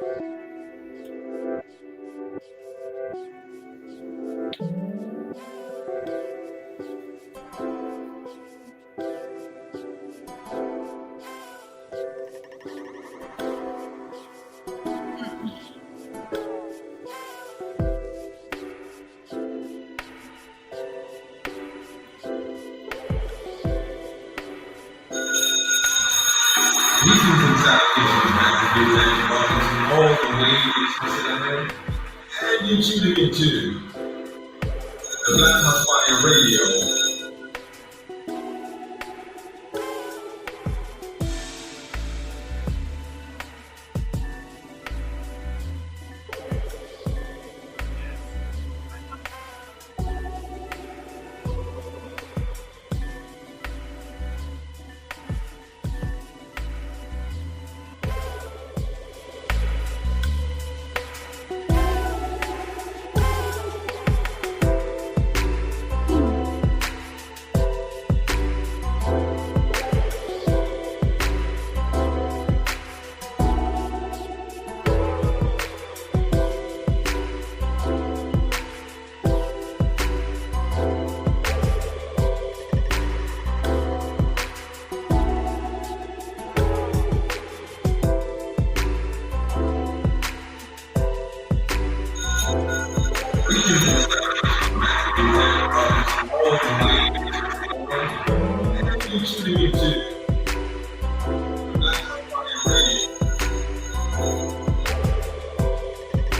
Greetings and salutations, Master and welcome to all the ways listening and you tuning into the Black House Fire Radio.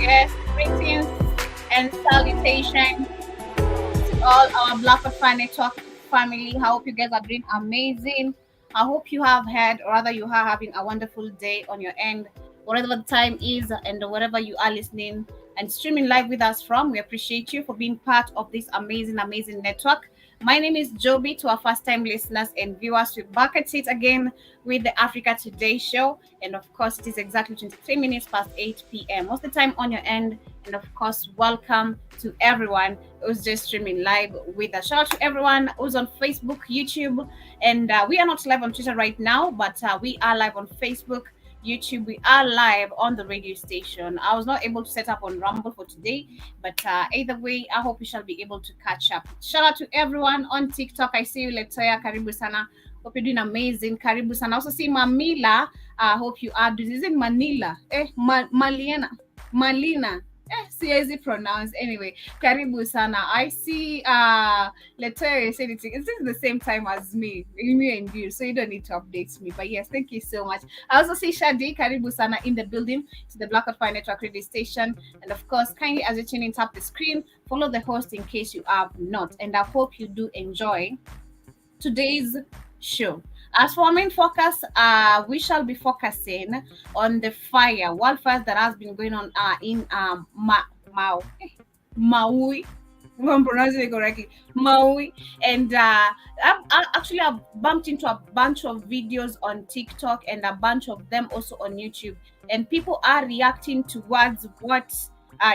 Yes, greetings and salutation to all our Black Fire Network family. I hope you guys are doing amazing. I hope you have had, or rather, you are having a wonderful day on your end, whatever the time is, and wherever you are listening and streaming live with us from. We appreciate you for being part of this amazing network. My name is Joby. To our first time listeners and viewers, we're back at it again with the Africa Today show. And of course, it is exactly 23 minutes past 8 p.m. What's the time on your end? And of course, welcome to everyone who's just streaming live with us. Shout out to everyone who's on Facebook, YouTube, and we are not live on Twitter right now, but we are live on Facebook, YouTube. We are live on the radio station. I was not able to set up on Rumble for today, but either way, I hope you shall be able to catch up. Shout out to everyone on TikTok. I see you, Letoya. Karibu sana. Hope you're doing amazing. Karibu sana. I also see Mamila. I hope you are doing. Is it Manila? Malina. Siwezi pronounce. Anyway, karibu sana. I see Letoya said it's the same time as me and you, so you don't need to update me. But yes, thank you so much. I also see Shadi, karibu sana in the building to the Black Fire Network radio station. And of course, kindly as you tune in, tap the screen, follow the host in case you have not. And I hope you do enjoy today's show. As for our main focus, we shall be focusing on the wildfires that has been going on in Maui. If I'm pronouncing it correctly, Maui. And I've bumped into a bunch of videos on TikTok and a bunch of them also on YouTube. And people are reacting towards what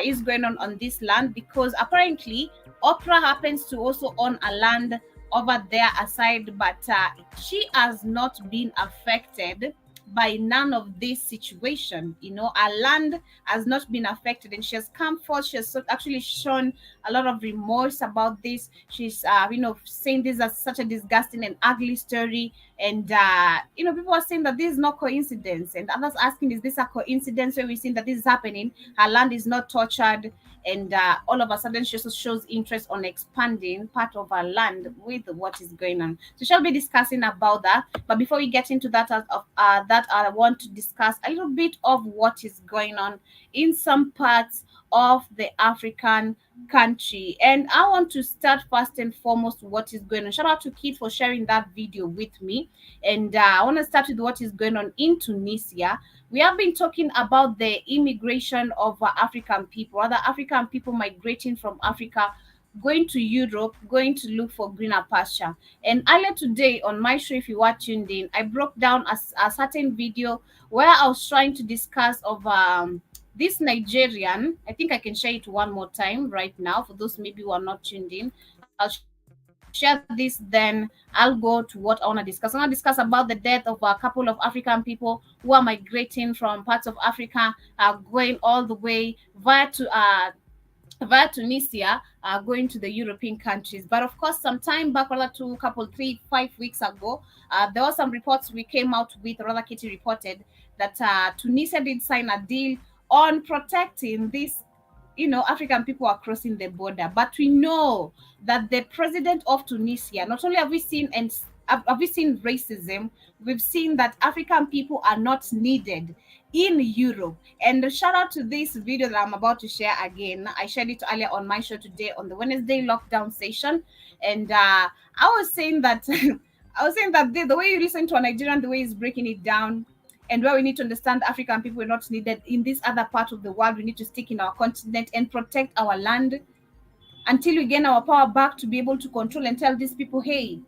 is going on this land, because apparently Oprah happens to also own a land over there aside, but she has not been affected by none of this situation. Our land has not been affected, and she has come forth. She has actually shown a lot of remorse about this. She's saying this as such a disgusting and ugly story, and people are saying that this is not coincidence, and others asking, is this a coincidence where we're seeing that this is happening? Her land is not tortured, and all of a sudden she also shows interest on expanding part of our land with what is going on. So shall be discussing about that. But before we get into that, I want to discuss a little bit of what is going on in some parts of the African country. And I want to start first and foremost what is going on. Shout out to Keith for sharing that video with me. And I want to start with what is going on in Tunisia. We have been talking about the immigration of African people, other African people migrating from Africa, going to Europe, going to look for greener pasture. And earlier today on my show, if you are tuned in, I broke down a certain video where I was trying to discuss of this Nigerian. I think I can share it one more time right now for those maybe who are not tuned in. I'll share share this, then I'll go to what I want to discuss. I want to discuss about the death of a couple of African people who are migrating from parts of Africa, going all the way via Tunisia, going to the European countries. But of course, some time back, rather two, couple, 3, 5 weeks ago, there were some reports we came out with, rather Kitty reported that Tunisia did sign a deal on protecting these, African people are crossing the border. But we know that the president of Tunisia, not only have we seen and have we seen racism, we've seen that African people are not needed in Europe. And shout out to this video that I'm about to share again. I shared it earlier on my show today on the Wednesday lockdown session. And I was saying that the way you listen to a Nigerian, the way he's breaking it down, and where we need to understand African people are not needed in this other part of the world. We need to stick in our continent and protect our land until we gain our power back to be able to control and tell these people, hey,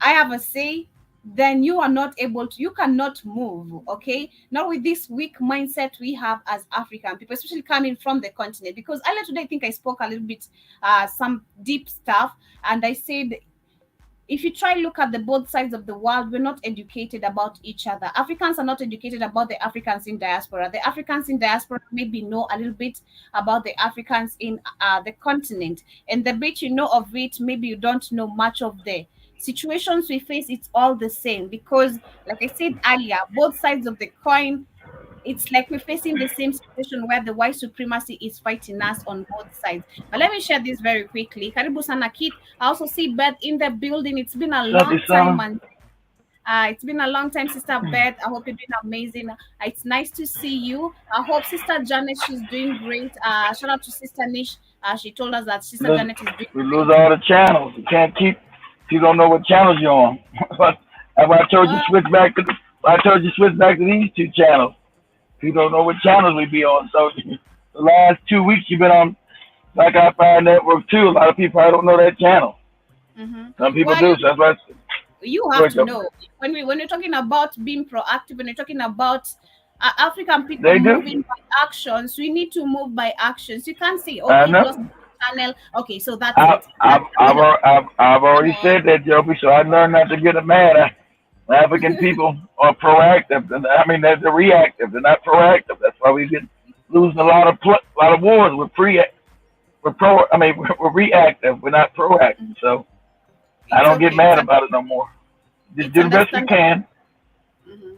I have a say. Then you are not able to, you cannot move, okay? Not with this weak mindset we have as African people, especially coming from the continent. Because earlier today, I think I spoke a little bit, some deep stuff, and I said, if you try look at the both sides of the world, we're not educated about each other. Africans are not educated about the Africans in diaspora. The Africans in diaspora maybe know a little bit about the Africans in the continent, and the bit you know of it, maybe you don't know much of the situations we face. It's all the same because, like I said earlier, both sides of the coin, it's like we're facing the same situation where the white supremacy is fighting us on both sides. But let me share this very quickly. Karibu sana Kit. I also see Beth in the building. It's been a long time, man. It's been a long time, Sister Beth. I hope you're doing amazing. It's nice to see you. I hope Sister Janet, she's doing great. Shout out to Sister Nish. She told us that Sister Janet is doing We great. lose all the channels. You can't keep. You don't know what channels you're on. I told you switch back to. I told you switch back to these two channels. You don't know what channels we be on. So the last 2 weeks you've been on Black Eye Fire Network too. A lot of people I don't know that channel. Mm-hmm. Some people do. So that's why. You have to know when we're talking about being proactive, when we're talking about African people moving by actions, we need to move by actions. You can't say, okay, lost the channel. Okay, so that's it. I've already said that, Joby. So I learned not to get mad. African people are proactive. They're reactive. They're not proactive. That's why we've been losing a lot of wars. We're reactive. We're not proactive. So I don't get mad about it no more. Just do the best you can. Mm-hmm.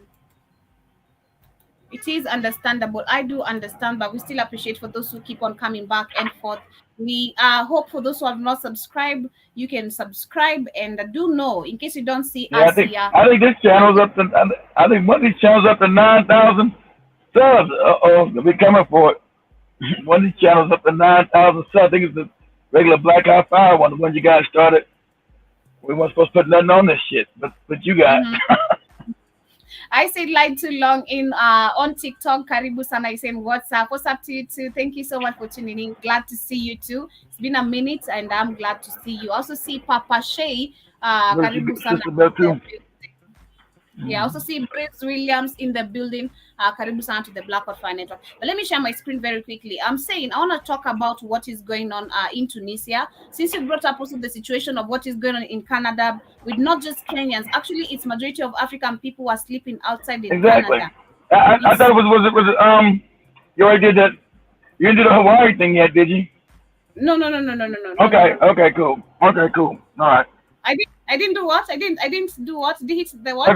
It is understandable. I do understand, but we still appreciate for those who keep on coming back and forth. We hope for those who have not subscribed, you can subscribe and do know in case you don't see us here. I think this channel's up to. I think one of these channels up to 9,000 subs. We're coming for it. One of these channels up to 9,000 subs. I think it's the regular Black Eye Fire one. The one you guys started. We weren't supposed to put nothing on this shit, but you got. Mm-hmm. I said like too long in on TikTok. Karibu sana. I saying what's up to you too. Thank you so much for tuning in. Glad to see you too. It's been a minute, and I'm glad to see you. Also see Papa Shay. Karibu sana. Yeah, I also see Briggs Williams in the building. Karibu sana to the Black Eye Fire Network. But let me share my screen very quickly. I'm saying I want to talk about what is going on in Tunisia. Since you brought up also the situation of what is going on in Canada with not just Kenyans. Actually, it's majority of African people who are sleeping outside in Canada. I thought it was you already did that. You didn't do the Hawaii thing yet, did you? No. Okay, cool. All right. I didn't do what? I didn't do what? Did hit the what?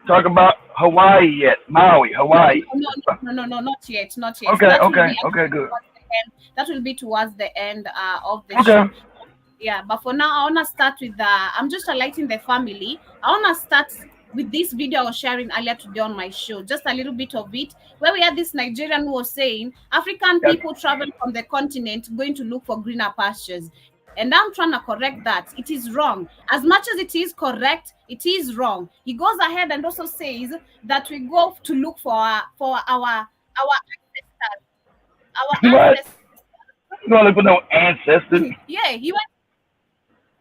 Talk about Hawaii yet? Maui, Hawaii. No, not yet. Okay, good. That will be towards the end of the show. Yeah, but for now, I want to start with I'm just highlighting the family. I want to start with this video I was sharing earlier today on my show, just a little bit of it, where we had this Nigerian who was saying African people travel from the continent going to look for greener pastures. And I'm trying to correct that. It is wrong. As much as it is correct, it is wrong. He goes ahead and also says that we go to look for our ancestors. Ancestors. You don't look for no ancestors. Yeah, he went.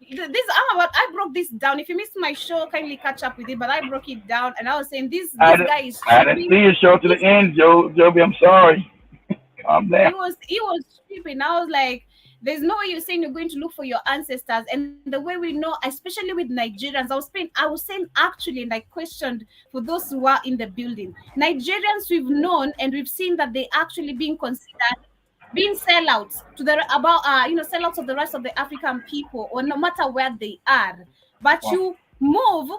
I broke this down. If you missed my show, kindly catch up with it. But I broke it down, and I was saying this guy is. I didn't see your show to the end, Joby. I'm sorry. Calm down. He was tripping. I was like, There's no way you're saying you're going to look for your ancestors. And the way we know, especially with Nigerians, I was saying actually, and I questioned for those who are in the building, Nigerians we've known and we've seen that they actually being considered being sellouts to the about sellouts of the rest of the African people, or no matter where they are. But Wow. you move,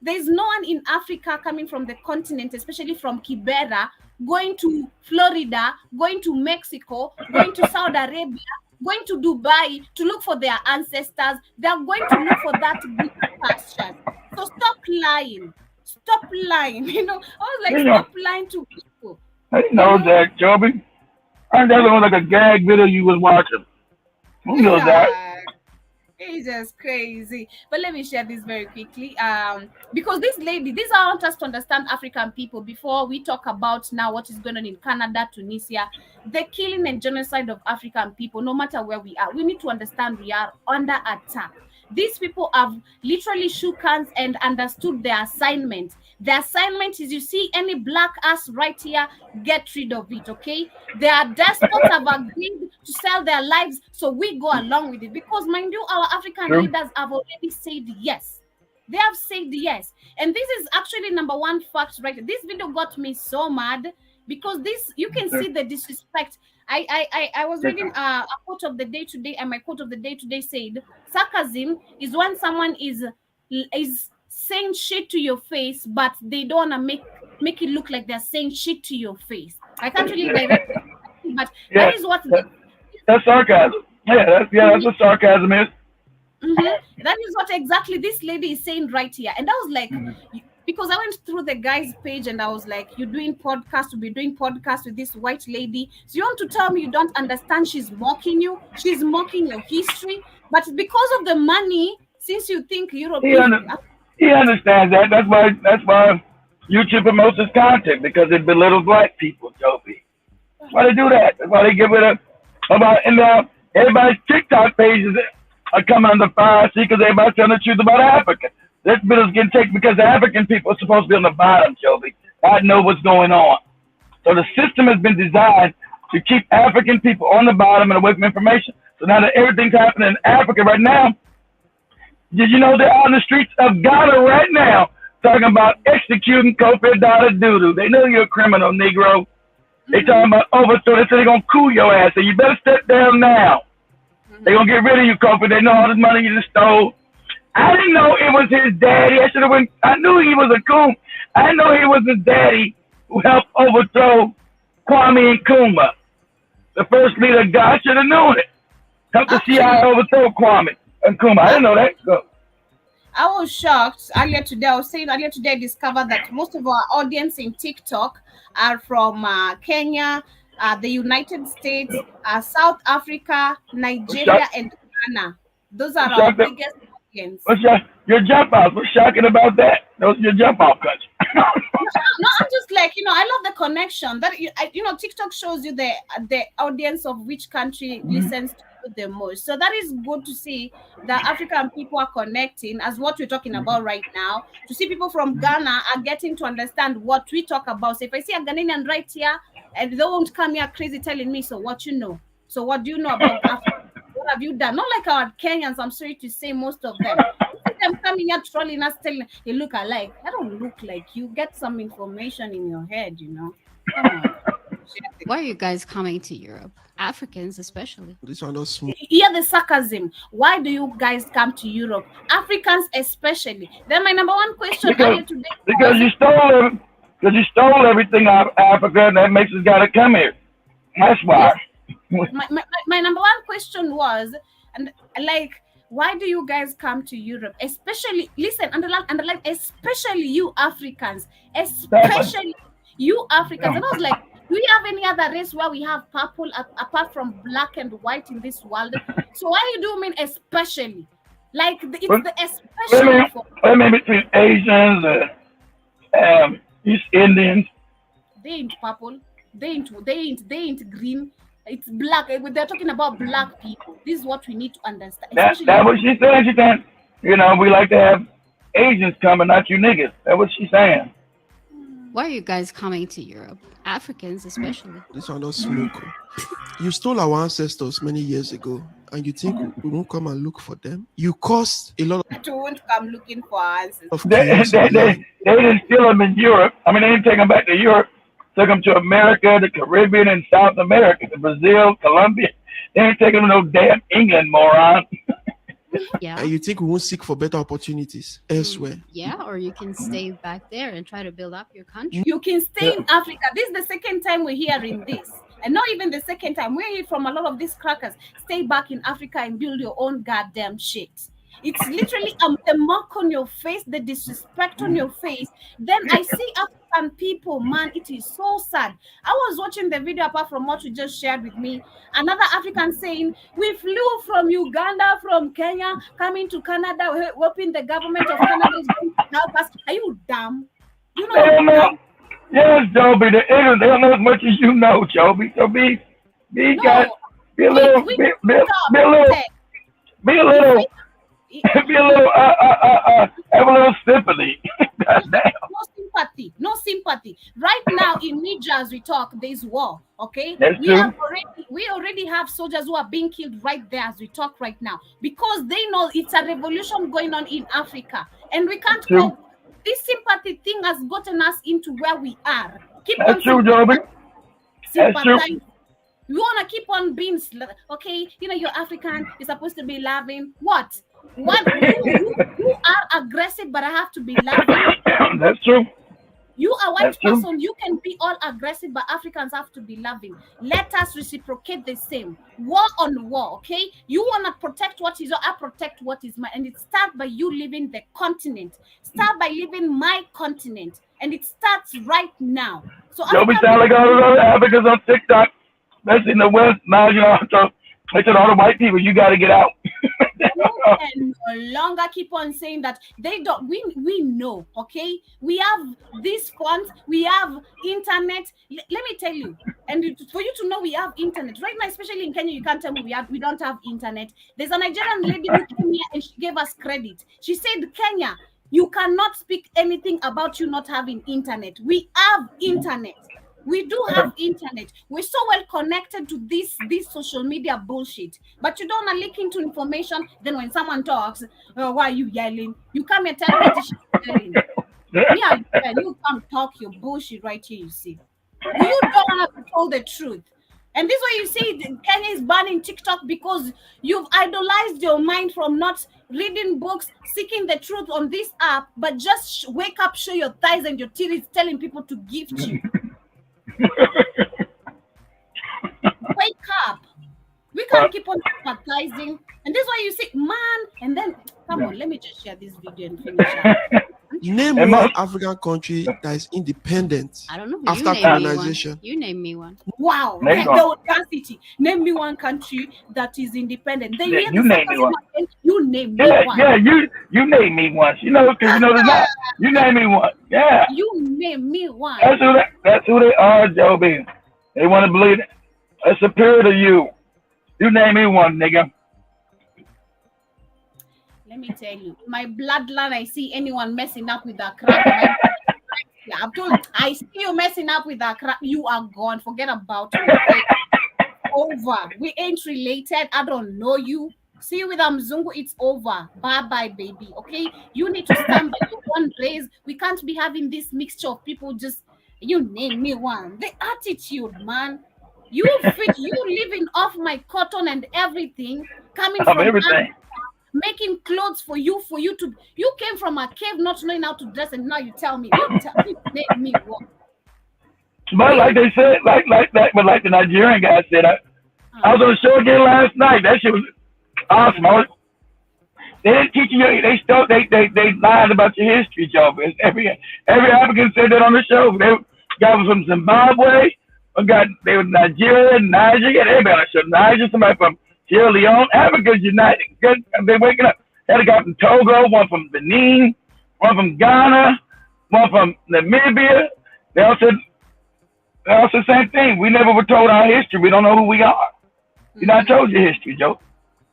there's no one in Africa coming from the continent, especially from Kibera, going to Florida, going to Mexico, going to Saudi Arabia, going to Dubai to look for their ancestors. They're going to look for that green pastures. So stop lying. Stop lying. I was like, You know, stop lying to people. I didn't You know know? that, Joby. I think that was like a gag video you was watching. Who knows that? Yeah. It's just crazy. But let me share this very quickly. Because this lady, these I want us to understand African people before we talk about now what is going on in Canada, Tunisia, the killing and genocide of African people, no matter where we are. We need to understand we are under attack. These people have literally shook hands and understood their assignment. The assignment is, you see any black ass right here, get rid of it, okay? Their despots have agreed to sell their lives, so we go along with it. Because, mind you, our African True. leaders have already said yes. They have said yes. And this is actually number one fact right. This video got me so mad because this, you can see the disrespect. I was reading a quote of the day today, and my quote of the day today said, sarcasm is when someone is saying shit to your face, but they don't want to make it look like they're saying shit to your face. I can't really direct it, but Yeah, that is what that's sarcasm. That's what sarcasm is. that is what exactly this lady is saying right here. And I was like, because I went through the guy's page and I was like, you're doing podcast, you'll be doing podcast with this white lady. So you want to tell me you don't understand she's mocking you? She's mocking your history. But because of the money, since you think Europe He understands that. That's why YouTube promotes his content, because it belittles black people, Joby. That's why they do that. That's why they give it and now everybody's TikTok pages are coming under fire, see, because everybody's telling the truth about Africa. This video's getting taken because the African people are supposed to be on the bottom, Joby. I know what's going on. So the system has been designed to keep African people on the bottom and away from information. So now that everything's happening in Africa right now, did you know they're on the streets of Ghana right now talking about executing Kofi Doodoo? They know you're a criminal, Negro. They talking about overthrow. They say they're going to cool your ass. So you better step down now. They're going to get rid of you, Kofi. They know all this money you just stole. I didn't know it was his daddy. I knew he was a coon. I didn't know he was his daddy who helped overthrow Kwame Nkrumah, the first leader of God. I should have known it. Helped the CIA overthrow Kwame Nkrumah. I didn't know that. Go. I was shocked earlier today. I discovered that most of our audience in TikTok are from Kenya, the United States, South Africa, Nigeria, and Ghana. Those are our biggest audience. Your jump off? What's shocking about that? Those are your jump off country. No, I'm just like, I love the connection that TikTok shows you the audience of which country listens to you the most. So that is good to see that African people are connecting, as what we're talking about right now. To see people from Ghana are getting to understand what we talk about. So if I see a Ghanaian right here, and they won't come here crazy telling me, so what you know? So what do you know about Africa? What have you done? Not like our Kenyans, I'm sorry to say, most of them. Them coming here trolling us, telling you look alike. I don't look like you. Get some information in your head, Come on. Why are you guys coming to Europe? Africans especially. This one does smooth. Hear the sarcasm. Why do you guys come to Europe? Africans especially. Then my number one question earlier today because you stole everything out of Africa, and that makes us gotta come here. That's why. My number one question was, and like, why do you guys come to Europe? Especially, listen, underline, especially you Africans. Especially you Africans. And I was like, do we have any other race where we have purple apart from black and white in this world? So why do you mean especially? Like, it's the especially for... I mean between Asians and East Indians. They ain't purple. They ain't green. It's black. They're talking about black people. This is what we need to understand. That's what she's saying. She's saying, we like to have Asians come, but not you niggas. That's what she's saying. Why are you guys coming to Europe? Africans especially. This one not smoke. You stole our ancestors many years ago, and you think we won't come and look for them? You caused a lot That won't come looking for us. of They chaos. didn't steal them in Europe. I mean, they didn't take them back to Europe. Took them to America, the Caribbean, and South America, to Brazil, Colombia. They ain't taking them to no damn England, moron. Yeah. And you think we won't seek for better opportunities elsewhere? Yeah, or you can stay back there and try to build up your country. You can stay in Africa. This is the second time we're hearing this. And not even the second time. We hear from a lot of these crackers. Stay back in Africa and build your own goddamn shit. It's literally the mark on your face, the disrespect on your face. Then I see African people, man, it is so sad. I was watching the video apart from what you just shared with me. Another African saying, we flew from Uganda, from Kenya, coming to Canada, hoping the government of Canada is going to help us. Are you dumb? You know, They don't know. Yes, Joby, the ignorant. They don't know as much as you know, Joby. So be a little, have a little sympathy. No sympathy. Right now in Niger, as we talk, there's war. Okay, That's true. We already have soldiers who are being killed right there as we talk right now because they know it's a revolution going on in Africa, and we can't True. go. This sympathy thing has gotten us into where we are. That's true, Joby. That's true. sympathizing. You want to keep on being okay? You know, you're African. You're supposed to be loving. What? You are aggressive, but I have to be loving. That's true. You are white That's true. person. You can be all aggressive, but Africans have to be loving. Let us reciprocate the same. War on war, okay? You want to protect what is yours. I protect what is mine. And it starts by you leaving the continent. Start by leaving my continent. And it starts right now. So Joby sound like all the other Africans on TikTok, especially in the West. Now, you know, I said all the white people, you got to get out. and no longer keep on saying that they don't. We know, okay? We have these phones, we have internet. Let me tell you, and for you to know we have internet right now, especially in Kenya, you can't tell me we don't have internet. There's a Nigerian lady who came here and she gave us credit. She said, Kenya, you cannot speak anything about you not having internet. We have internet. We do have internet. We're so well connected to this social media bullshit. But you don't want to leak into information. Then when someone talks, oh, why are you yelling? You come and tell me this is yelling. Yeah, you come talk your bullshit right here, you see. You don't want to tell the truth. And this is why you see Kenya is banning TikTok because you've idolized your mind from not reading books, seeking the truth on this app, but just wake up, show your thighs and your titties, telling people to gift you. Wake up. We can't keep on advertising. And this is why you see, man, and then, come on, let me just share this video and finish up. Name one African country that is independent I don't know. after colonization. You name me one. Wow, Name the audacity. Name me one country that is independent. Then Yeah, you name me one. You name me Yeah, one. yeah, you name me once. You know, because you know they're not. You name me one. Yeah. You name me one. That's who they are, Joby. They want to believe it. They're superior to you. You name me one, nigga. Let me tell you, my bloodline, I see anyone messing up with that crap. I'm told I see you messing up with that crap. You are gone. Forget about it. Over. We ain't related. I don't know you. See you with Mzungu. It's over. Bye-bye, baby. Okay? You need to stand by your own race. We can't be having this mixture of people just, you name me one. The attitude, man. You living off my cotton and everything. Coming from everything. Africa, making clothes for you to. You came from a cave not knowing how to dress, and now you tell me. You name me one. But like they said, like that, but like the Nigerian guy said, I was on the show again last night. That shit was awesome. They didn't teach you. They lied about your history, Joe. Every African said that on the show. They got from Zimbabwe. They were Nigeria, Niger. Everybody on the show. Niger, somebody from Sierra Leone. Africa's united. Good. They're waking up. Had a guy from Togo, one from Benin, one from Ghana, one from Namibia. They all said the same thing. We never were told our history. We don't know who we are. You're not told your history, Joe.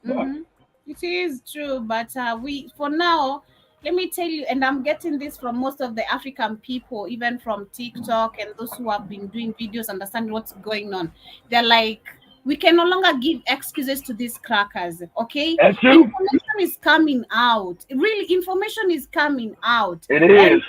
Mm-hmm. It is true, but we for now, let me tell you, and I'm getting this from most of the African people, even from TikTok and those who have been doing videos, understanding what's going on. They're like, we can no longer give excuses to these crackers, okay? That's true. Information is coming out. Really, information is coming out. It is.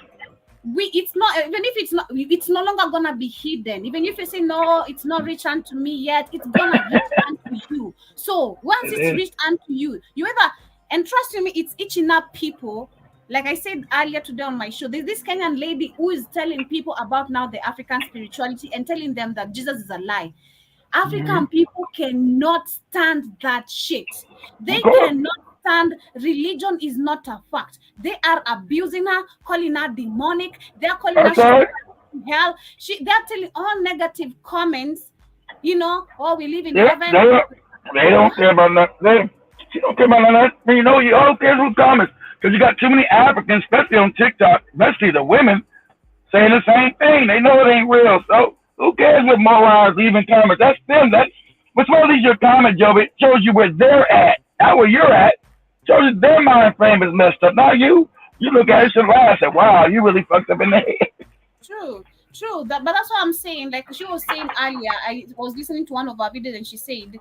And it's not, even if it's no longer gonna be hidden. Even if you say no, it's not reached unto me yet, it's gonna reach unto you. So once it's reached unto you, you either, and trust me, it's itching up people. Like I said earlier today on my show, there's this Kenyan lady who is telling people about now the African spirituality and telling them that Jesus is a lie. African people cannot stand that shit. They cannot stand. Religion is not a fact. They are abusing her, calling her demonic. They're calling her hell. They're telling all negative comments. You know, oh, we live in heaven. They don't care about nothing. She don't care about nothing. You know, you all care who comments. Because you got too many Africans, especially on TikTok, especially the women, saying the same thing. They know it ain't real. So who cares what Moai's leaving comments? That's them. Which one of these your comment, Joe? It shows you where they're at, not where you're at. Shows you their mind frame is messed up. Not you. You look at it and laugh and say, wow, you really fucked up in the head. True. But that's what I'm saying. Like she was saying earlier, I was listening to one of our videos and she said,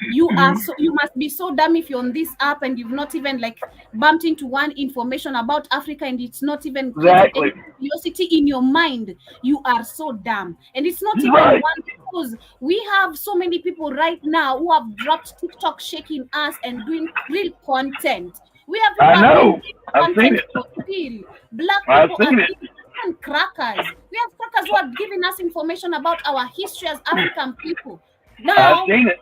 you must be so dumb if you're on this app and you've not even like bumped into one information about Africa and it's not even curiosity in your mind. You are so dumb. And it's not even one, because we have so many people right now who have dropped TikTok shaking us and doing real content. We have I've seen it. Black people are crackers. We have crackers who are giving us information about our history as African people. Now, I've seen it.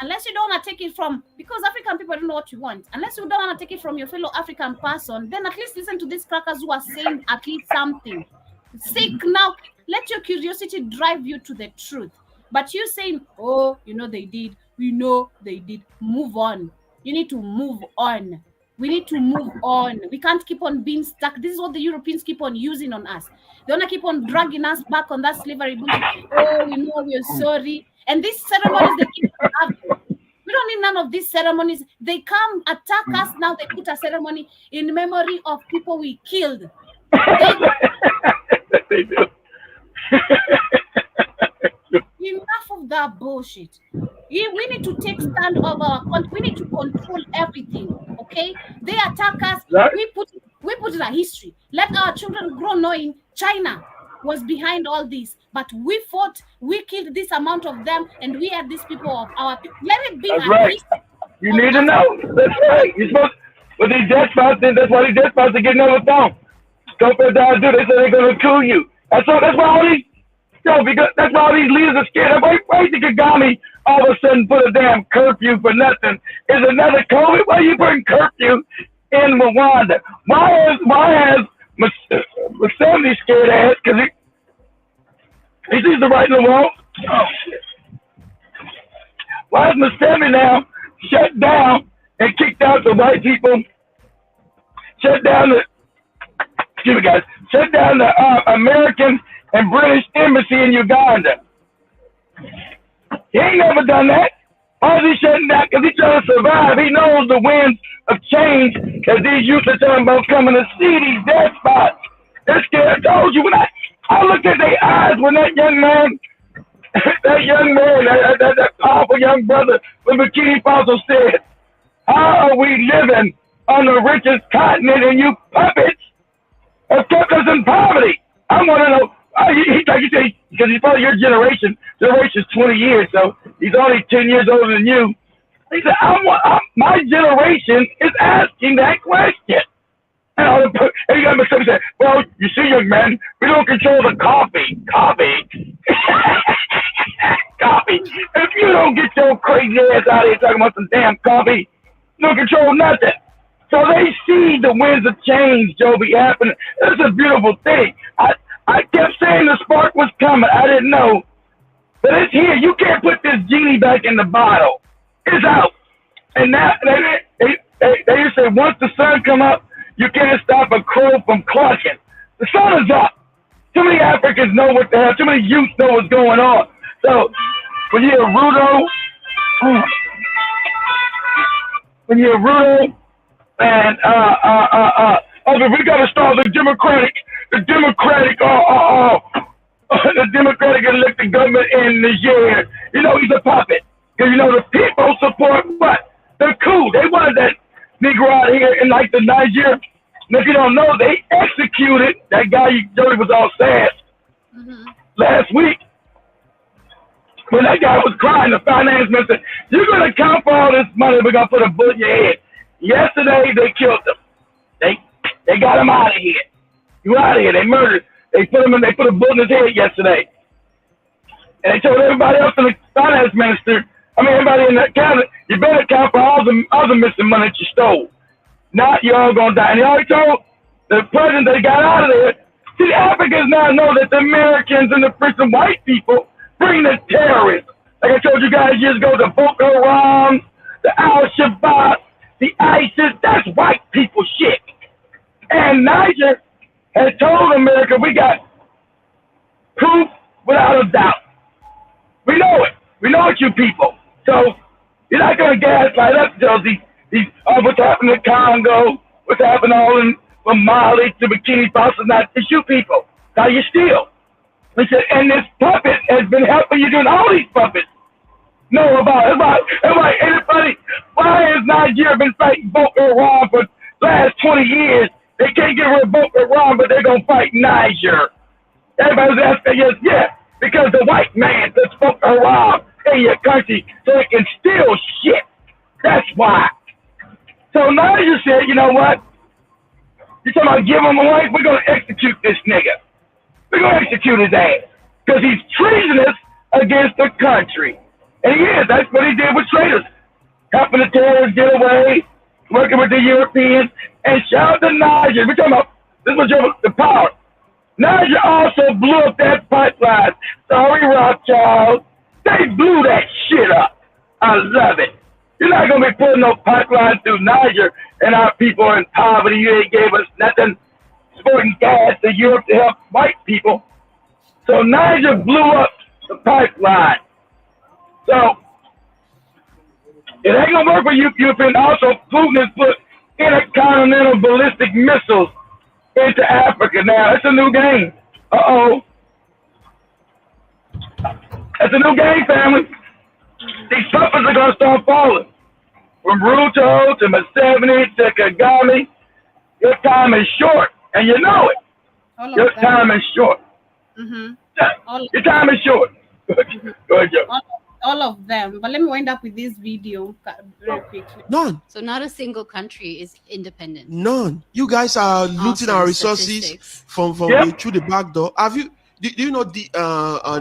Unless you don't want to take it from, because African people don't know what you want. Unless you don't want to take it from your fellow African person, then at least listen to these crackers who are saying at least something. Seek now. Let your curiosity drive you to the truth. But you saying, oh, you know they did. We know they did. Move on. You need to move on. We need to move on. We can't keep on being stuck. This is what the Europeans keep on using on us. They want to keep on dragging us back on that slavery bullshit. Oh, we know we're sorry. And these ceremonies they keep on having. We don't need none of these ceremonies. They come attack us now. They put a ceremony in memory of people we killed. They do. Enough of that bullshit. We need to take stand of our country. We need to control everything. Okay? They attack us. We put in a history. Let our children grow knowing China was behind all this. But we fought, we killed this amount of them, and we had these people of our people. Let it be history. You need to know. That's right. You're supposed but these despots, that's why these despots are getting on the phone. They say they're gonna kill you. That's why all these because that's why all these leaders are scared. Why did Kagame all of a sudden put a damn curfew for nothing? Is another COVID? Why are you putting curfew in Rwanda? Why has Museveni scared ass? Because he sees the right and the wrong. Oh shit! Why is Museveni now shut down and kicked out the white people? Shut down the American and British embassy in Uganda. He ain't never done that. Why is he shutting down? Because he's trying to survive. He knows the winds of change that these youth are talking about coming to see these dead spots. They're scared. I told you when I looked at their eyes when that young man, that powerful young brother from Bikini Faso said, how are we living on the richest continent and you puppets have kept us in poverty? I want to know. Like you say, because he's probably your generation. Generation's 20 years, so he's only 10 years older than you. He said, my generation is asking that question. And he got mixed up and said, well, you see, young man, we don't control the coffee. Coffee. If you don't get your crazy ass out of here talking about some damn coffee, you don't control nothing. So they see the winds of change, Joby, happening. It's a beautiful thing. I kept saying the spark was coming. I didn't know. But it's here. You can't put this genie back in the bottle. It's out. And now they used to say once the sun come up, you can't stop a crow from clucking. The sun is up. Too many Africans know what the hell. Too many youths know what's going on. So when you hear Rudo, and We got to start the Democratic elected government in Niger. You know, he's a puppet. Because, you know, the people support what? The coup. They wanted that Negro out here in, like, the Niger. And if you don't know, they executed that guy, Jody was all sad last week. When that guy was crying, the finance minister said, "You're going to account for all this money, we're going to put a bullet in your head." Yesterday, they killed him. They got him out of here. You out of here. They murdered. They put a bullet in his head yesterday. And they told everybody else in the finance minister, everybody in the cabinet, you better account for all the other missing money that you stole. Not you all going to die. And they already told the president they got out of there. See, Africans now know that the Americans and the freaking white people bring the terrorists. Like I told you guys years ago, the Boko Haram, the Al-Shabaab, the ISIS, that's white people shit. And Niger has told America we got proof without a doubt. We know it. We know it, you people. So you're not going to gaslight us, Josie. What's happening in Congo, what's happening all from Mali to Burkina Faso, it's you people. How you steal. He said, and this puppet has been helping you doing all these puppets. Know about anybody. Why has Nigeria been fighting Boko Haram for the last 20 years? They can't get rid of Boko Haram, but they're going to fight Niger. Everybody's asking, yes, because the white man puts Boko Haram in your country so they can steal shit. That's why. So Niger said, you know what? You're talking about give him a life? We're going to execute this nigga. We're going to execute his ass. Because he's treasonous against the country. And he is. That's what he did with traitors. Helping the terrorists get away, working with the Europeans, and shout out to Niger. We're talking about, this was the power. Niger also blew up that pipeline. Sorry, Rothschild. They blew that shit up. I love it. You're not going to be putting no pipeline through Niger and our people are in poverty. You ain't gave us nothing. Sporting gas to Europe to help white people. So Niger blew up the pipeline. So it ain't going to work for you, European. Also, Putin has put intercontinental ballistic missiles into Africa. Now, that's a new game. Uh-oh. That's a new game, family. These puppets are going to start falling. From Ruto to Museveni to Kagame, your time is short, and you know it. Your time is short. Your time is short. Go ahead, Joe. All of them. But let me wind up with this video very quickly. None. So not a single country is independent. None. You guys are looting our resources from through the back door. Have you? Do you know the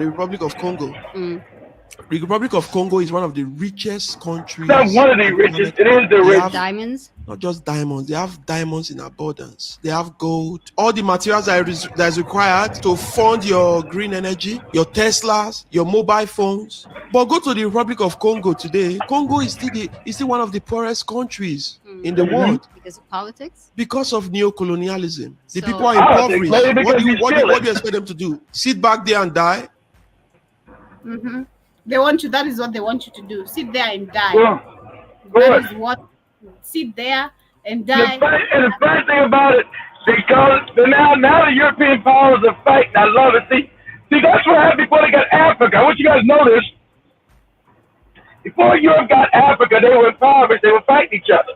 Republic of Congo? The Republic of Congo is one of the richest countries. Not one of the richest. It is the richest. Diamonds? Not just diamonds. They have diamonds in abundance. They have gold. All the materials that is required to fund your green energy, your Teslas, your mobile phones. But go to the Republic of Congo today. Congo is still one of the poorest countries in the world. Because of politics? Because of neocolonialism. The people are impoverished. What do you expect them to do? Sit back there and die? They want you. That is what they want you to do. Sit there and die. That is what. Sit there and die. The funny thing about it, because now the European powers are fighting. I love it. See, that's what happened before they got Africa. I want you guys to know this. Before Europe got Africa, they were impoverished. They were fighting each other.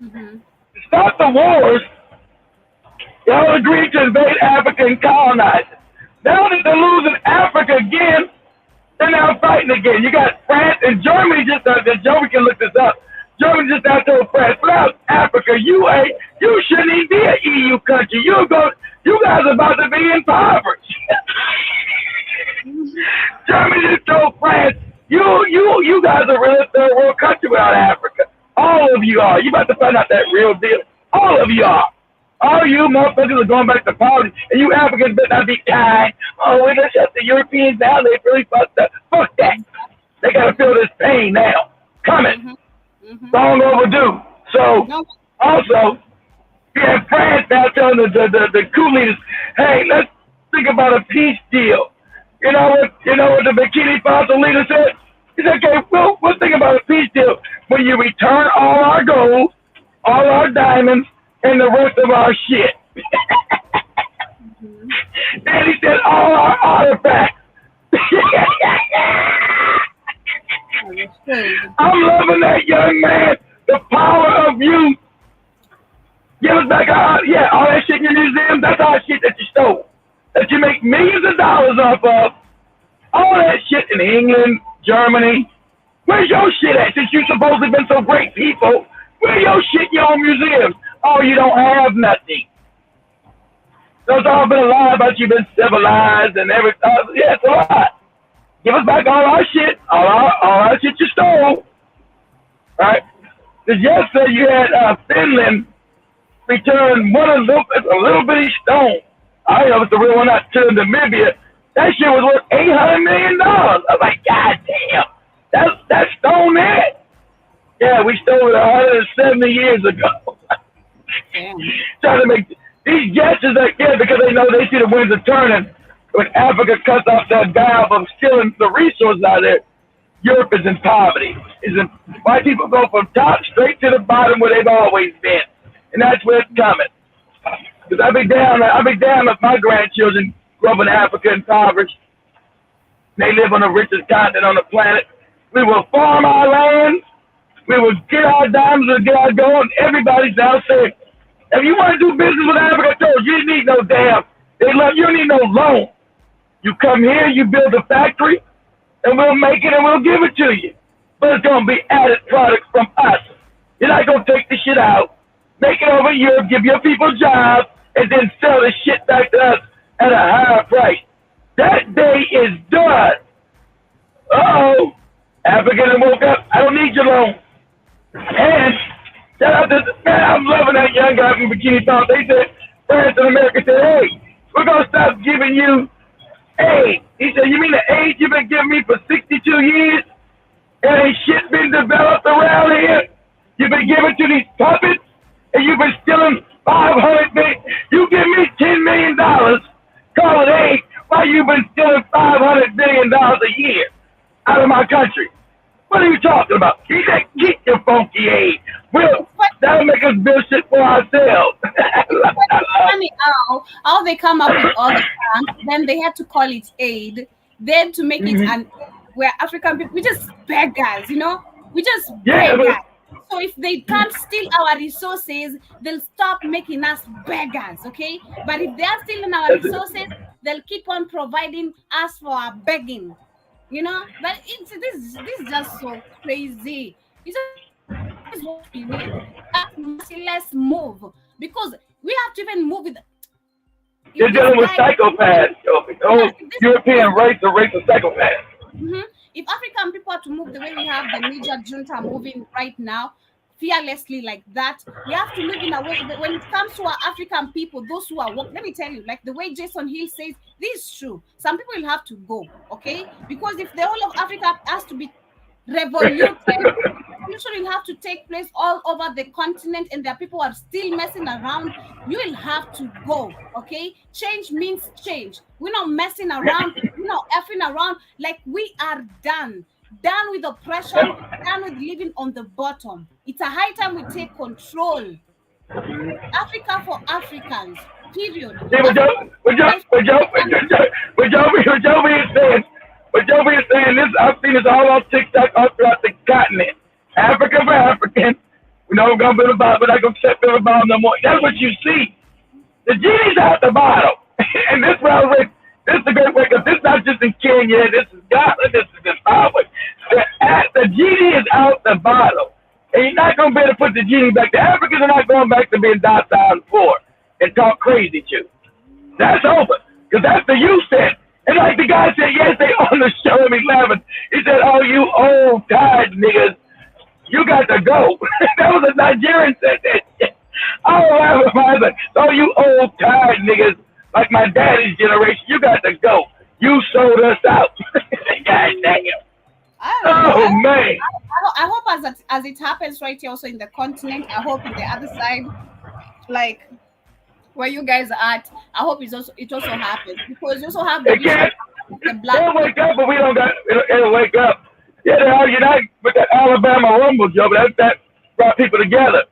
To stop the wars, they all agreed to invade Africa and colonize it. Now that they're losing Africa again, they're now fighting again. You got France and Germany just out there. Joe, we can look this up. Germany just out there with France. Without Africa, you shouldn't even be an EU country. You guys are about to be impoverished. Germany just told France, you guys are really a third world country without Africa. All of you are. You about to find out that real deal. All of you are. All you motherfuckers are going back to poverty, and you Africans better not be kind. Oh, we're gonna shut the Europeans down. They really fucked up. Fuck that. They gotta feel this pain now. Coming. Long overdue. So, also, you have France now telling the coup leaders, hey, let's think about a peace deal. You know what the Burkina Faso leader said? He said, okay, we'll think about a peace deal when you return all our gold, all our diamonds, and the rest of our shit. Then he said all our artifacts. I'm loving that young man. The power of youth. Give us back all that shit in your museum. That's our shit that you stole. That you make millions of dollars off of. All that shit in England, Germany. Where's your shit at? Since you supposedly been so great people, where's your shit in your own museums? Oh, you don't have nothing. So it's all been a lie about you been civilized and everything. Yeah, it's a lie. Give us back all our shit, all our shit you stole. Right? Because yesterday you had Finland return a little bitty stone. I don't know if it's the real one not to Namibia. That shit was worth $800 million. I was like, God damn, that's stone there. Yeah, we stole it 170 years ago. Trying to make these gestures because they know they see the winds are turning. When Africa cuts off that valve of stealing the resources out there, Europe is in poverty. White people go from top straight to the bottom where they've always been. And that's where it's coming. Because I'll be damned if my grandchildren grow up in Africa impoverished. They live on the richest continent on the planet. We will farm our land. We will get our diamonds and get our gold. And everybody's now saying, if you want to do business with Africa, you don't need no you don't need no loan. You come here, you build a factory, and we'll make it and we'll give it to you. But it's going to be added products from us. You're not going to take the shit out, make it over here, give your people jobs, and then sell the shit back to us at a higher price. That day is done. Uh-oh. African woke up. I don't need your loan. And shout out to, man, I'm loving that young guy from Bikini Bottom. They said, France and America said, hey, we're going to stop giving you aid. He said, you mean the aid you've been giving me for 62 years? And ain't shit been developed around here? You've been giving to these puppets? And you've been stealing $500 million? You give me $10 million, call it aid, while you've been stealing $500 million a year out of my country. What are you talking about? He said, get your funky aid. That'll make us build shit for ourselves. Funny how they come up with all the plans, then they had to call it aid, then to make it where African people, we just beggars, we just beggars. So if they can't steal our resources, they'll stop making us beggars, okay? But if they are stealing our resources, they'll keep on providing us for our begging. But this is just so crazy. It's just what we need. Let's move, because we have to even move with. You're dealing with psychopaths. European race of psychopaths. If African people are to move the way we have the Niger junta moving right now, fearlessly like that, we have to live in a way that when it comes to our African people, those who are let me tell you, like the way Jason Hill says, this is true. Some people will have to go, okay? Because if the whole of Africa has to be revolution will have to take place all over the continent, and there are people who are still messing around. You will have to go, okay? Change means change. We're not messing around, we're not effing around. Like, we are done with oppression, done with living on the bottom. It's a high time we take control. Africa for Africans, period. What Joby is saying, this I've seen this all on TikTok all throughout the continent. Africa for African. We know we're gonna build a bottle, but I gonna accept a bottle no more. That's what you see. The genie's out the bottle. And this is this is a great way, because this is not just in Kenya, this is Scotland, this is Zimbabwe. The genie is out the bottle. And you're not gonna be able to put the genie back. The Africans are not going back to being docile and poor and talk crazy to you. That's over. Because that's the youth said. And like the guy said yesterday on the show, me laughing. He said, oh, you old, tired niggas, you got to go. That was a Nigerian said that shit. I was laughing. Like, oh, you old, tired niggas, like my daddy's generation, you got to go. You sold us out. God damn. Man. I hope as it happens right here also in the continent, I hope in the other side, like where you guys are at, I hope it also happens, because you also have the black. They'll wake up, but we don't got. It'll wake up. Yeah, they all unite with that Alabama Rumble joke. That brought people together.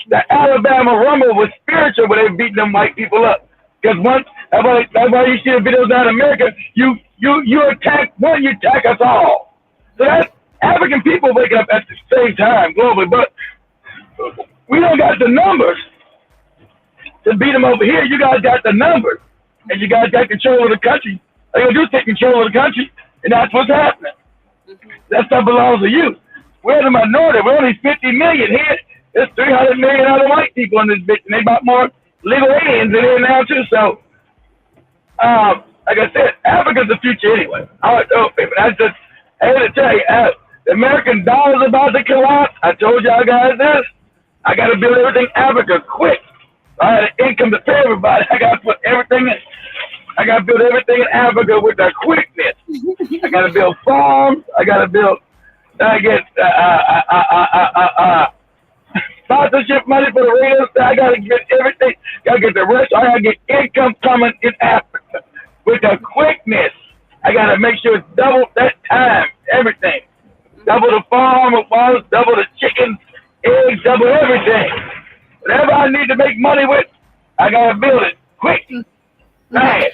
the Alabama Rumble was spiritual, but they beating them white people up. Because once that's why you see the videos down in America. You attack one, you attack us all. So that's African people waking up at the same time globally, but we don't got the numbers to beat them over here. You guys got the numbers, and you guys got control of the country. All you do is take control of the country, and that's what's happening. That stuff belongs to you. We're the minority. We're only 50 million here. There's 300 million other white people in this bitch, and they got more legal aliens in here now too. So, like I said, Africa's the future anyway. I don't know, people. I had to tell you, the American dollar's about to collapse. I told y'all guys this. I got to build everything Africa quick. I had an income to pay everybody. I got to put everything in. I got to build everything in Africa with the quickness. I got to build farms. I got to build. I get sponsorship money for the radio. I got to get everything. Got to get the rest. I got to get income coming in Africa with the quickness. I got to make sure it's double that time. Everything. Double the farm, double the chickens, eggs, double everything. Whatever I need to make money with, I got to build it quick. Nice.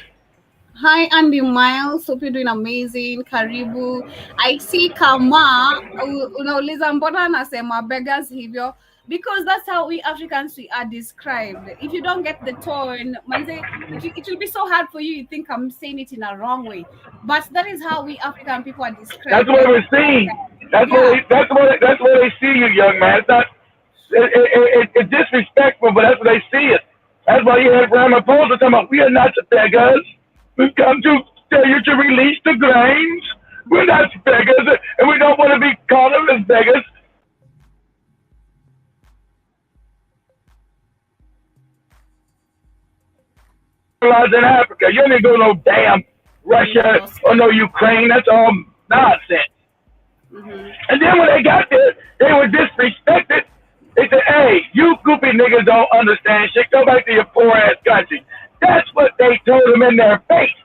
Hi, Andy Miles. Hope you're doing amazing. Karibu. I see Kama. Unauliza mbona anasema beggars hivyo? Because that's how we Africans are described. If you don't get the tone, it will be so hard for you. You think I'm saying it in a wrong way. But that is how we African people are described. That's what we're seeing. That's what they see you, young man. It's not. It's disrespectful, but that's what they see it. That's why you had Ramaphosa talking about, we are not the beggars. We've come to tell you to release the grains. We're not beggars, and we don't want to be called as beggars. In Africa, you don't need to go to no damn Russia or no Ukraine. That's all nonsense. And then when they got there, they were disrespected. They said, hey, you goopy niggas don't understand shit. Go back to your poor ass country. That's what they told them in their face.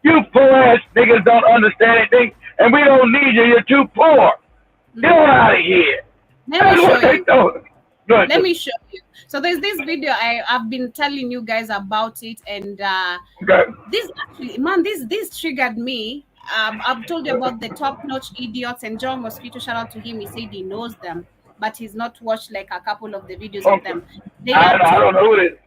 You poor ass niggas don't understand anything, and we don't need you. You're too poor. Get on out of here. Let me show you. So there's this video I've been telling you guys about it, and this actually, man, this triggered me. I've told you about the top-notch idiots, and John Mosquito, shout out to him. He said he knows them, but he's not watched like a couple of the videos of them. I don't know who it is.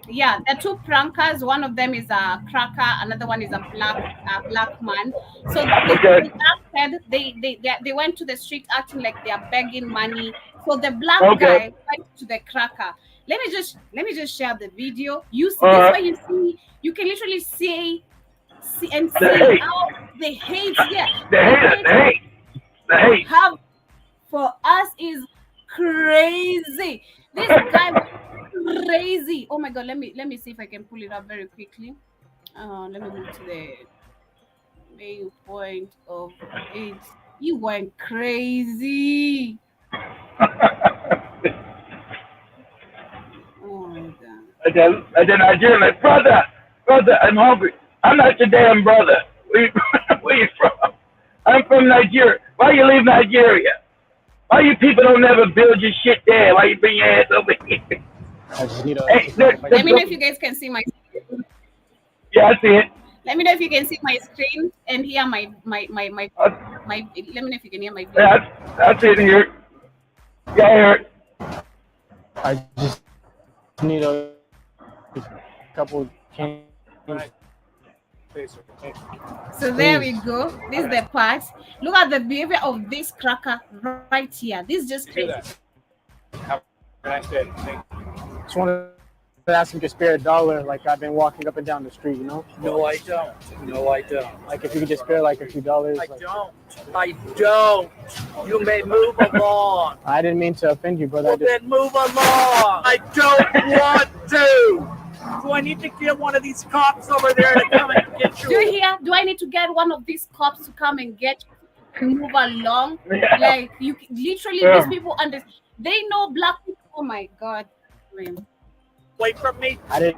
Yeah, they're two prankers. One of them is a cracker, another one is a black man. So they acted, they went to the street acting like they are begging money. So the black guy went to the cracker. Let me just share the video. You see this way, you can literally see how the hate, the hate have for us is crazy. This guy was crazy. Oh my god, let me see if I can pull it up very quickly. Let me move to the main point of it. You went crazy. Oh my god. And then Nigerian, like, brother, I'm hungry. I'm not your damn brother. Where you from? I'm from Nigeria. Why you leave Nigeria? Why you people don't ever build your shit there? Why you bring your ass over here? Let me know if you guys can see my screen. Yeah, I see it. Let me know if you can see my screen and hear my let me know if you can hear my video. Yeah, I see it here. Yeah, I hear it. I just need a couple change. So there we go. This is the part. Look at the behavior of this cracker right here. This is just crazy. Have a nice day. Just wanted to ask him to spare $1, like I've been walking up and down the street, you know? No, I don't. No, I don't. Like if you could just spare like a few dollars. I don't. I don't. You may move along. I didn't mean to offend you, brother. Well, then move along. I don't want to. Do I need to get one of these cops over there to come and get you? Do you hear? Do I need to get one of these cops to come and get you and move along? Like you literally, these people they know black people. Oh my god. Away from me. I didn't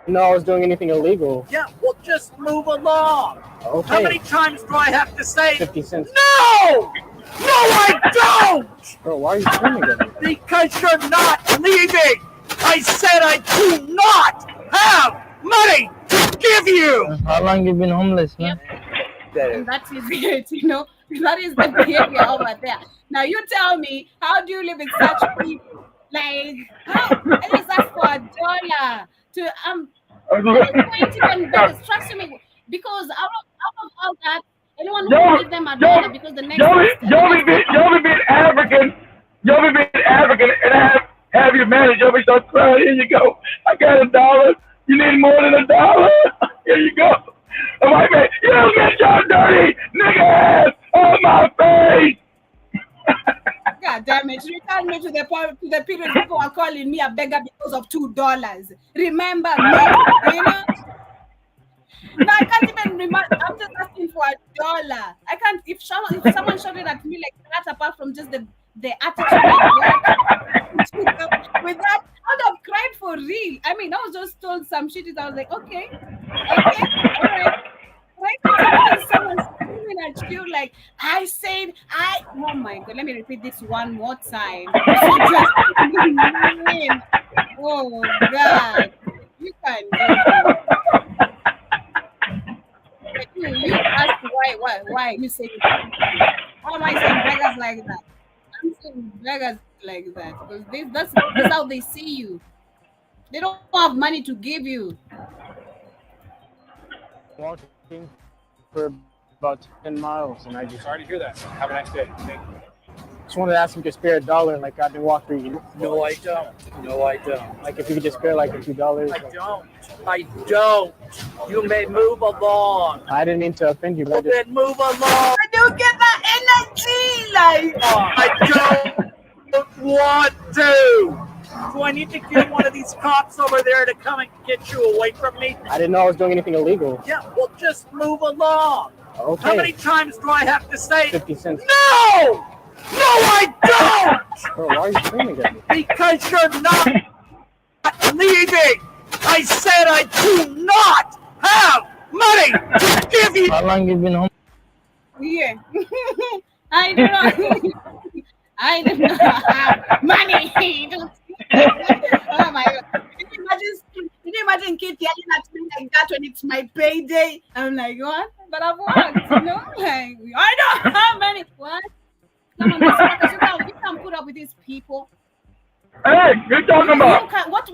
know I was doing anything illegal. Yeah, well, just move along. Okay. How many times do I have to say 50 cents. no? No, I don't! Bro, why are you screaming at me? Because you're not leaving! I said I do not have money to give you! How long you been homeless, man? And that is it, you know. That is the behavior over there. Now you tell me, how do you live with such people? Like, how? I just ask for $1 to trust me, because out of all that, anyone who will give them $1 because the next You'll be African, and have your manager be start crying. Here you go. I got $1. You need more than $1? Here you go. The white man, you don't get your dirty nigga ass on my face. God damn it! Return me to the period people are calling me a beggar because of $2. Remember me, you know? No, I can't even remember. I'm just asking for $1. I can't. If someone shouted at me like that, apart from just the attitude I got with that, I would have cried for real. I mean, I was just told some shit. I was like, okay, all right. Right? Someone screaming at you like, I said, oh my God, let me repeat this one more time. Oh God, you can do it. You ask why you say how am I saying beggars like that? I'm saying beggars like that because that's how they see you. They don't have money to give you. Walking for about 10 miles, and I just Sorry to hear that. Have a nice day. Thank you. just wanted to ask him to spare $1. Like I've been walking. No, I don't. No, I don't. Like if you could just spare like a few dollars. I don't. I don't. You may move along. I didn't mean to offend you, but I just, Then move along. I don't get that energy, like I don't want to. Do I need to get one of these cops over there to come and get you away from me? I didn't know I was doing anything illegal. Yeah, well, just move along. Okay. How many times do I have to say, 50 cents. no! No, I don't! Bro, why are you screaming at me? Because you're not leaving. I said I do not have money to give you. How long you been homeless? yeah. I do not have money. Oh my God. Can you imagine kids yelling at me like that when it's my payday? I'm like, what? But I've worked, you know? Like, I don't have money. What? Come on, you can't put up with these people. Hey, you're talking about. You can't, what?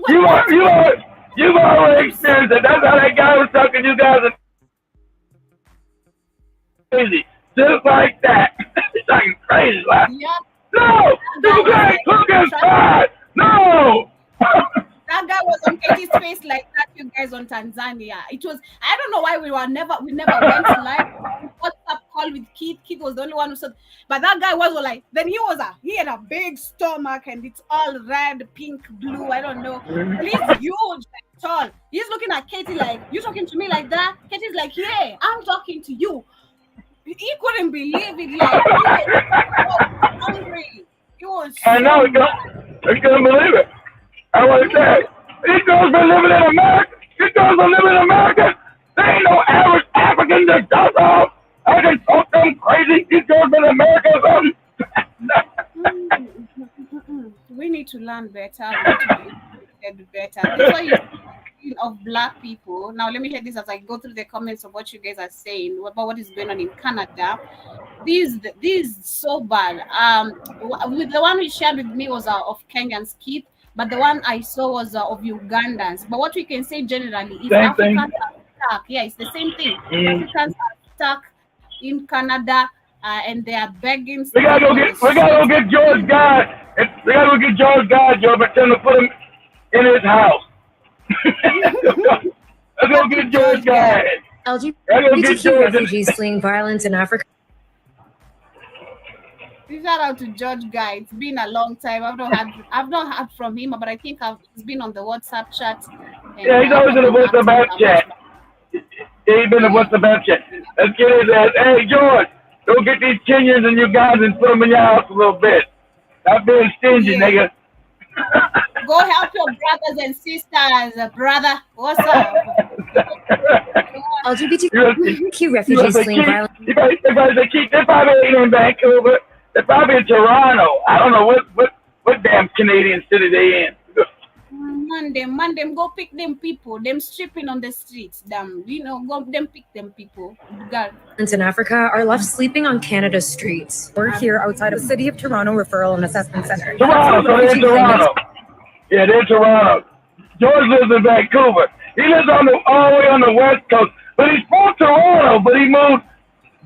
You've already experienced it. That's how that guy was talking. You guys are crazy. Just like that. He's talking crazy. Like, Yeah. no! You guys cooking fried! No! That guy was on Katie's face like that, you guys on Tanzania. It was, I don't know why we never went live. WhatsApp call with Keith. Keith was the only one who said, but that guy was like, then he had a big stomach and it's all red, pink, blue, I don't know. And he's huge, like, tall. He's looking at Katie like, you talking to me like that? Katie's like, yeah, I'm talking to you. He couldn't believe it. Like, he was so hungry. He was so I know, I couldn't believe it. I want to say, these girls been living in America. These girls are living in America. They ain't no average African that does off. I can talk them crazy. These girls been in America or something. We need to learn better. We need to get better. That's why you speaking of black people. Now let me hear this as I go through the comments of what you guys are saying about what is going on in Canada. This is so bad. With the one we shared with me was of Kenyans Keith. But the one I saw was of Ugandans. But what we can say generally is Same Africans thing. are stuck. Yeah, it's the same thing. Mm. Africans are stuck in Canada and they are begging. We gotta go get George God. We gotta go get George God, Joe, but tell him to put him in his house. Let's go get George God. LGBTQ refugees fleeing violence in Africa. Shout out to George Guy. It's been a long time. I've not heard from him, but I think he's been on the WhatsApp chat. Yeah, he's always in the WhatsApp chat. He's been in the WhatsApp chat. Let's get his ass. Hey, George, go get these Kenyans and Ugandans and put them in your house a little bit. Not being stingy, nigga. Go help your brothers and sisters, brother. What's up? LGBTQ refugees fleeing violence. You guys say, keep this 5 in Vancouver. They're probably in Toronto. I don't know what damn Canadian city they in. Man, them go pick them people. Them stripping on the streets. Them, go them pick them people. God. In Africa are left sleeping on Canada's streets. We're here outside of the City of Toronto Referral and Assessment Center. Toronto, so they're in Toronto. Yeah, they're in Toronto. George lives in Vancouver. He lives all the way on the West Coast, but he's from Toronto. But he moved.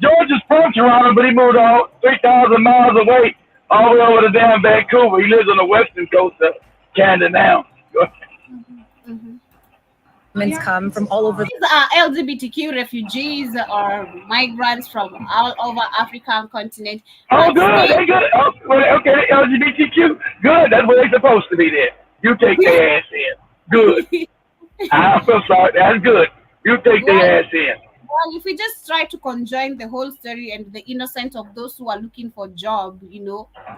George is from Toronto, but he moved all 3,000 miles away, all the way over to damn Vancouver. He lives on the western coast of Canada now. Come from all over. These are LGBTQ refugees or migrants from all over African continent. Oh, good. They good. Okay, LGBTQ. Good. That's where they're supposed to be there. You take their ass in. Good. I feel sorry. That's good. You take their ass in. Well, if we just try to conjoin the whole story and the innocence of those who are looking for job,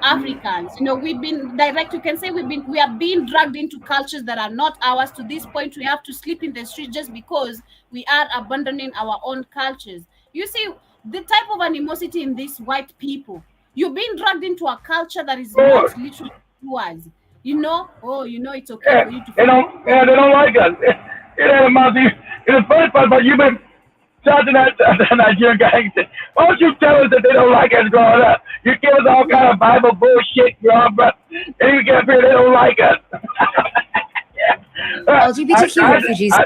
Africans, we've been direct. You can say we are being dragged into cultures that are not ours. To this point, we have to sleep in the street just because we are abandoning our own cultures. You see, the type of animosity in these white people. You're being dragged into a culture that is not literally yours. It's okay for you to. They don't like us. It's funny part about you've been. The Nigerian guy said, why don't you tell us that they don't like us growing up? You give us all kind of Bible bullshit growing up, and you get up here, they don't like us. LGBTQ refugees. I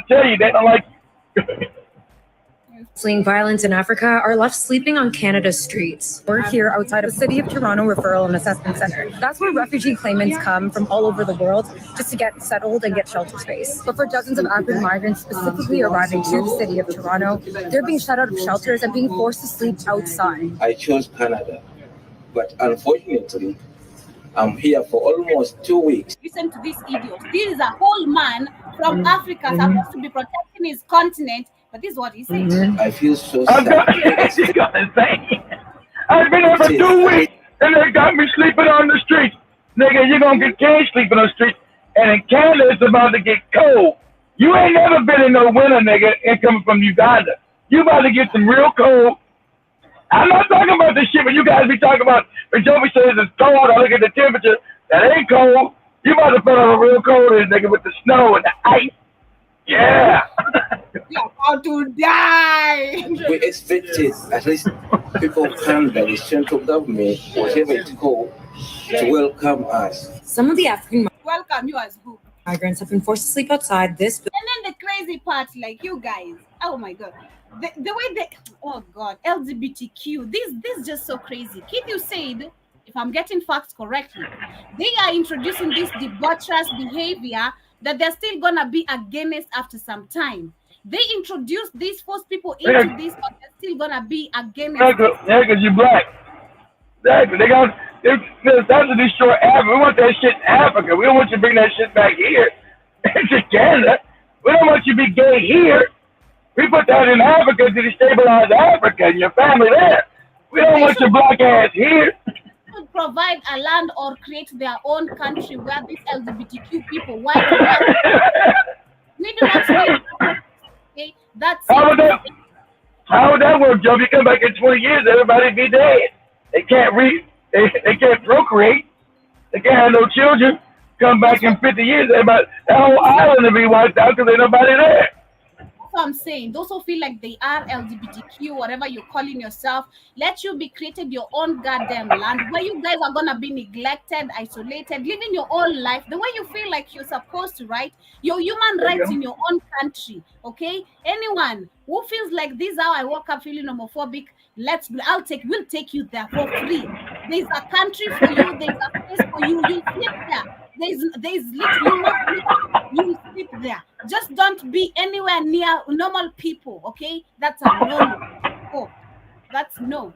tell you, they don't like you. Fleeing violence in Africa are left sleeping on Canada's streets. We're here outside of the City of Toronto Referral and Assessment Center. That's where refugee claimants come from all over the world just to get settled and get shelter space. But for dozens of African migrants specifically arriving to the City of Toronto, they're being shut out of shelters and being forced to sleep outside. I chose Canada, but unfortunately, I'm here for almost 2 weeks. Listen to this idiot. This is a whole man from Africa supposed to be protecting his continent. But this is what he said. I feel so sad. I've been here for 2 weeks, and they got me sleeping on the streets. Nigga, you're going to get can't sleeping on the streets. And in Canada, it's about to get cold. You ain't never been in no winter, nigga, and coming from Uganda. You about to get some real cold. I'm not talking about this shit, but you guys be talking about, when Joey says it's cold, I look at the temperature, that ain't cold. You about to put on a real cold, nigga, with the snow and the ice. Yeah. You're about to die. We expected at least people from the central government, whatever it's called, to welcome us. Some of the African welcome you as who? Migrants have been forced to sleep outside this. And then the crazy part, like you guys, oh my god, the way they, oh god, LGBTQ, this is just so crazy. Kid, you said, if I'm getting facts correctly, they are introducing this debaucherous behavior that they're still gonna be against after some time. They introduced these first people into this, but they're still gonna be against. Yeah, because you're black. Exactly. They're to destroy Africa. We want that shit in Africa. We don't want you to bring that shit back here to Canada. We don't want you to be gay here. We put that in Africa to destabilize Africa and your family there. We don't want your black ass here. Provide a land or create their own country where these LGBTQ people, we do not say, okay, that's how would that work, Joe? If you come back in 20 years, everybody be dead. They can't they can't procreate. They can't have no children. Come back in 50 years, everybody, that whole island will be wiped out because there's nobody there. That's what I'm saying. Those who feel like they are LGBTQ, whatever you're calling yourself, let you be created your own goddamn land where you guys are gonna be neglected, isolated, living your own life the way you feel like you're supposed to, right? Your human rights in your own country. Okay? Anyone who feels like this is how I woke up feeling homophobic, we'll take you there for free. There's a country for you, there's a place for you, you sleep there. There's literally you sleep there. Just don't be anywhere near normal people, okay? That's a no. Oh, that's no.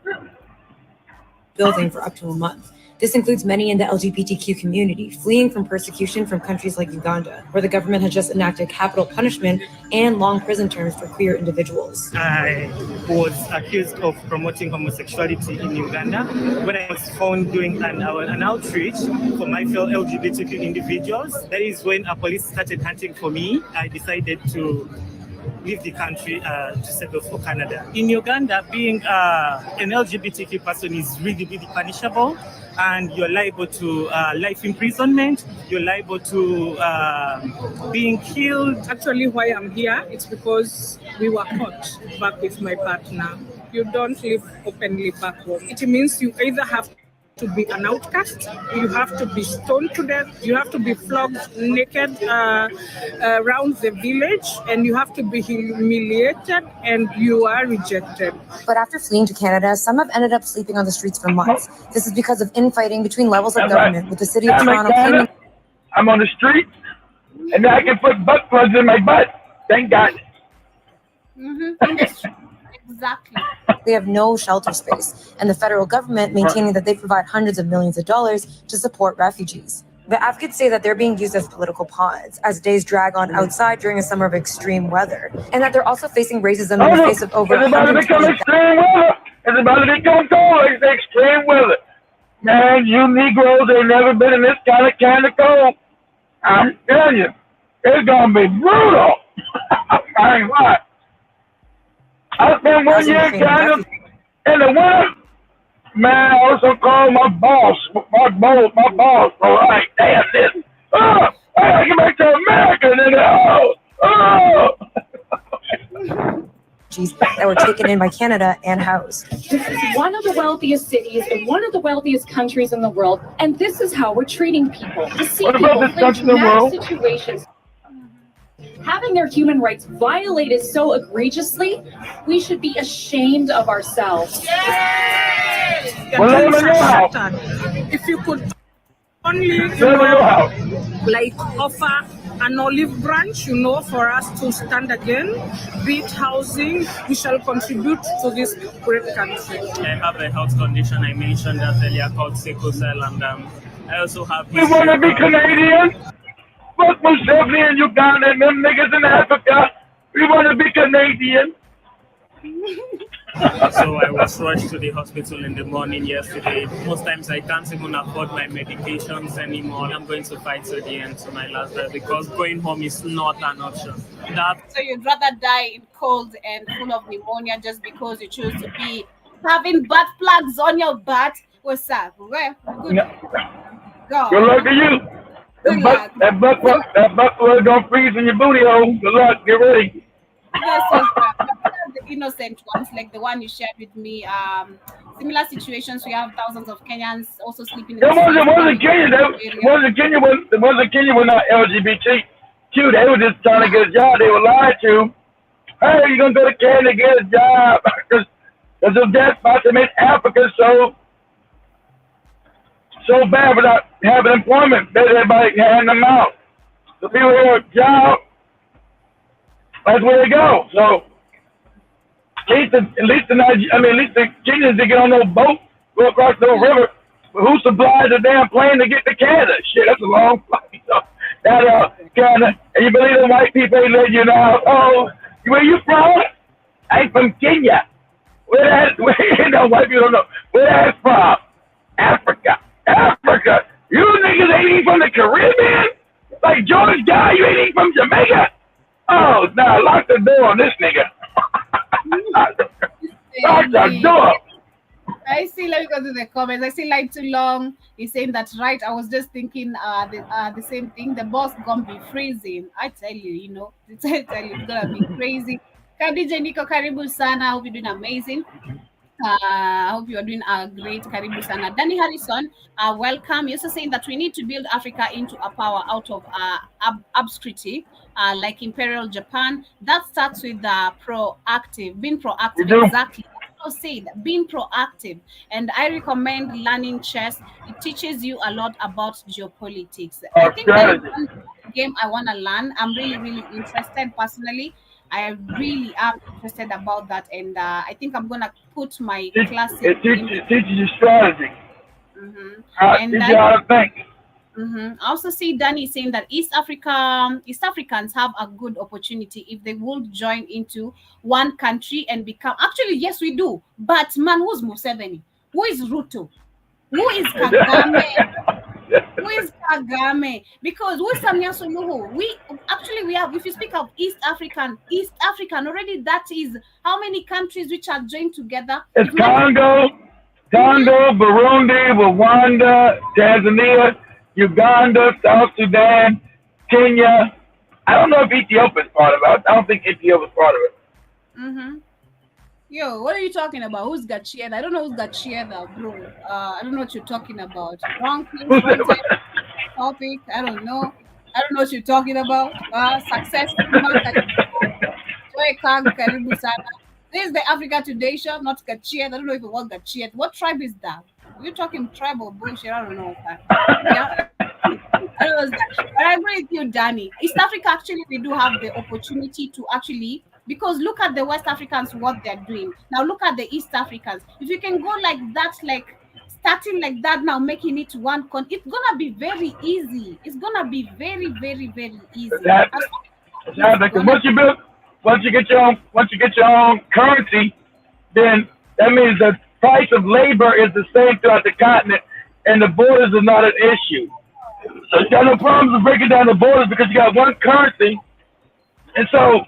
Building for up to a month. This includes many in the LGBTQ community fleeing from persecution from countries like Uganda, where the government has just enacted capital punishment and long prison terms for queer individuals. I was accused of promoting homosexuality in Uganda. When I was found doing an outreach for my fellow LGBTQ individuals, that is when police started hunting for me. I decided to leave the country to settle for Canada. In Uganda, being an LGBTQ person is really, really punishable, and you're liable to life imprisonment. You're liable to being killed. Actually, why I'm here, it's because we were caught back with my partner. You don't live openly back home. It means you either have to be an outcast, you have to be stoned to death, you have to be flogged naked around the village, and you have to be humiliated, and you are rejected. But after fleeing to Canada, some have ended up sleeping on the streets for months. This is because of infighting between levels of government, with the city of Toronto claiming... I'm on the street, and now I can put butt plugs in my butt. Thank God. Exactly. They have no shelter space, and the federal government maintaining that they provide hundreds of millions of dollars to support refugees. The advocates say that they're being used as political pawns as days drag on outside during a summer of extreme weather, and that they're also facing racism in the face of over It's about to become extreme weather. It's about to become cold. It's extreme weather. Man, you Negroes ain't never been in this kind of cold. I'm telling you, it's gonna be brutal. I ain't lying. I spent 1 year in Canada in the winter. Man, I also called my boss. My boss. All right, damn this. Oh, I gotta get back to America. And then, that were taken in by Canada and housed. This is one of the wealthiest cities in one of the wealthiest countries in the world, and this is how we're treating people. To see people in dramatic situations, having their human rights violated so egregiously, we should be ashamed of ourselves. If you could only, like offer an olive branch, for us to stand again, be it housing, we shall contribute to this great country. I have a health condition I mentioned earlier called sickle cell, and I also have... We want to be Canadian. Fuck Museveni and Uganda and them niggas in Africa. We want to be Canadian. So I was rushed to the hospital in the morning yesterday. Most times I can't even afford my medications anymore. I'm going to fight to the end, to my last breath, because going home is not an option. So you'd rather die in cold and full of pneumonia just because you choose to be having butt plugs on your butt? What's up? Well, good. Go. Good luck to you. That butt plug don't freeze in your booty hole. Good luck. Get ready. The innocent ones, like the one you shared with me, similar situations. We have thousands of Kenyans also sleeping in the wasn't Kenya. The ones in Kenya were not LGBTQ. They were just trying to get a job. They were lied to. Hey, you're going to go to Canada to get a job. Because of that spot to make Africa so bad without having employment. Everybody handing them out. The people who have a job, that's where they go. So at least the Kenyans to get on no boat, go across no river. But who supplies the damn plane to get to Canada? Shit, that's a long flight. So that Canada, and you believe the white people ain't let you know? Oh, where you from? I'm from Kenya. Where white people don't know. Where that's from? Africa. You niggas ain't even from the Caribbean? Like George Guy, you ain't even from Jamaica? Oh, now lock the door on this nigga. Lock the door. I see, let me go to the comments. I see like too long. He's saying that's right. I was just thinking the same thing. The boss gonna be freezing. I tell you, it's gonna be crazy. Kadija Nico, karibu sana. I hope you're doing amazing. I hope you are doing a great. Karibu sana. Danny Harrison, welcome. You're also saying that we need to build Africa into a power out of obscurity, like Imperial Japan. That starts with being proactive. Exactly. Said being proactive, and I recommend learning chess. It teaches you a lot about geopolitics. I think that is one game I want to learn. I'm really interested personally. I really am interested about that, and I think I'm gonna put my classes. It teaches you strategy. And teaches you how to think. I also see Danny saying that East Africans have a good opportunity if they would join into one country and become. Actually, yes, we do. But man, who's Museveni? Who is Ruto? Who is Kagame? Who is Kagame? Because who is Samia Suluhu? We have, if you speak of East African already, that is how many countries which are joined together? It's Congo, Burundi, Rwanda, Tanzania, Uganda, South Sudan, Kenya. I don't know if Ethiopia is part of it. I don't think Ethiopia is part of it. Mm-hmm. Yo, what are you talking about? Who's Gachieda? I don't know who's Gachieda, bro. I don't know what you're talking about. Wrong place, wrong topic. I don't know what you're talking about. Successful market. This is the Africa Today show, not Gachieda. I don't know if it was Gachieda. What tribe is that? You're talking tribal bullshit. I don't know. Yeah. I don't know. But I agree with you, Danny. East Africa, actually, we do have the opportunity to actually, because look at the West Africans, what they're doing. Now look at the East Africans. If you can go like that, like starting like that now, making it one it's gonna be very easy. It's gonna be very, very, very easy. Once you get your own currency, then that means the price of labor is the same throughout the continent, and the borders are not an issue. So you got no problems with breaking down the borders because you got one currency, and so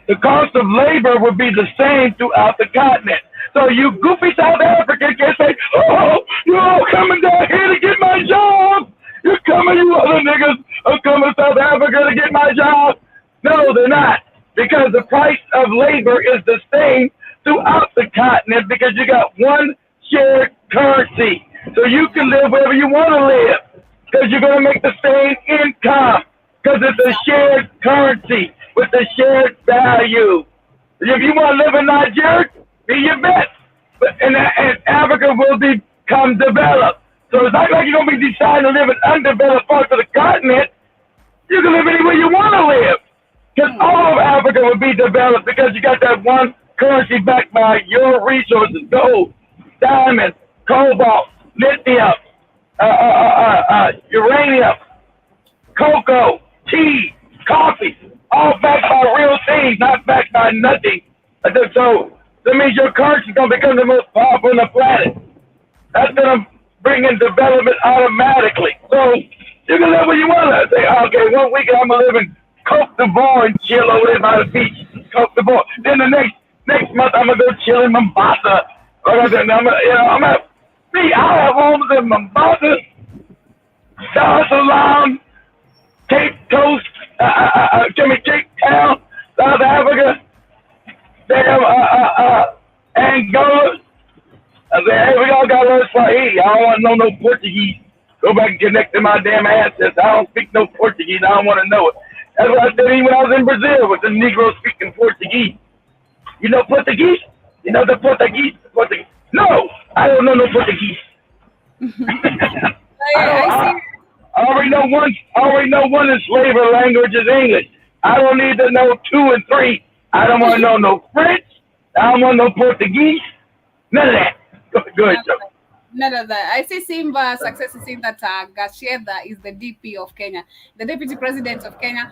the cost of labor would be the same throughout the continent. So you goofy South Africa can say, "Oh, you're all coming down here to get my job. You're coming, you other niggas are coming to South Africa to get my job." No, they're not, because the price of labor is the same throughout the continent because you got one shared currency. So you can live wherever you want to live because you're going to make the same income because it's a shared currency with a shared value. If you want to live in Nigeria, be your best. And Africa will become developed. So it's not like you're going to be deciding to live in undeveloped parts of the continent. You can live anywhere you want to live. Because all of Africa would be developed because you got that one currency backed by your resources: gold, diamonds, cobalt, lithium, uranium, cocoa, tea, coffee, all backed by real things, not backed by nothing. So that means your currency is going to become the most powerful on the planet. That's going to bring in development automatically. So you can live where you want to. Say, okay, 1 week I'm going to live in Cote d'Ivoire and chill over there by the beach. Cote d'Ivoire. Then the next month I'm going to go chill in Mombasa. Like I said, I'll have homes in Mombasa, Dar es Salaam, Cape Coast, Cape Town, South Africa, Angola. I said, hey, we all got to learn Swahili. I don't want to know no Portuguese. Go back and connect to my damn ancestors. I don't speak no Portuguese. I don't want to know it. That's what I said even when I was in Brazil with the Negroes speaking Portuguese. You know Portuguese? You know the Portuguese? No, I don't know no Portuguese. I already know one enslaved language is English. I don't need to know 2 and 3. I don't want to know no French. I don't want no Portuguese. None of that. Go ahead, Joe. None of that. I see Simba Success is saying that Gachieda is the DP of Kenya, the Deputy President of Kenya.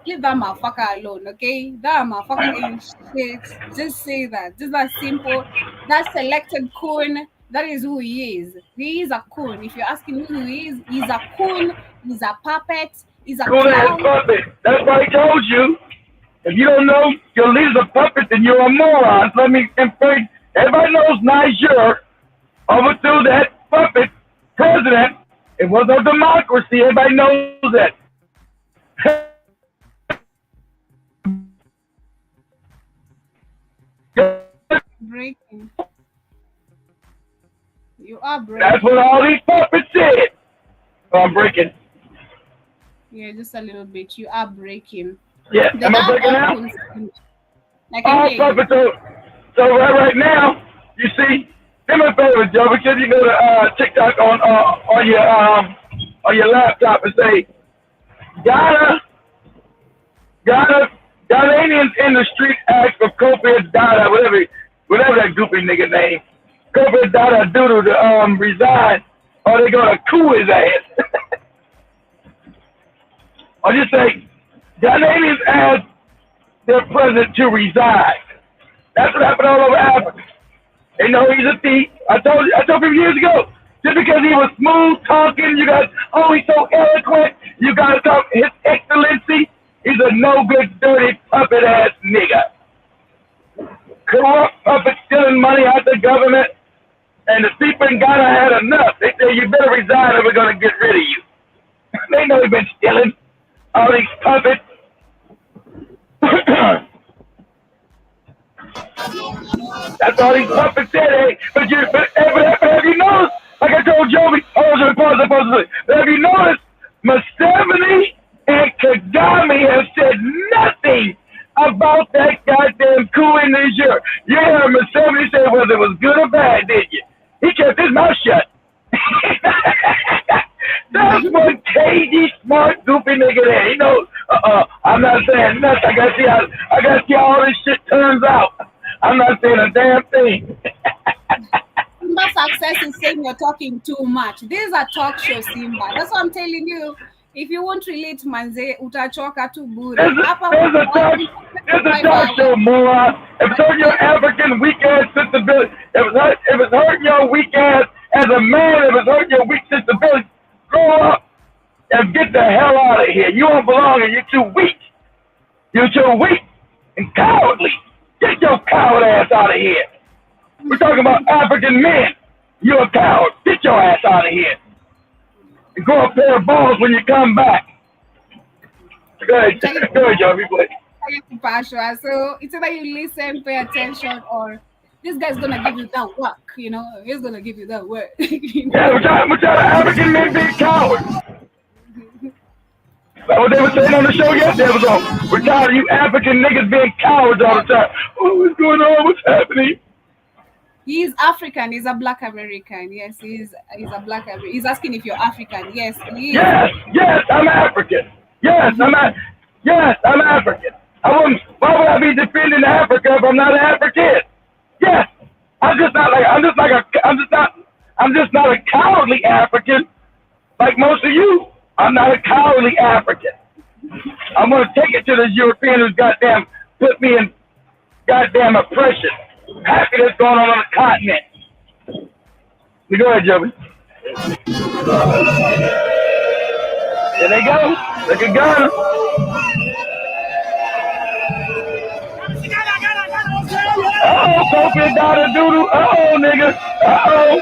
Leave that motherfucker alone, okay? That motherfucker ain't shit. Just say that. Just that simple. That selected coon, that is who he is. He is a coon. If you're asking who he is, he's a coon. He's a puppet. He's a clown. Puppet. That's why I told you. If you don't know your leader's a puppet, then you're a moron. Let me explain. Everybody knows Niger overthrew that puppet president. It was a democracy. Everybody knows that. Breaking. You are breaking. That's what all these puppets said. Oh, I'm breaking. Yeah, just a little bit. You are breaking. Yeah, am I breaking now? All puppets. So right now, you see, do me a favor, Joe, because you go to TikTok on your laptop and say, Ghanaians in the street ask for Kofi Dada, whatever that goofy nigga name, Kofi Dada Doodle to resign, or they gonna coup his ass. Or just say, Ghanaians ask their president to resign. That's what happened all over Africa. They know he's a thief. I told people years ago, Just because he was smooth talking, you guys, oh, he's so eloquent, you gotta talk His Excellency. He's a no good, dirty, puppet ass nigga. Corrupt puppet stealing money out the government. And the people in Ghana had enough. They say, you better resign or we're gonna get rid of you. They know he's been stealing all these puppets. That's all these puppets said, hey. But have you noticed, like I told Joby, but have you noticed, Museveni and Kagame have said nothing about that goddamn coup in Niger. You heard Museveni say whether it was good or bad, did you? He kept his mouth shut. That's one cagey, smart, goofy nigga there. He knows, I'm not saying nothing. I gotta see how all this shit turns out. I'm not saying a damn thing. Simba Success is saying you're talking too much. This is a talk show, Simba. That's what I'm telling you. If you won't relate, manze, utachoka tu bure. There's a talk show, moron. If it's hurting your African weak ass sensibility, if it's hurting your weak ass as a man, if it's hurting your weak sensibility, grow up and get the hell out of here. You don't belong here. You're too weak. You're too weak and cowardly. Get your coward ass out of here. We're talking about African men. You're a coward. Get your ass out of here. And grow a pair of balls when you come back. Go ahead, Joby, please. Pashwa. So it's either you listen, pay attention, or this guy's gonna give you that work, you know. He's gonna give you that work. Yeah, we're trying to African men being cowards. That's what they were saying on the show yesterday. We're tired of you African niggas being cowards all the time. Oh, what's going on? What's happening? He's African. He's a Black American. Yes, he's a Black American. He's asking if you're African. Yes, he is. Yes, I'm African. Yes, I'm African. Why would I be defending Africa if I'm not an African? Yes, I'm just not a cowardly African like most of you. I'm not a cowardly African. I'm gonna take it to this European who's goddamn put me in goddamn oppression. Happy that's going on the continent. Go ahead, Joby. There they go. Look at Ghana. Uh-oh, Sophia Dada Doodle. Uh-oh, nigga. Uh-oh.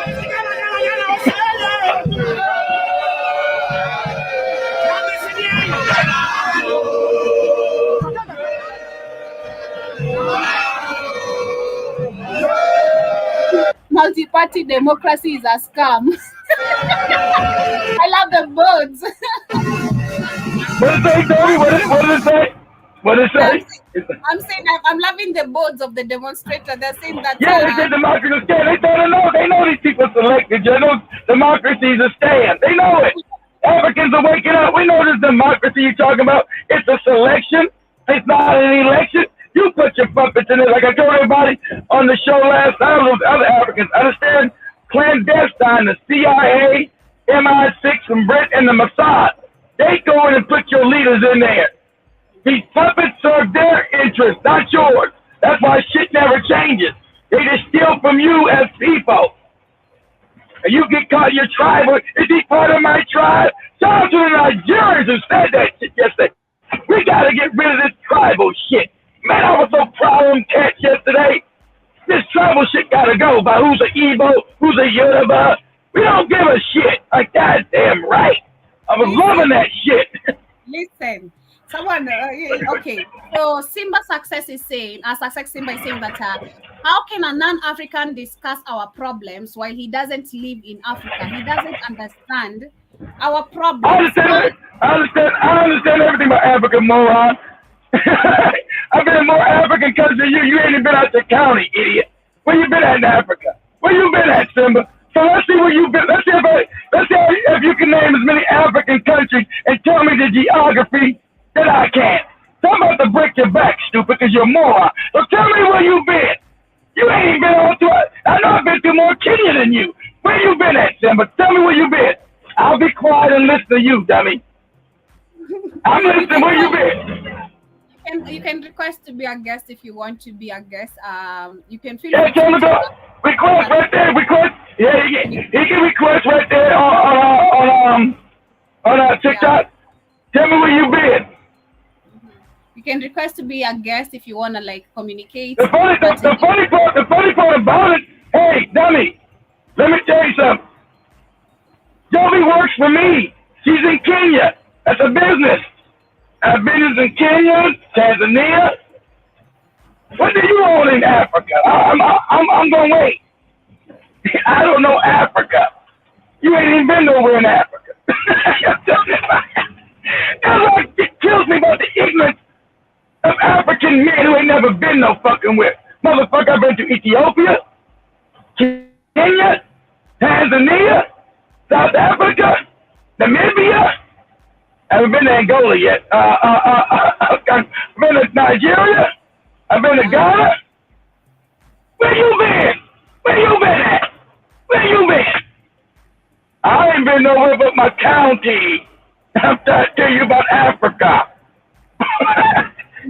Multi-party democracy is a scam. I love the birds. What did it say, Tony? What did it say? What did it say? I'm saying I'm loving the boards of the demonstrators. They're saying that. Yeah, they said democracy is a scam. They know these people selected. You know, democracy is a scam. They know it. Africans are waking up. We know this democracy you're talking about. It's a selection. It's not an election. You put your puppets in it. Like I told everybody on the show last time, those other Africans understand clandestine, the CIA, MI6 from Brit and the Mossad. They go in and put your leaders in there. These puppets serve their interests, not yours. That's why shit never changes. They just steal from you as people. And you get caught, your tribe. Is he part of my tribe? Shout out to the Nigerians who said that shit yesterday. We gotta get rid of this tribal shit. Man, I was so proud of them cats yesterday. This tribal shit gotta go by who's a Igbo, who's a Yoruba. We don't give a shit. Like, goddamn right. I was loving that shit. Listen, someone, okay. So Simba Success is saying, Success Simba is saying that how can a non-African discuss our problems while he doesn't live in Africa? He doesn't understand our problems. I understand everything about Africa, moron. I've been in more African countries than you. You ain't even been out the county, idiot. Where you been at in Africa? Where you been at, Simba? So let's see where you've been. Let's see if you can name as many African countries and tell me the geography that I can. So I'm about to break your back, stupid, because you're a moron. So tell me where you been. You ain't been on to it. I know I've been to more Kenya than you. Where you been at, Simba? Tell me where you been. I'll be quiet and listen to you, dummy. I'm listening. Where you been? You can request to be a guest if you want to be a guest. You can feel tell me about request right there. Request. Yeah, he can request right there on TikTok. Tell me where you been. You can request to be a guest if you wanna like communicate. The funny part about it, hey, dummy, let me tell you something. Joby works for me. She's in Kenya. That's a business. I have business in Kenya, Tanzania. What do you want in Africa? I'm gonna wait. I don't know Africa. You ain't even been nowhere in Africa. That's what kills me about the ignorance of African men who ain't never been no fucking with. Motherfucker, I've been to Ethiopia, Kenya, Tanzania, South Africa, Namibia. I haven't been to Angola yet. I've been to Nigeria. I've been to Ghana. Where you been? Where you been at? Where you been? I ain't been nowhere but my county. I'm trying to tell you about Africa.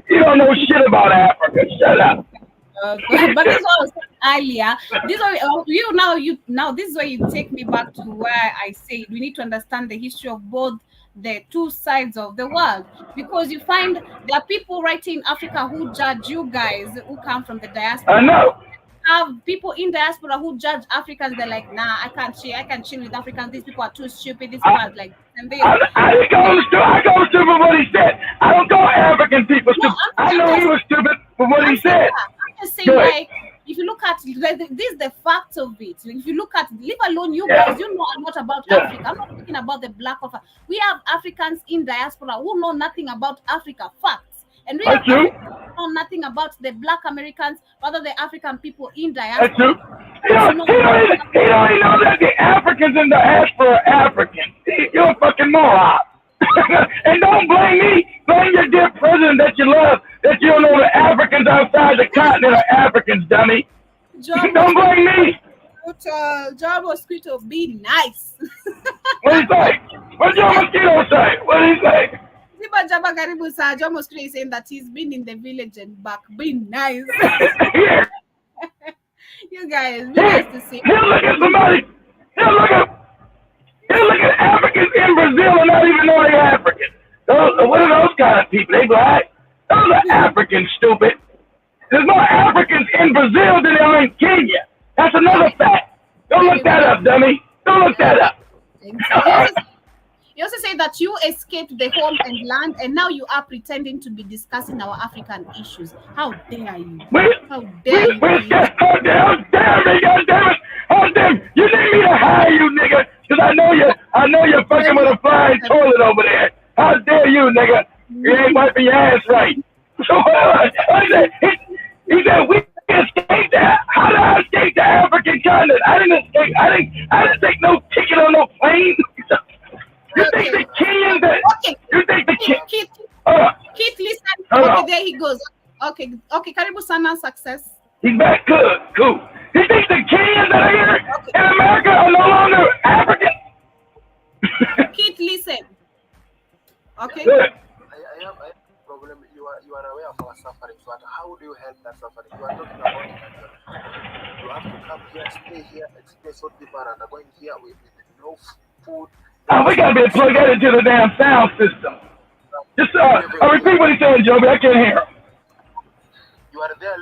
You don't know shit about Africa. Shut up. But this was earlier. This is where you take me back to where I said we need to understand the history of both the two sides of the world, because you find there are people right in Africa who judge you guys who come from the diaspora. I know. Have people in diaspora who judge Africans. They're like, nah, I can't chill with Africans. These people are too stupid. These people are like, and they. I go stupid for what he said. I don't call African people stupid. I know he was stupid for what he said. I'm just saying, like, if you look at this, is the facts of it. If you look at, leave alone you guys, you know a lot about Africa. I'm not talking about the black of. We have Africans in diaspora who know nothing about Africa. Facts. And we have know nothing about the black Americans, rather the African people in diaspora. That's true. He don't even know that the Africans in diaspora are Africans. You're a fucking moron. And don't blame me. Blame your dear president that you love, that you don't know the Africans outside the continent are Africans, dummy. Don't blame me. Job Mosquito, be nice. What do you say? What Job Mosquito say? What do you say? John Mosquito is saying that he's been in the village and back. Be nice. You guys, be nice to see. He'll look at somebody. He'll look at Africans in Brazil and not even know they're African. What are those kind of people? They black. Those are Africans, stupid. There's more Africans in Brazil than there are in Kenya. That's another fact. Don't look that up, dummy. Don't look that up. You also say that you escaped the home and land, and now you are pretending to be discussing our African issues. How dare you? How dare you? How dare me, goddammit! How dare you need me to hire you, nigga? Because I know you're fucking with a flying toilet over there. How dare you, nigga? You ain't wiping your ass right. So he said we escaped that. How did I escape the African continent? I didn't escape. I didn't take no ticket on no plane. You think the Kenyans that? Okay. You think the Keith, listen. Okay, there he goes. Okay, Karibu Sana, success. He's back. Good, cool. You think the Kenyans that are here in America are no longer African? Keith, listen. Okay. Good. I have a problem. You are aware of our suffering. So how do you help that suffering? You are talking about it. You have to come here, stay here, express what people are undergoing here with no food. Oh, we gotta be plugged that into the damn sound system. Just repeat what he said, Joby. I can't hear him. You are there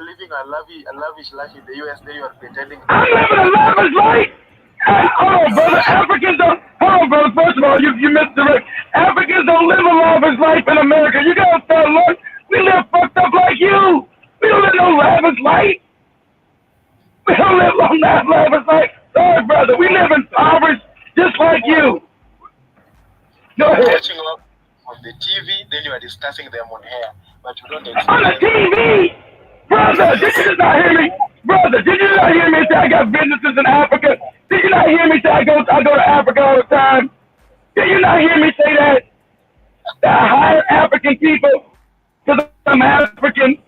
living a lavish life in the US. Then you are pretending. I'm living a lavish life. Hold on, brother. Hold on, brother. First of all, you missed the right. Africans don't live a lavish life in America. You gotta start looking. We live fucked up like you. We don't live no lavish life. We don't live on that lavish life. Sorry, brother. We live in poverty. Just like you. Go ahead. Watching up on the TV, then you are discussing them on air, but you don't explain. On the TV, brother. Did you not hear me, brother? Did you not hear me say I got businesses in Africa? Did you not hear me say I go to Africa all the time? Did you not hear me say that? That I hire African people because I'm African.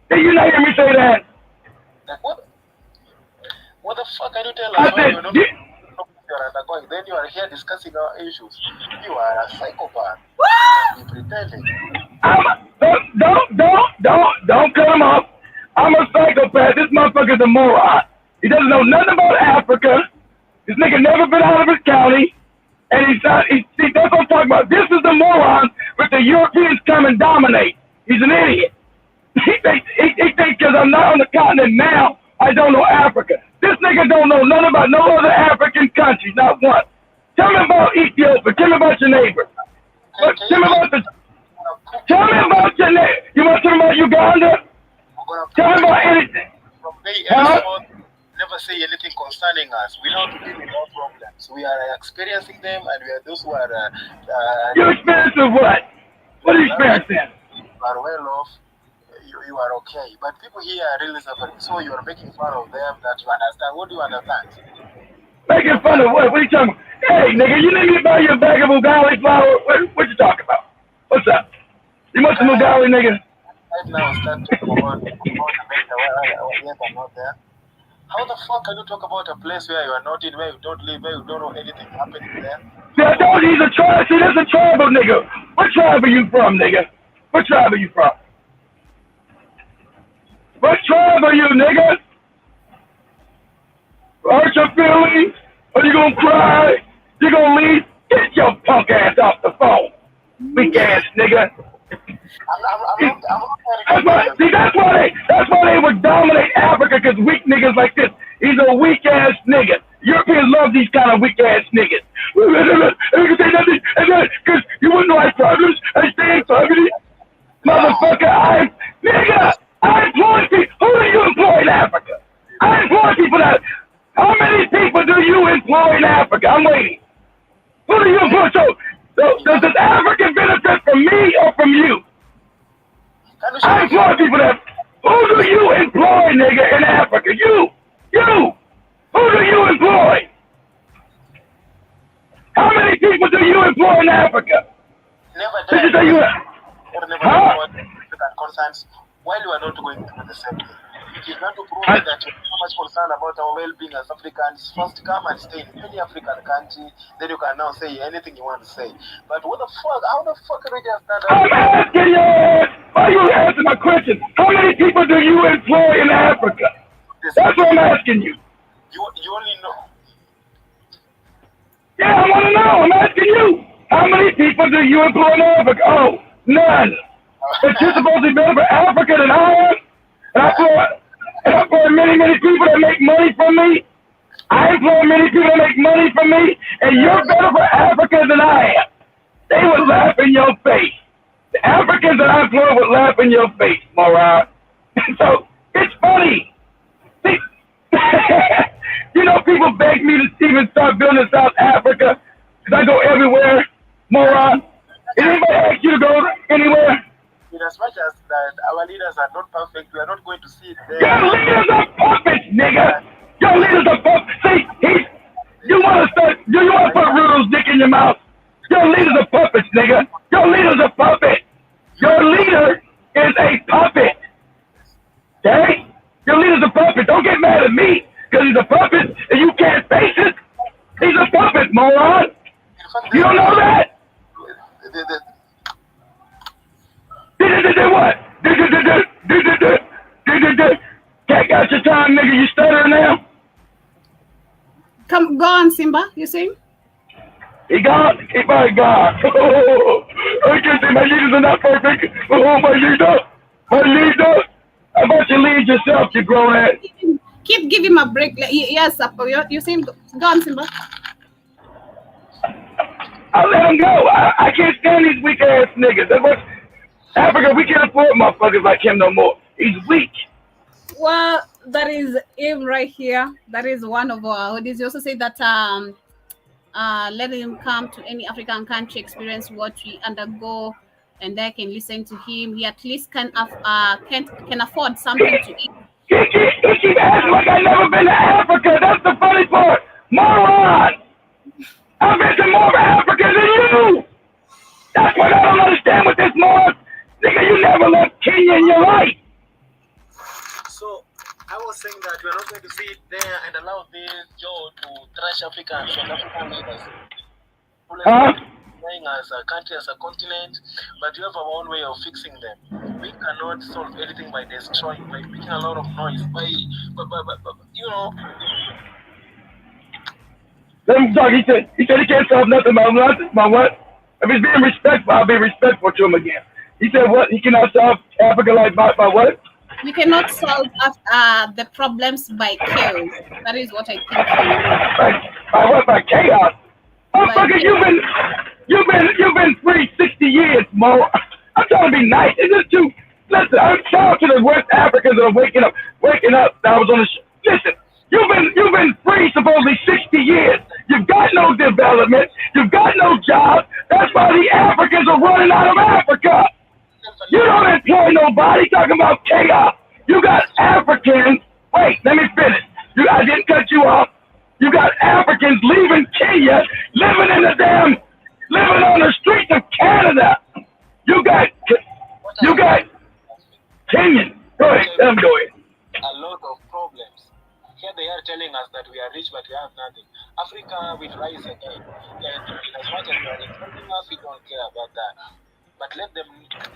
Did you not hear me say that? What the fuck are you telling us? You are undergoing. Then you are here discussing our issues. You are a psychopath. You're pretending. Don't cut him off. I'm a psychopath. This motherfucker's a moron. He doesn't know nothing about Africa. This nigga never been out of his county. And he's not, see, that's what I'm talking about. This is the moron with the Europeans come and dominate. He's an idiot. He thinks because I'm not on the continent now, I don't know Africa. This nigga don't know nothing about no other African countries, not one. Tell me about Ethiopia. Tell me about your neighbor. Tell me about your neighbor. You want to tell me about Uganda? Tell me about anything. Never say anything concerning us. We know to deal with our problems. We are experiencing them, and we are those who are. You experiencing what? What are you experiencing? You are well off. You are okay. But people here are really suffering. So you are making fun of them. That you understand. What do you understand? Making fun of what? What are you talking about? Hey, nigga, you need me to buy you a bag of Ugali flour? What you talking about? What's up? You want some Ugali, nigga? Right now, start talking about the yes, I'm not there. How the fuck can you talk about a place where you are not in, where you don't live, where you don't know anything happening there? See, I told you he's a tribe. See, that's a tribal nigga. What tribe are you from, nigga? What tribe are you from? What tribe are you, nigga? Hurt your feelings? Are you gonna cry? You gonna leave? Get your punk ass off the phone. Weak ass nigga. That's why they would dominate Africa, because weak niggas like this. He's a weak ass nigga. Europeans love these kind of weak ass niggas. Because you wouldn't know I have problems. I stay in poverty. Motherfucker, I employ people. Who do you employ in Africa? I employ people that. How many people do you employ in Africa? I'm waiting. Who do you employ? So does Africa benefit from me or from you? I employ people that. Who do you employ, nigga, in Africa? You. Who do you employ? How many people do you employ in Africa? Never done. Concerns while you are not going through the same thing. It is not to prove that you're so much concerned about our well-being as Africans. First, come and stay in any African country, then you can now say anything you want to say. But what the fuck? How the fuck are we just stand up? I'm asking you. Why you answer my question? How many people do you employ in Africa? That's what I'm asking you. You only know. Yeah, I want to know. I'm asking you. How many people do you employ in Africa? Oh, none. But you're supposed to be better for Africa than I am. And I employ many people that make money from me. I employ many people that make money from me. And you're better for Africa than I am. They would laugh in your face. The Africans that I employ would laugh in your face, moron. So, it's funny. See, you know, people beg me to even start building in South Africa because I go everywhere, moron. Did anybody ask you to go anywhere? In as much as that our leaders are not perfect, we are not going to see it there. Your leaders are puppets, nigga. Your leaders are puppets. See, you want to put Rudo's dick in your mouth? Your leaders are puppets, nigga. Your leader's a puppet. Your leader is a puppet. Okay? Your leader's a puppet. Don't get mad at me because he's a puppet and you can't face it. He's a puppet, moron. You don't know that? What? Can't got your time, nigga. You stuttering now? Go on, Simba. You sing? He gone. He probably gone. I can't say my leaders are not perfect. Oh, my leader. How about you lead yourself, you grown ass? Keep giving him a break. Yes, you sing. Go on, Simba. I'll let him go. I can't stand these weak ass niggas. That's what Africa, we can't afford motherfuckers like him no more. He's weak. Well, that is him right here. That is one of our hoodies. You also say that let him come to any African country, experience what we undergo, and they can listen to him. He at least can afford something to eat. He keep acting like I've never been to Africa. That's the funny part. Moron! I've been to more Africa than you! That's what I don't understand with this moron. Nigga, you never left Kenya in your life. So, I was saying that we're not going to sit there and allow this Joe to trash Africans and African leaders. Playing us a country, as a continent, but you have our own way of fixing them. we cannot solve anything by destroying, by making a lot of noise, but you know. Let him talk. He said he can't solve nothing by what? If he's being respectful, I'll be respectful to him again. He said what? He cannot solve Africa like by what? We cannot solve the problems by chaos. That is what I think. By what? By chaos. Motherfucker, you've been free 60 years, Mo. I'm trying to be nice. It's just too. Listen, I'm shout out to the West Africans that are waking up. I was on the show. Listen, you've been free supposedly 60 years. You've got no development. You've got no jobs. That's why the Africans are running out of Africa. You don't employ nobody. Talking about chaos. You got Africans. Wait, let me finish. I didn't cut you off. You got Africans leaving Kenya, living on the streets of Canada. You got Kenyans. Go ahead, let them go ahead. A lot of problems. Here they are telling us that we are rich, but we have nothing. Africa will rise again, and as much as they are insulting us, we don't care about that. But let them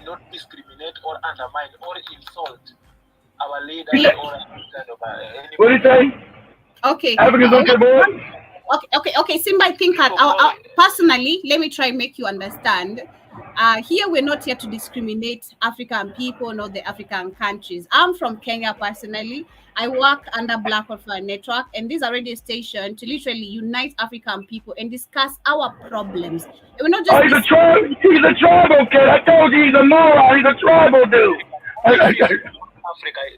not discriminate or undermine or insult our leaders or anybody. What did he say? Okay. Africans don't care about it? Okay. Simba, I think personally, let me try and make you understand. Here we're not here to discriminate African people, nor the African countries. I'm from Kenya personally. I work under Black Orpah Network, and this is a radio station to literally unite African people and discuss our problems. And we're not just he's a tribal kid. I told you he's a moron. He's a tribal dude.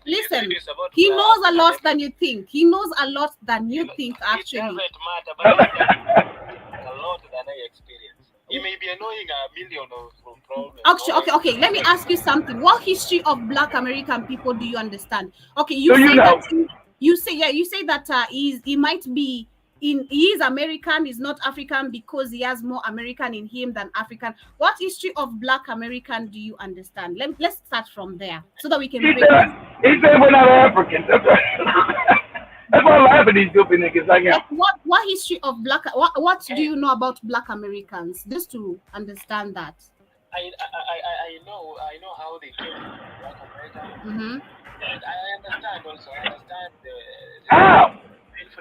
Listen, he knows a lot than you think. He knows a lot than you think, actually. It doesn't matter, but a lot than I experience. He may be annoying a million of problems. Actually, okay. Let me ask you something. What history of Black American people do you understand? Okay, you say that he might be he is American, he's not African because he has more American in him than African. What history of Black American do you understand? Let's start from there so that we can. He said we're not Africans. That's why I laugh at these goofy niggas. What history of Black? What do you know about Black Americans? Just to understand that. I know how they came to Black America. Mm-hmm. And I understand also. How?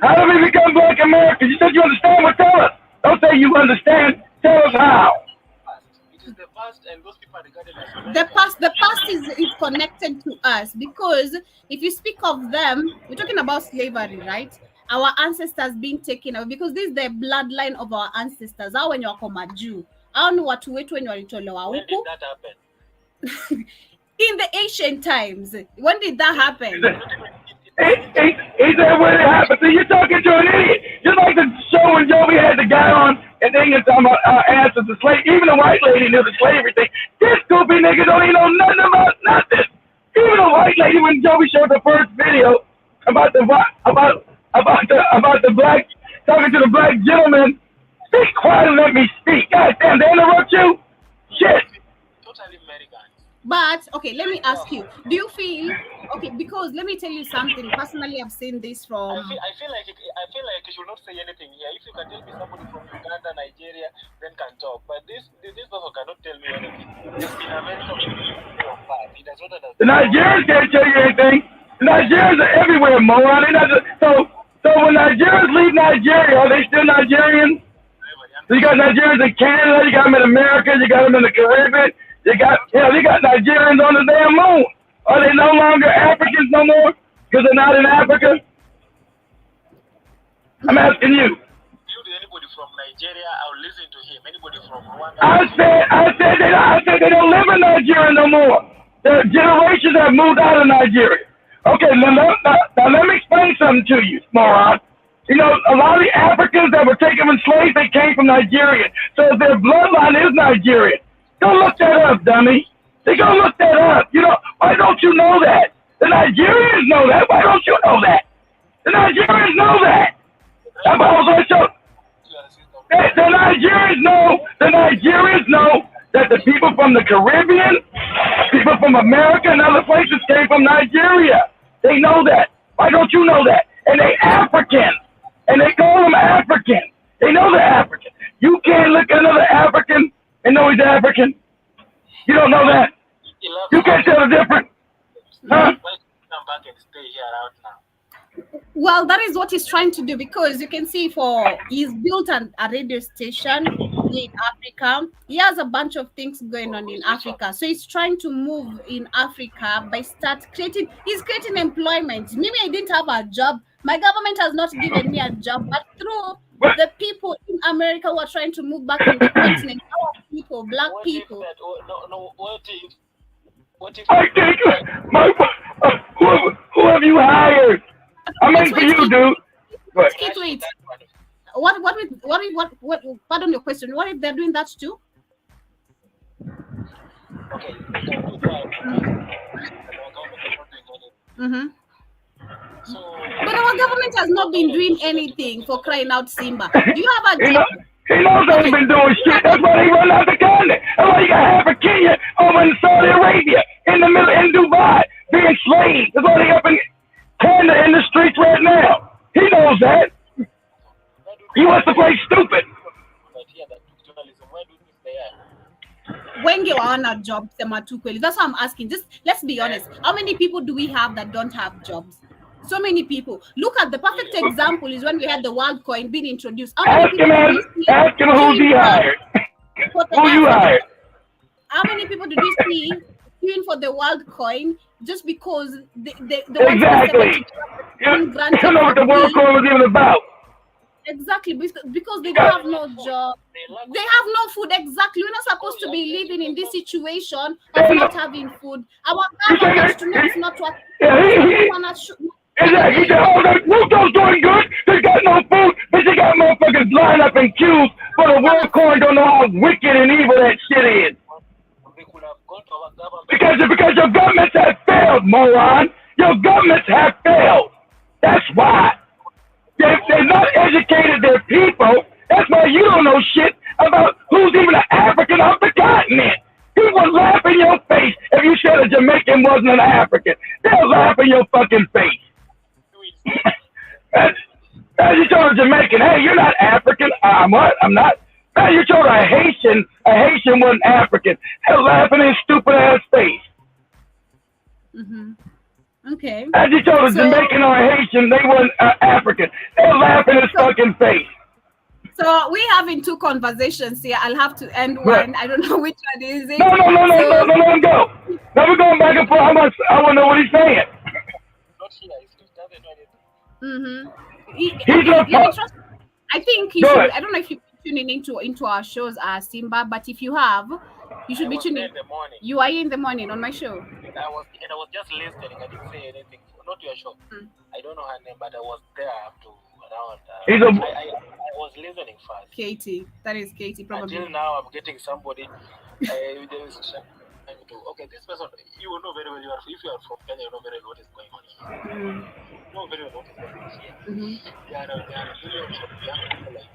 How do we become Black Americans? You said you understand. Well, tell us. Don't say you understand. Tell us how. It is the past, and those people are regarded as the past is connected to us, because if you speak of them, we're talking about slavery, right? Our ancestors being taken away, because this is the bloodline of our ancestors. How when you're a Jew, I don't know what to wait when you're little. When did that happen? In the ancient times. When did that happen? He said when it happened. So you're talking to an idiot. Just like the show when Joey had the guy on and England talking about our answers to slavery. Even the white lady knew the slavery thing. This stupid nigga don't even know nothing about nothing. Even the white lady, when Joey showed the first video about the black talking to the black gentleman, be quiet and let me speak. God damn, they interrupt you? Shit. Totally American. But okay, let me ask you, do you feel okay? Because let me tell you something. Personally, I've seen this from. I feel like you should not say anything here. If you can tell me somebody from Uganda, Nigeria, then can talk. But this person cannot tell me anything. Just in America, he does not understand. The Nigerians can't tell you anything. The Nigerians are everywhere, moron. So when Nigerians leave Nigeria, are they still Nigerians? So you got Nigerians in Canada, you got them in America, you got them in the Caribbean. They got Nigerians on the damn moon. Are they no longer Africans no more? Because they're not in Africa? I'm asking you. Anybody from Nigeria, I'll listen to him. Anybody from Rwanda. I said they don't live in Nigeria no more. Their generations have moved out of Nigeria. Okay, now let me explain something to you, moron. You know, a lot of the Africans that were taken as slaves, they came from Nigeria. So their bloodline is Nigerian. Go look that up, dummy. They go look that up. You know, why don't you know that? The Nigerians know that. Why don't you know that? The Nigerians know that. That's why I was on the show. The Nigerians know that the people from the Caribbean, people from America and other places came from Nigeria. They know that. Why don't you know that? And they African. And they call them African. They know they're African. You can't look at another African and know he's African. You don't know that. You can't tell Well, that is what he's trying to do, because you can see he's built a radio station in Africa. He has a bunch of things going on in Africa. So he's trying to move in Africa by he's creating employment. Maybe I didn't have a job. My government has not given me a job, but through the people in America who are trying to move back in the continent, our people, black people. I think who have you hired? I mean, for you, dude. Wait. What? Pardon your question. What if they're doing that too? Okay. Mm-hmm. But our government has not been doing anything, for crying out, Simba. Do you have a job? He knows they ain't been doing shit. That's why they run out the continent. That's why you got half of Kenya over in Saudi Arabia, in the middle, in Dubai, being slaves. That's why they up in Canada in the streets right now. He knows that. He wants to play stupid. When you are on a job, that's what I'm asking. Just let's be honest. How many people do we have that don't have jobs? So many people. Look at the perfect example is when we had the world coin being introduced. Ask him who he hired. Who you hired? How many people did we see queuing for the world coin just because the exactly. You don't know what the world coin was even about. Exactly, because they don't have no job. They have no food. Exactly. We're not supposed to be living in this situation of not having food. Our government to know it's not what. Exactly. He said, oh, Ruto's doing good. They got no food, but they got motherfuckers lined up in queues for the world coin. Don't know how wicked and evil that shit is. Because your governments have failed, moron. Your governments have failed. That's why. They've not educated their people. That's why you don't know shit about who's even an African off the continent. People would laugh in your face if you said a Jamaican wasn't an African. They'll laugh in your fucking face. As you told a Jamaican, hey, you're not African. I'm what? I'm not. Now you told a Haitian wasn't African. They'll laugh in his stupid ass face. Mm-hmm. Okay. As you told a Jamaican or a Haitian, they weren't African. They'll laugh in his fucking face. So we're having two conversations here. I'll have to end one. I don't know which one is it. No, let him go. Now we're going back and forth. I want to know what he's saying. Mm-hmm. I think you should. I don't know if you're tuning into our shows, Simba, but if you have, you should be tuning. You are in the morning on my show. I was just listening. I didn't say anything. Not your show. I don't know her name, but I was there up to around. I was listening first. Katie, that is Katie, probably. Until now, I'm getting somebody. Okay, this person, you will know very well. If you are from Kenya, you know very well what is going on here. You know very well what is going on here. There are millions of young people like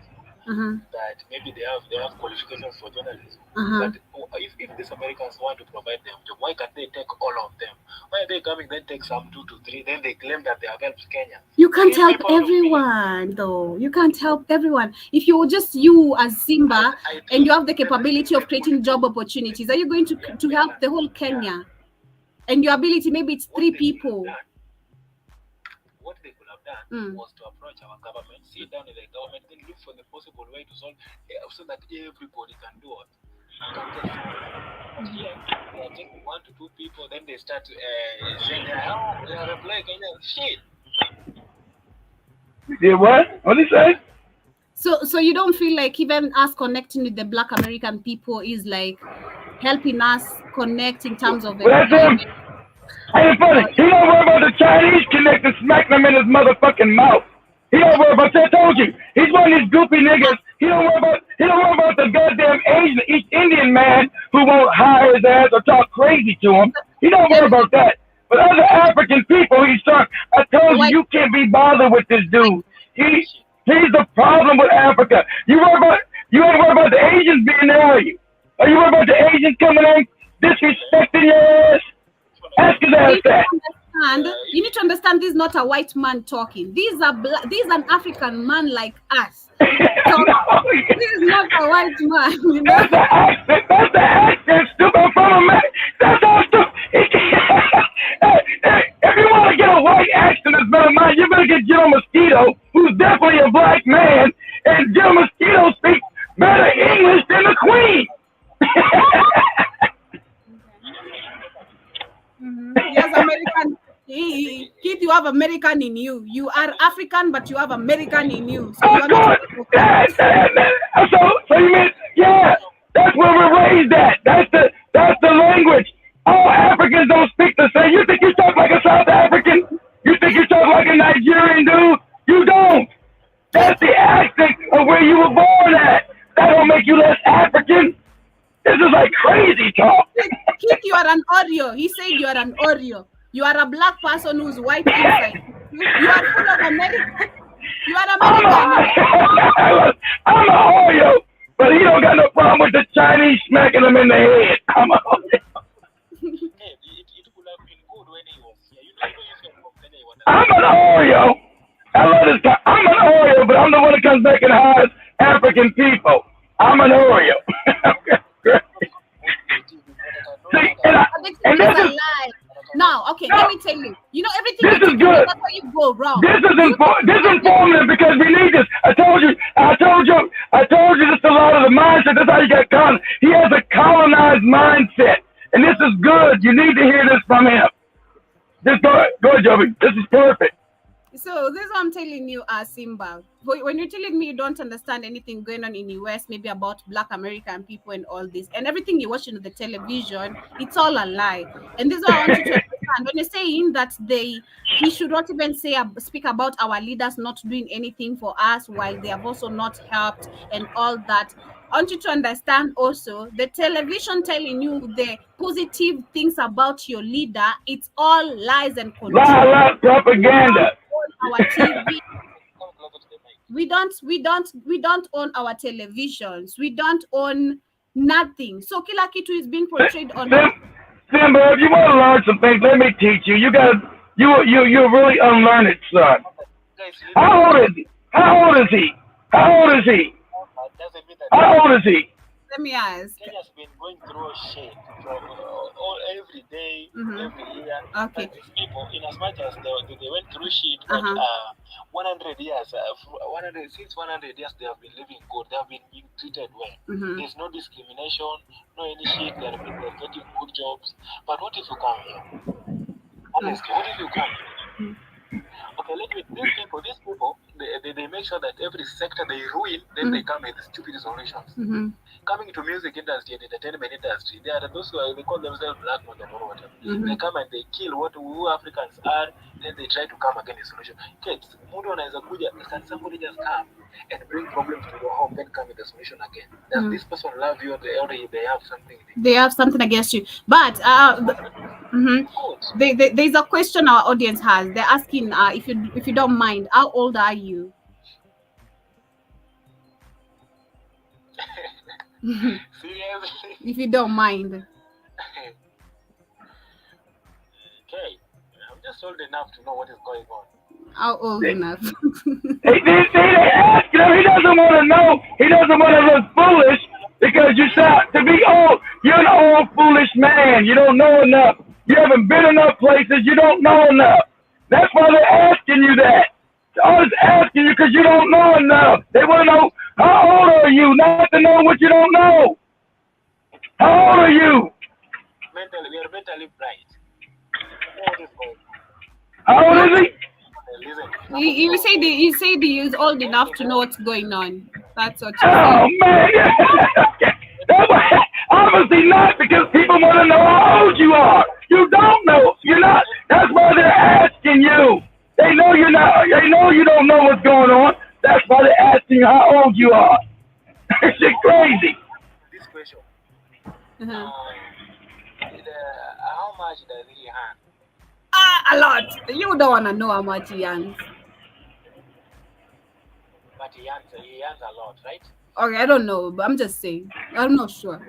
that maybe they have qualifications for journalism. But if these Americans want to provide them job, why can't they take all of them? Why are they coming then take some 2 to 3? Then they claim that they have helped Kenya. You can't help everyone, though. You can't help everyone. If you just you as Simba and you have the capability of creating job opportunities, are you going to help the whole Kenya? And your ability, maybe it's 3 people. What they could have done was to approach our government, sit down with the government, then look for the possible way to solve so that everybody can do it. They are taking 1 to 2 people, then they start saying, oh, they are employing Kenya. Shit. You did what? What did he say? So you don't feel like even us connecting with the Black American people is like helping us connect in terms of that's him. Ain't funny. He don't worry about the Chinese connecting, smacking them in his motherfucking mouth. He don't worry about that. I told you. He's one of these goofy niggas. He don't worry about the goddamn Asian East Indian man who won't hire his ass or talk crazy to him. He don't worry about that. But other African people, he's talking. I told you can't be bothered with this dude. He's the problem with Africa. You ain't worried about the Asians being there, are you? Are you worried about the Asians coming in disrespecting your ass? Ask his ass that. You need to understand this is not a white man talking. These are an African man like us. This is not a white man. You know? That's the accent, stupid from America. That's how stupid. If you want to get a white accent that's better than mine, you better get Joe Mosquito, who's definitely a black man, and Joe Mosquito speaks better English than the Queen. Yes, American. Kid, you have American in you. You are African, but you have American in you. So, you are so you mean, yeah, that's where we're raised at. That's the language. All Africans don't speak the same. You think you talk like a South African? You think you talk like a Nigerian dude? You don't. That's the accent of where you were born at. That don't make you less African. This is like crazy talk. Kid, you are an Oreo. He said you are an Oreo. You are a black person who's white inside. You are full of American. You are American. I'm an Oreo, but he don't got no problem with the Chinese smacking him in the head. I'm an Oreo. I'm an Oreo. I love this guy. I'm an Oreo, but I'm the one that comes back and hides African people. I'm an Oreo. See, and this is now, okay, let me tell you. You know everything. This is good. That's where you go wrong. This is informative because we need this. I told you this a lot of the mindset. That's how you get colonized. He has a colonized mindset, and this is good. You need to hear this from him. Just go ahead, Joby. This is perfect. So this is what I'm telling you, Simba. When you're telling me you don't understand anything going on in the US, maybe about Black American people and all this, and everything you're watching on the television, it's all a lie. And this is what I want you to understand. When you're saying that he should not even speak about our leaders not doing anything for us while they have also not helped and all that. I want you to understand also the television telling you the positive things about your leader, it's all lies and control. Lie, propaganda. Our TV. We don't own our televisions. We don't own nothing. So Kila Kitu is being portrayed on. Simba, if you want to learn some things, let me teach you. You're really unlearned, son. How old is he? How old is he? Let me ask. Kenya's been going through shit from every day, every year. Okay. And these people, in as much as they went through shit, but 100 years, since 100 years, they have been living good. They have been being treated well. There's no discrimination, no any shit. They're getting good jobs. But what if you come here? Honestly, what if you come here? Okay, these people, they make sure that every sector they ruin, then they come with stupid solutions. Coming to music industry and entertainment industry, they are those who they call themselves black money or whatever. They come and they kill who Africans are, then they try to come against a solution. Kids, can somebody just come and bring problems to your home, then come with a solution again? Does this person love you or they have something? They have something against you. But there's a question our audience has. They're asking if you don't mind, how old are you? Seriously? If you don't mind. Okay. I'm just old enough to know what is going on. How old enough? They ask him. He doesn't want to know. He doesn't want to look foolish because you sound to be old. You're an old, foolish man. You don't know enough. You haven't been enough places. You don't know enough. That's why they're asking you that. They're always asking you because you don't know enough. They want to know, how old are you? Not to know what you don't know. How old are you? We are mentally bright. How old is he? You say he is old enough to know what's going on. That's what you Oh, man. Obviously not, because people want to know how old you are. You don't know. You're not. That's why they're asking you. They know you're not. They know you don't know what's going on. That's why they're asking you how old you are. It's crazy. This question. Uh-huh. How much does he earn? A lot. You don't want to know how much he earns. But he earns a lot, right? Okay, I don't know, but I'm just saying. I'm not sure.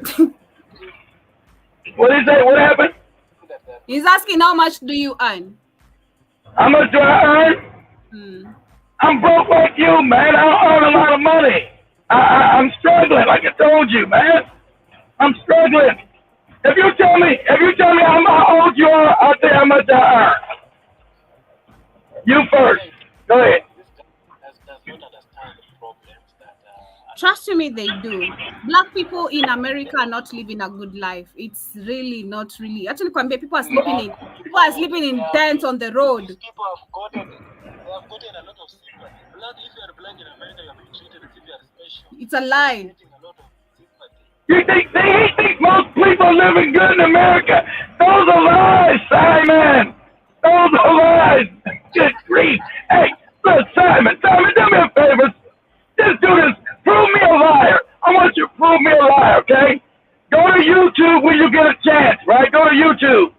What is that? What happened? He's asking how much do you earn? How much do I earn? I'm broke like you, man. I don't earn a lot of money. I'm struggling, like I told you, man. I'm struggling. If you tell me how old you are, I'll tell you how much I earn. You first. Go ahead. does not understand the problems that Trust me, they do. Black people in America are not living a good life. It's really not really. Actually, Kwambe, people are sleeping in tents on the road. people have gotten a lot of sympathy. If you are black in America, you are being treated as if you are special. It's a lie. You think most people are living good in America? Those are lies, Simon. Those are lies. Good grief. Hey, look, Simon, do me a favor. Just do this. Prove me a liar. I want you to prove me a liar, okay? Go to YouTube when you get a chance, right? Go to YouTube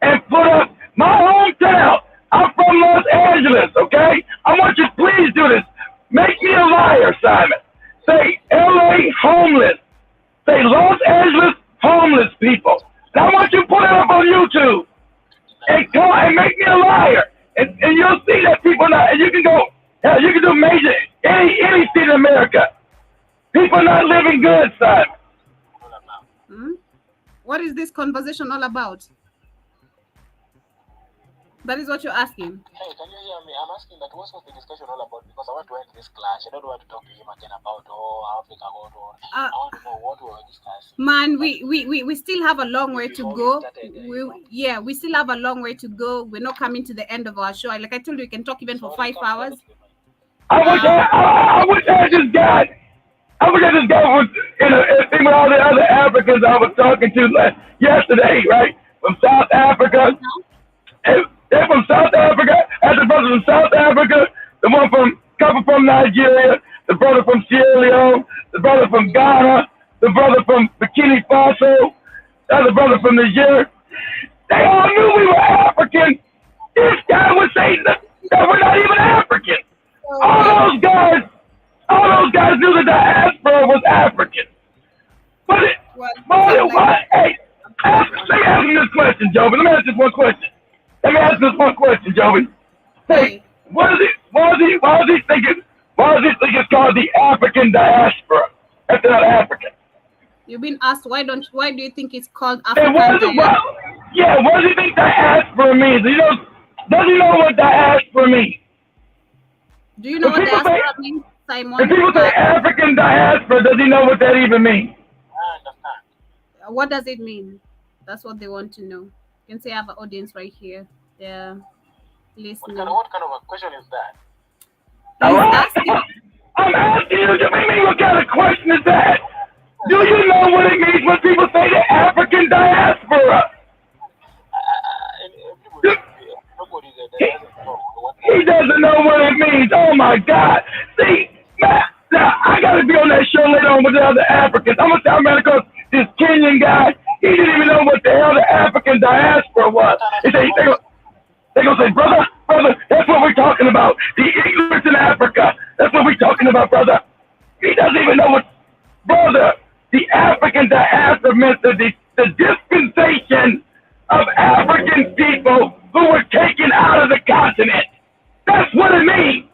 and put up my hometown. I'm from Los Angeles, okay? I want you to please do this. Make me a liar, Simon. Say LA homeless. Say Los Angeles homeless people. And I want you to put it up on YouTube and come and make me a liar. And you'll see that people not, and you can go, hell, you can do major, any state in America. People not living good, Simon. What is this conversation all about? That is what you're asking. Hey, can you hear me? I'm asking that what was the discussion all about? Because I want to end this clash. I don't want to talk to him again about Africa or I want to know what we were discussing. Man, we still have a long way to go. We still have a long way to go. We're not coming to the end of our show. Like I told you, we can talk even for 5 hours. I wish I just got was in a thing with all the other Africans I was talking to yesterday, right? From South Africa. They're from South Africa. That's the brother from South Africa, the one couple from Nigeria, the brother from Sierra Leone, the brother from Ghana, the brother from Burkina Faso, the other brother from Niger. They all knew we were African. This guy was saying that we're not even African. All those guys knew the diaspora was African. But hey, let me ask you this question, Joby. Let me ask this one question. Joby. Hey, why does he think it's called the African diaspora? That's not African. You've been asked why do you think it's called African diaspora? What does he think diaspora means? Does he know what diaspora means? Do you know what diaspora means, Simon? If people say African diaspora, does he know what that even means? What does it mean? That's what they want to know. You can say I have an audience right here. They're listening. What kind of a question is that? I'm asking you, what kind of question is that? Do you know what it means when people say the African diaspora? He doesn't know what it means. Oh my God. See, man, now I gotta be on that show later on with the other Africans. I'm gonna tell man because this Kenyan guy, he didn't even know what the hell the African diaspora was. They gonna say, brother, that's what we're talking about. The ignorance in Africa. That's what we're talking about, brother. He doesn't even know what, brother, the African diaspora meant the dispensation of African people who were taken out of the continent. That's what it means.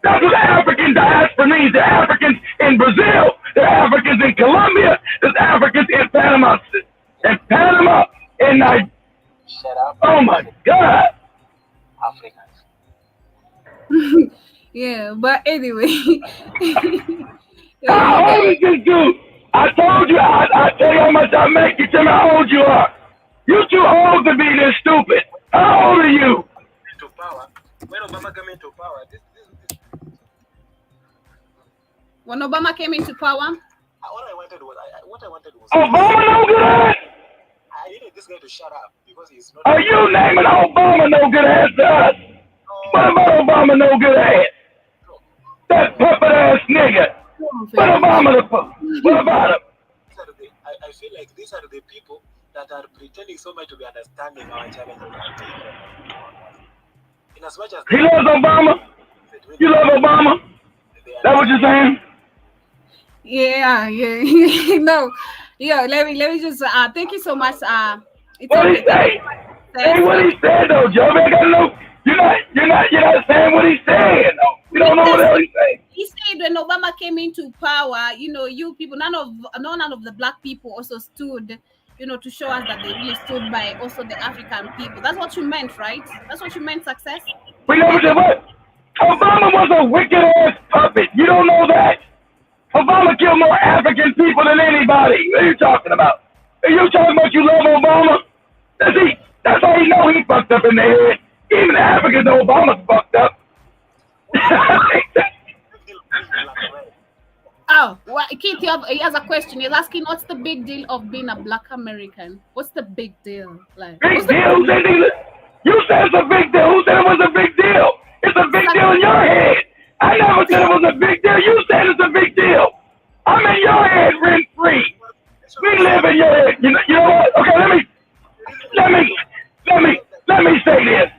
That's what the African diaspora means. The Africans in Brazil, the Africans in Colombia, there's Africans in Panama, in Nigeria. Oh my God. Africans. Yeah, but anyway. How old is this dude? I told you, I tell you how much I make. You tell me how old you are. You're too old to be this stupid. How old are you? Into power. When Obama came into power, when Obama came into power, what I wanted was Obama no good. I needed this guy to shut up because he's not. Are you naming Obama no good ass to us? What about Obama no good ass? That puppet ass nigga. What about him? I feel like these are the people that are pretending so much to be understanding our challenges. In as much as he loves Obama. You love Obama? That what you're saying? Yeah. No. Yeah, let me just thank you so much. What he say? Hey, what he said though, Joe? I gotta know. You're not saying what he said. No. We don't know what else he said. He said when Obama came into power, you people, none of the black people also stood, to show us that they really stood by also the African people. That's what you meant, right? That's what you meant, success? We never did what? Obama was a wicked ass puppet. You don't know that? Obama killed more African people than anybody. What are you talking about? Are you talking about you love Obama? That's how you know he fucked up in the head. Even the Africans know Obama's fucked up. Oh, well, Keith, he has a question. He's asking, what's the big deal of being a Black American? What's the big deal? Like, big deal? You said it's a big deal. Who said it was a big deal? It's a big deal in your head. I never said it was a big deal. You said it's a big deal. I'm in your head rent free. We live in your head. You know what? Okay, let me say this.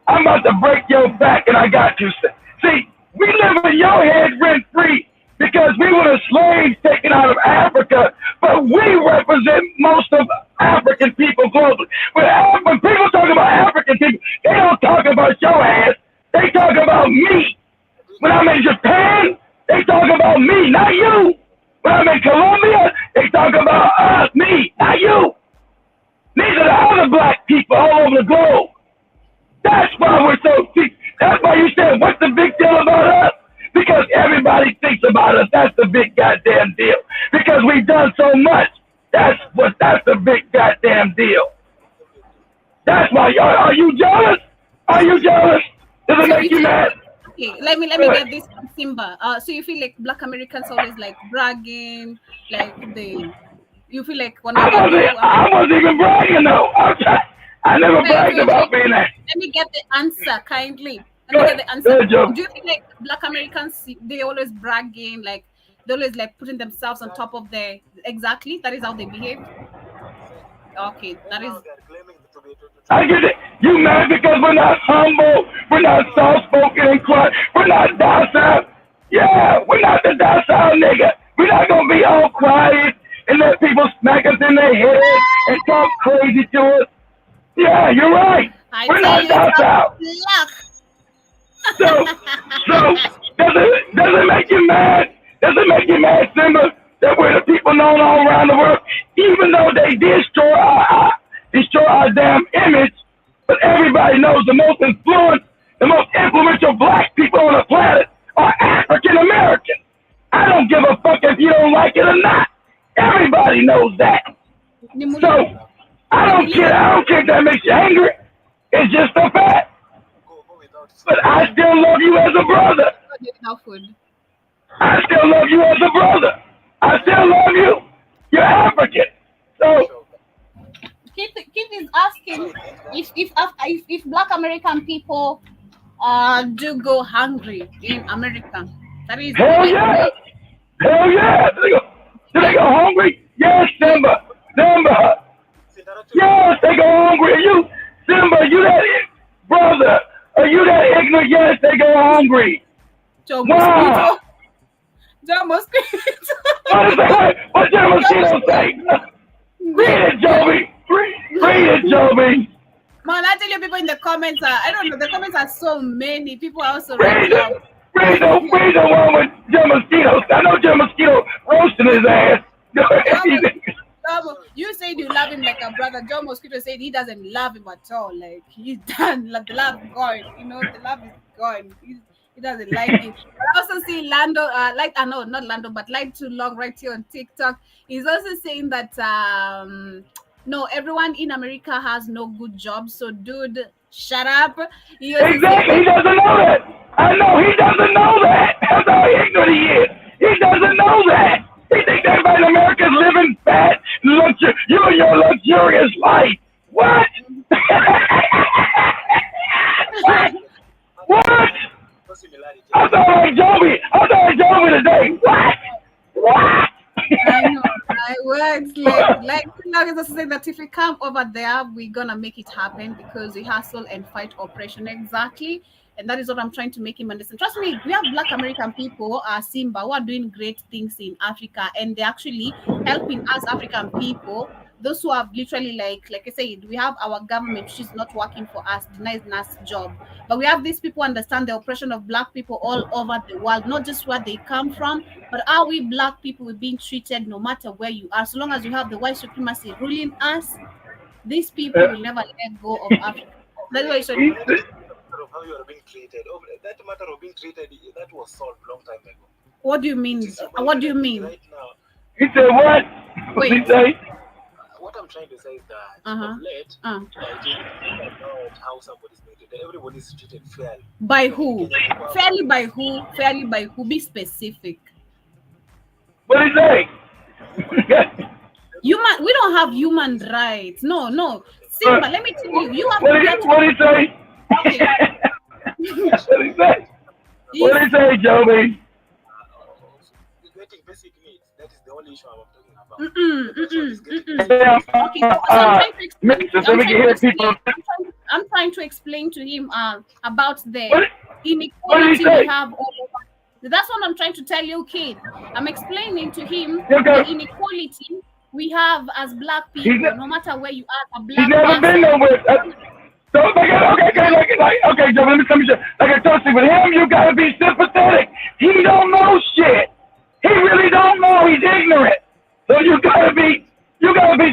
I'm about to break your back, and I got to say. See, we live in your head rent free because we were the slaves taken out of Africa, but we represent most of African people globally. When people talk about African people, they don't talk about your ass. They talk about me. When I'm in Japan, they talk about me, not you. When I'm in Colombia, they talk about me, not you. These are the other black people all over the globe. That's why we're so deep. That's why you said, what's the big deal about us? Because everybody thinks about us. That's the big goddamn deal. Because we've done so much. That's the big goddamn deal. That's why. Are you jealous? Are you jealous? Does it make you mad? Okay, let me get this from Simba. So you feel like Black Americans always like bragging, like you feel like when I wasn't even bragging though. I never bragged about being that. Let me get the answer kindly. Let me get the answer. Do you feel like Black Americans, they always bragging, like they always like putting themselves on top of their exactly? That is how they behave. Okay, that is. I get it. You mad because we're not humble, we're not soft-spoken and quiet, we're not docile. Yeah, we're not the docile nigga. We're not gonna be all quiet and let people smack us in the head and talk crazy to us. Yeah, you're right. We're not docile. So does it make you mad? Does it make you mad, Simba, that we're the people known all around the world, even though they destroy our damn image? But everybody knows the most influential black people on the planet are African American. I don't give a fuck if you don't like it or not. Everybody knows that. So I don't care if that makes you angry. It's just a fact. But I still love you as a brother. I still love you as a brother. I still love you. You're African. So Keith is asking if Black American people do go hungry in America. That is hell yeah. Hell yeah. Do they go hungry? Yes, Simba. Yes, they go hungry. You, Simba, you that brother. Are you that ignorant? Yes, they go hungry. Wow. John Mosquito. What John Mosquito say? Read it, Joby. Read it, Joby. Man, I tell you, people in the comments I don't know. The comments are so many. People are also read the one with John Mosquito. I know John Mosquito roasting his ass. You said you love him like a brother. John Mosquito said he doesn't love him at all. Like he's done. Like the love is gone. You know, the love is gone. He doesn't like it. I also see Lando, not Lando, but Light Too Long right here on TikTok. He's also saying that no, everyone in America has no good job. So, dude, shut up. Exactly. He doesn't know that. I know he doesn't know that. That's how ignorant he is. He doesn't know that. He thinks everybody in America is living fat, you and your luxurious life. What? What? I thought like Joby today. What? I know. I works like is also saying that if we come over there, we're gonna make it happen because we hustle and fight oppression exactly. And that is what I'm trying to make him understand. Trust me, we have Black American people, Simba, who are doing great things in Africa, and they're actually helping us African people. Those who have literally, like I said, we have our government, which is not working for us, denying us job. But we have these people understand the oppression of Black people all over the world, not just where they come from, but how we Black people are being treated no matter where you are. So long as you have the white supremacy ruling us, these people will never let go of Africa. That's why how you are being treated. That matter of being treated, that was solved long time ago. What do you mean? What do you mean? Right now. He said what? What did he say? What I'm trying to say is that of late, it is about how somebody's being treated. Everybody's treated fairly. By who? Fairly by who? Fairly by who? Be specific. What did he say? We don't have human rights. No. Simba, let me tell you. You have what did he say? Okay. What did he say? What did he say, Joby? Getting basic needs. That is the only issue I'm talking about. I'm trying to explain to him about the inequality we have all over. That's what I'm trying to tell you, kid. I'm explaining to him the inequality we have as black people, no matter where you are. He's never been nowhere. So, okay, Joe, let me tell you. Like I told you, with him, you gotta be sympathetic. He don't know shit. He really don't know. He's ignorant. So you gotta be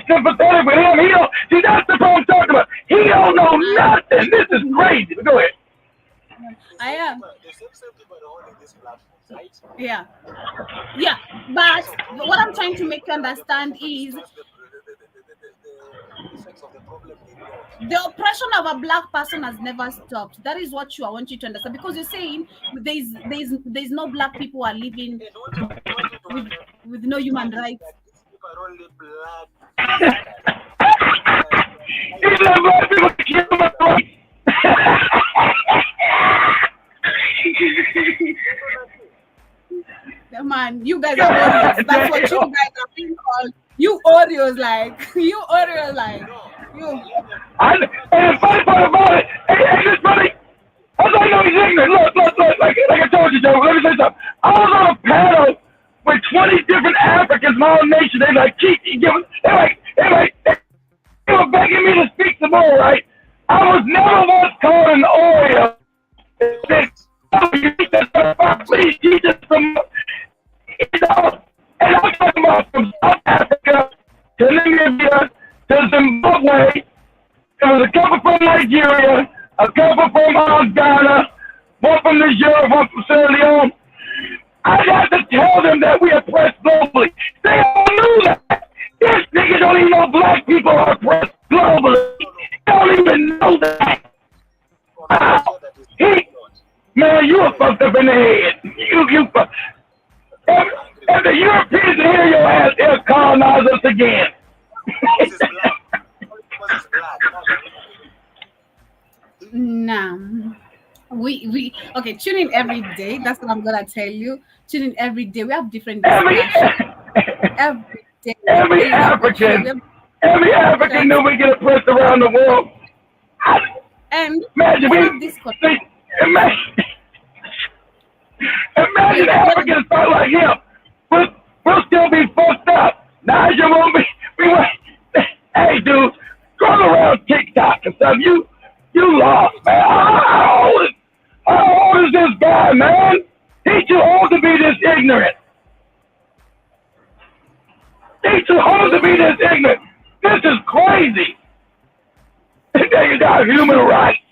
sympathetic with him. He don't. See, that's the problem I'm talking about. He don't know nothing. This is crazy. Go ahead. I am. Yeah. But what I'm trying to make you understand is the oppression of a black person has never stopped. That is what I want you to understand, because you're saying there's no black people who are living with no human rights. Man, you guys are Oreos. That's what you guys are being called. You Oreos, like you. And the funny part about it, it's funny. I was like, no, he's ignorant. Look. Like I told you, Joe. Let me say something. I was on a panel with 20 different Africans, my own nation. They like keep giving. They were begging me to speak some more, right? I was never once called an Oreo. Please teach us some. And I'm talking about from South Africa to Namibia to Zimbabwe. There was a couple from Nigeria, a couple from Ghana, one from Nigeria, one from Sierra Leone. I got to tell them that we oppress globally. They all knew that. This nigga don't even know black people are oppressed globally. They don't even know that. Man, you are fucked up in the head. You fucked. If the Europeans hear your ass, they'll colonize us again. Nah. We okay, tune in every day. That's what I'm gonna tell you. Tune in every day. We have different discussions. Every day. Every African knew we get oppressed around the world. And imagine Africans start like him. We'll still be fucked up. Naja won't be. Hey, dude, scroll around TikTok and stuff. You lost, man. How old is this guy, man? He's too old to be this ignorant. This is crazy. You got human rights.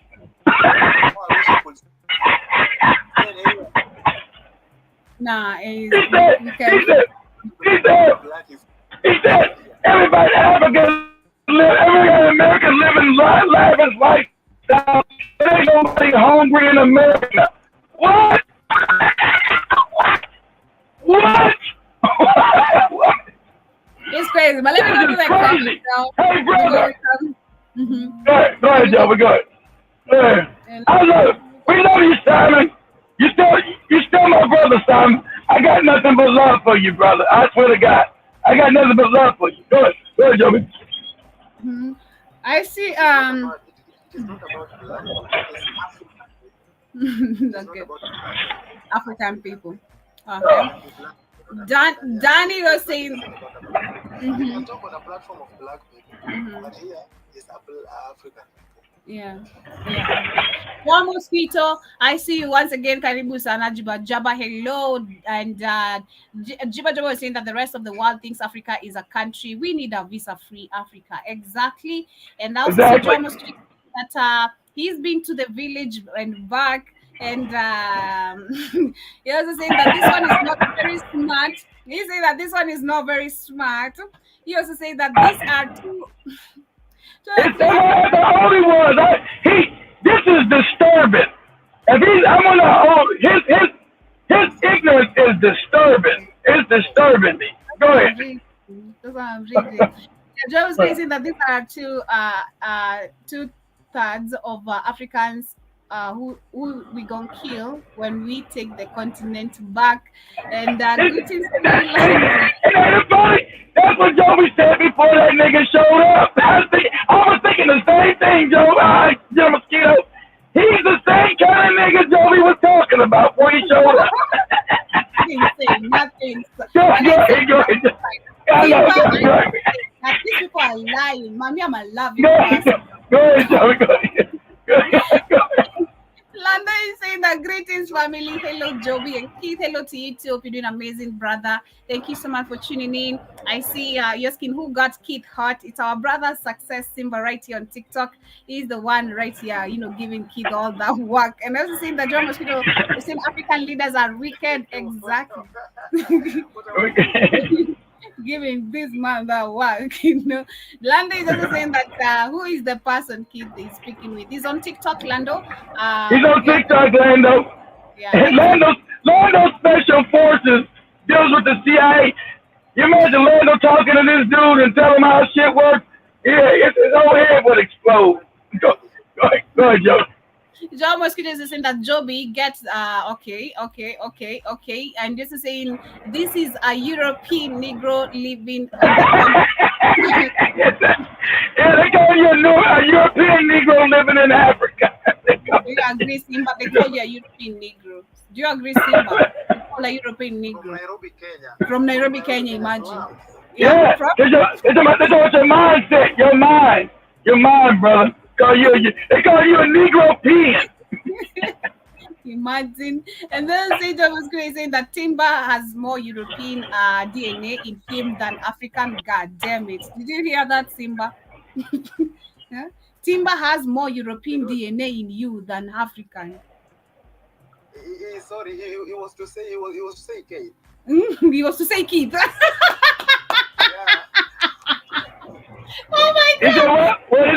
Nah, he said everybody every American living lavish lifestyle. There ain't nobody hungry in America. What? What? It's crazy, but let me go to that question now. Hey, brother. Go ahead, Joe. We go. We love you, Simon. You still my brother, Simon. I got nothing but love for you, brother. I swear to God, I got nothing but love for you. Go ahead, Joey. I see. That's good. African people. Okay. Danny was saying. I'm talking on a platform of black people, but here is African. Yeah. One mosquito. I see you once again. Karibu sana Jaba. Hello. And Jaba was saying that the rest of the world thinks Africa is a country. We need a visa-free Africa. Exactly. And now Jaba mosquito that he's been to the village and back. And he also saying that this one is not very smart. He saying that this one is not very smart. He also saying that these are two. It's the only one. This is disturbing. If I'm on his ignorance is disturbing. It's disturbing me. Go ahead. That's what I'm reading. Joe was saying that these are two-thirds of Africans who we gonna kill when we take the continent back. And greetings to you, Landy. That's what Joey said before that nigga showed up. I was thinking the same thing, Joe. Joe Mosquito. He's the same kind of nigga Joey was talking about before he showed up. Nothing. Go ahead. These people are lying. Mommy, I'm a loving Go ahead, Joey. Go ahead. Landa is saying that greetings, family. Hello, Joby and Keith. Hello to you too. Hope you're doing amazing, brother. Thank you so much for tuning in. I see your skin who got Keith hot. It's our brother Success Simba right here on TikTok. He's the one right here, giving Keith all that work. And also saying that John Mosquito is saying African leaders are wicked. Exactly. Giving this man that work, Lando is also saying that who is the person Keith is speaking with? He's on TikTok, Lando. He's on TikTok, Lando. Yeah. Lando Special Forces deals with the CIA. You imagine Lando talking to this dude and tell him how shit works? Yeah, his whole head would explode. Go ahead, Joe. John Mosquito is saying that Joby gets okay, and this is saying this is a European Negro living. Yeah, they call you a European Negro living in Africa. Do you agree, Simba? They call you a European Negro. Do you agree, Simba? They call a European Negro from Nairobi, Kenya. Imagine. Yeah, it's about your mindset, your mind, brother. They call you a Negro-pean. Imagine. And then Satan was saying that Timber has more European DNA in him than African. God damn it. Did you hear that, Simba? Yeah? Timber has more European DNA in you than African. Sorry, he was to say Kate. He was to say Keith. Oh my God! What is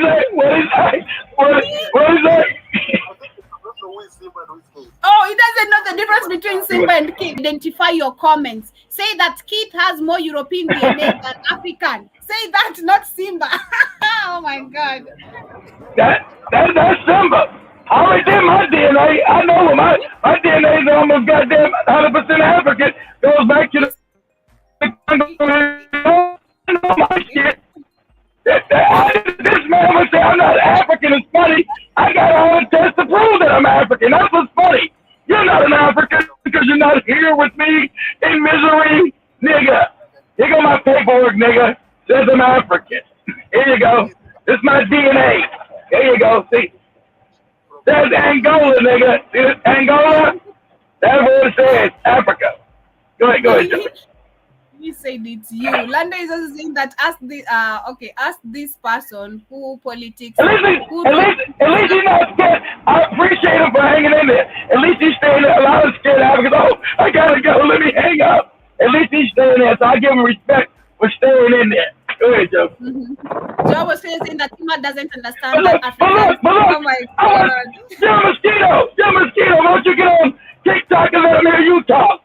that? Oh, he doesn't know the difference between Simba and Keith. Identify your comments. Say that Keith has more European DNA than African. Say that, not Simba. Oh my God! That's Simba. I already did my DNA. I know my DNA is almost goddamn 100% African. Goes back to the my shit. This man would say I'm not African. It's funny. I got all the tests to prove that I'm African. That's what's funny. You're not an African because you're not here with me in misery, nigga. Here go my paperwork, nigga. Says I'm African. Here you go. This is my DNA. Here you go. See, there's Angola, nigga. See this Angola? That's what it says. Africa. Go ahead, Joe. He said it's you. Landa is also saying that ask this person who politics. At least he's not scared. I appreciate him for hanging in there. At least he's staying there. A lot of scared Africans. Oh, I gotta go. Let me hang up. At least he's staying there. So I give him respect for staying in there. Go ahead, Joe. Joe was saying that Tima doesn't understand that Africans. Oh my God. Joe Mosquito, why don't you get on TikTok and let him hear you talk?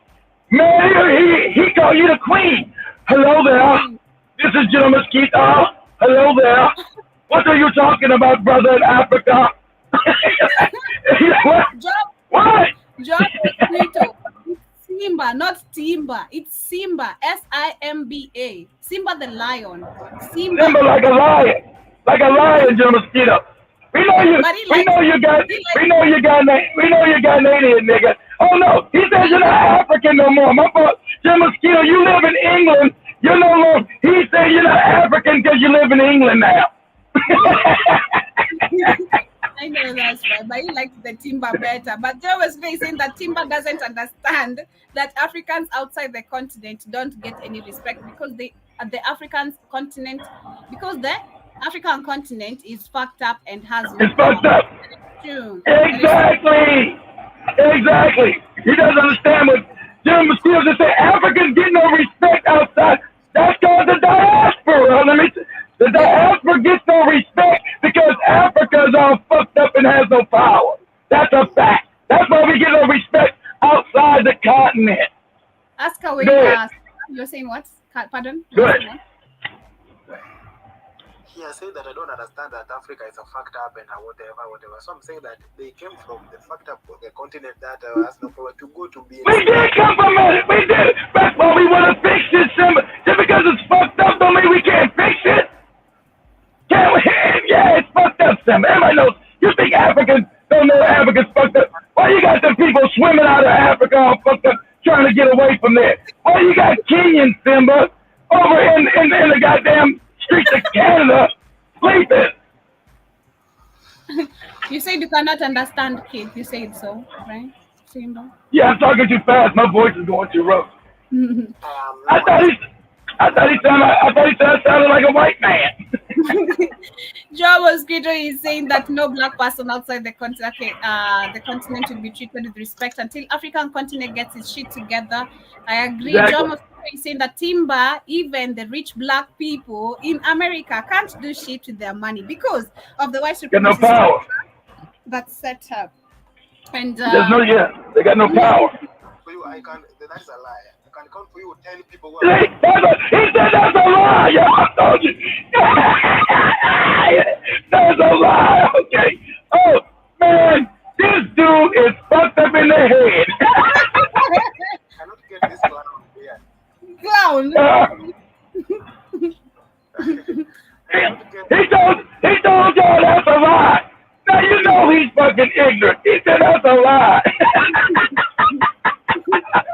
Man, he called you the queen. Hello there. This is Joe Mosquito. Hello there. What are you talking about, brother in Africa? What? Joe Mosquito. Simba, not Timba. It's Simba. Simba. Simba the lion. Simba like a lion, Joe Mosquito. We know you Ghanaian, nigga. Oh no, he says you're not African no more. My fault, Joe Mosquito. You live in England. You're no longer. He said you're not African because you live in England now. I know that's right, but he likes the Timber better. But Joe was saying that Timber doesn't understand that Africans outside the continent don't get any respect because the African continent is fucked up and has it's fucked up. true. Exactly. Exactly. He doesn't understand what Jim Mosquito just said. Africans get no respect outside. That's called the diaspora. The diaspora gets no respect because Africa is all fucked up and has no power. That's a fact. That's why we get no respect outside the continent. Ask away. You're saying what? Pardon? Good. He has said that I don't understand that Africa is a fucked up and whatever. So I'm saying that they came from the fucked up the continent that has no power to go to be. We did come from it. We did. That's why we want to fix this. Just because it's fucked up don't mean we can't fix it. Can we? Yeah, it's fucked up, Simba. Everybody knows. You think Africans don't know Africa's fucked up? Why you got some people swimming out of Africa all fucked up trying to get away from there? Why you got Kenyans, Simba, over in the goddamn streets of Canada sleeping? You said you cannot understand, kid. You said so, right? Simba? Yeah, I'm talking too fast. My voice is going too rough. I thought he sounded like a white man. Joe Mosquito is saying that no black person outside the continent will be treated with respect until African continent gets its shit together. I agree. Exactly. Joe Mosquito is saying that Timber, even the rich black people in America, can't do shit with their money because of the white Got no supremacy power. that's set up. And they got no power. For you, that is a lie. I can count for you 10 people who He said that's a lie. Yeah, I told you. That's a lie. Okay. Oh man, this dude is fucked up in the head. cannot get this clown here. Clown. He told y'all that's a lie. Now you know he's fucking ignorant. He said that's a lie.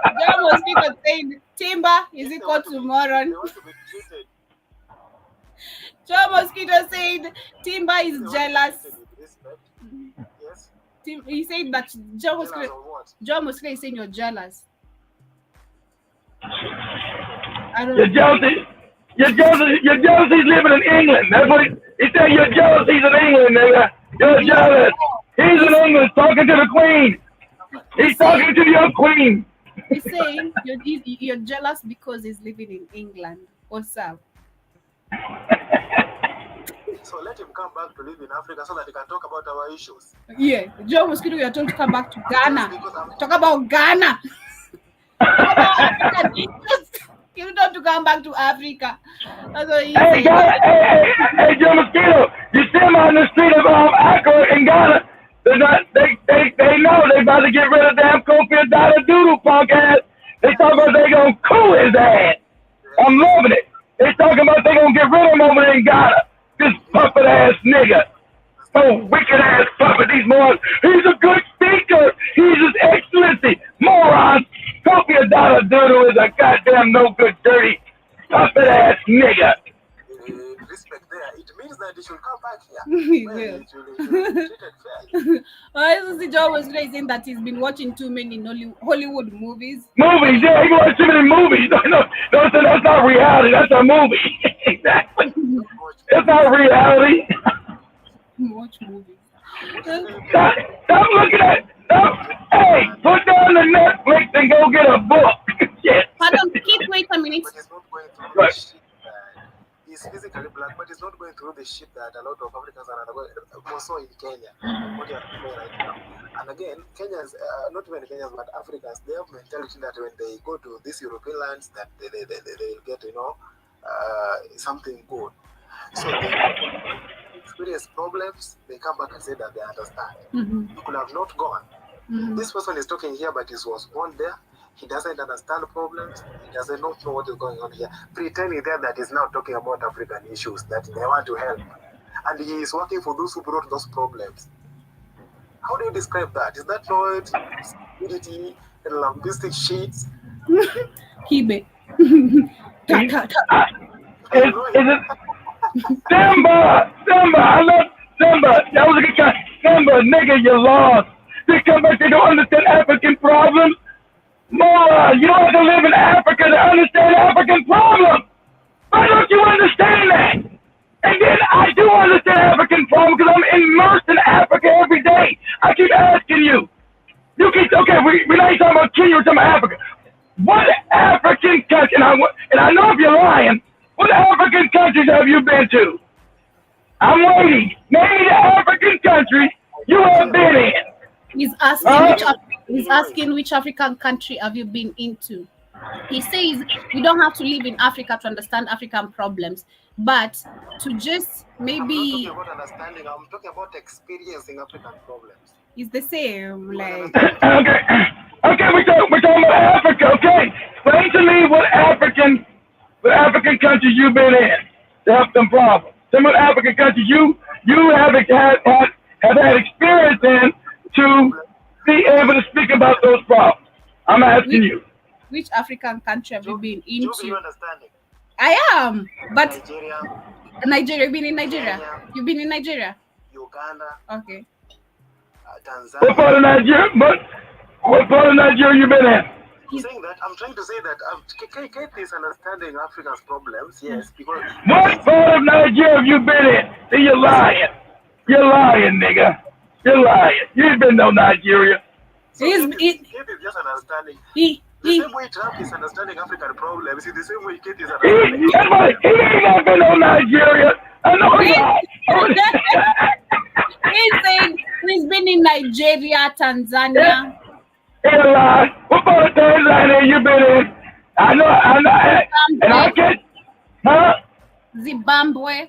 Joe Mosquito saying Timber is equal to moron. Joe Mosquito said Timber is jealous. He said that Joe Mosquito is saying you're jealous. I don't know. Your jealousy's living in England. That's what he said. Your jealousy's in England, nigga. You're jealous. He's in England talking to the Queen. He's talking to your Queen. He's saying you're jealous because he's living in England. What's up? So let him come back to live in Africa so that he can talk about our issues. Yeah, Joe Mosquito, you're told to come back to Ghana. Talk about Ghana. Talk about African issues. You don't have to come back to Africa. That's what he's saying. Hey, Joe Mosquito, you see him on the street of Accra in Ghana. They know they about to get rid of damn Kofi Adada Doodle punk ass. They talking about they gonna cool his ass. I'm loving it. They talking about they gonna get rid of him over there in Ghana. This puppet ass nigga. Oh, wicked ass puppet. These morons. He's a good speaker. He's his excellency. Morons. Kofi Adada Doodle is a goddamn no good dirty puppet ass nigga. Respect there. It means that they should come back here. He will. I also see Joe was saying that he's been watching too many Hollywood movies. Movies, yeah, he watched too many movies. No, that's not reality. That's a movie. Exactly. It's not reality. Watch movies. Stop looking at. Hey, put down the Netflix and go get a book. Yes. Pardon, wait a minute. Right. He's physically black, but he's not going through the shit that a lot of Africans are undergoing, also in Kenya. What they are doing right now. And again, Kenyans, not even Kenyans, but Africans, they have mentality that when they go to these European lands, that they get, something good. So they experience problems, they come back and say that they understand. You could have not gone. This person is talking here, but he was born there. He doesn't understand problems. He doesn't know what is going on here. Pretending there that he's now talking about African issues that they want to help. And he is working for those who brought those problems. How do you describe that? Is that not stupidity and lambistic sheets? Kibe. Simba! I love Simba. That was a good time. Simba, nigga, you lost. They come back, they don't understand African problems. Moron, you don't have to live in Africa to understand African problems. Why don't you understand that? And then I do understand African problem because I'm immersed in Africa every day. I keep asking you. You keep okay. We're not even talking about Kenya. We're talking about Africa. What African country? And I know if you're lying. What African countries have you been to? I'm waiting. Name me the African country you have been in. He's asking which African country have you been into? He says you don't have to live in Africa to understand African problems, but to just maybe. I'm not talking about understanding. I'm talking about experiencing African problems. It's the same, like. Okay, we're talking about Africa. Okay, explain to me what African countries you've been in to help them problems. Some of the African countries you have had experience in to be able to speak about those problems. I'm asking you. Which African country have you been into? You understanding? I am, but Nigeria. You've been in Nigeria. Kenya, You've been in Nigeria. Uganda. Okay. Tanzania. What part of Nigeria? What part of Nigeria you been in? I'm trying to say that Kate is understanding Africa's problems. Yes, because. What part of Nigeria have you been in? See, you're lying. You're lying, nigga. You're lying. You ain't been no Nigeria. So Kate is just understanding. The same way Trump is understanding African problems, the same way Kate is understanding. He ain't never been no Nigeria. I know He's saying he's been in Nigeria, Tanzania. He's a lie. What part of Tanzania you been in? I know, and I can't. Huh? Zimbabwe.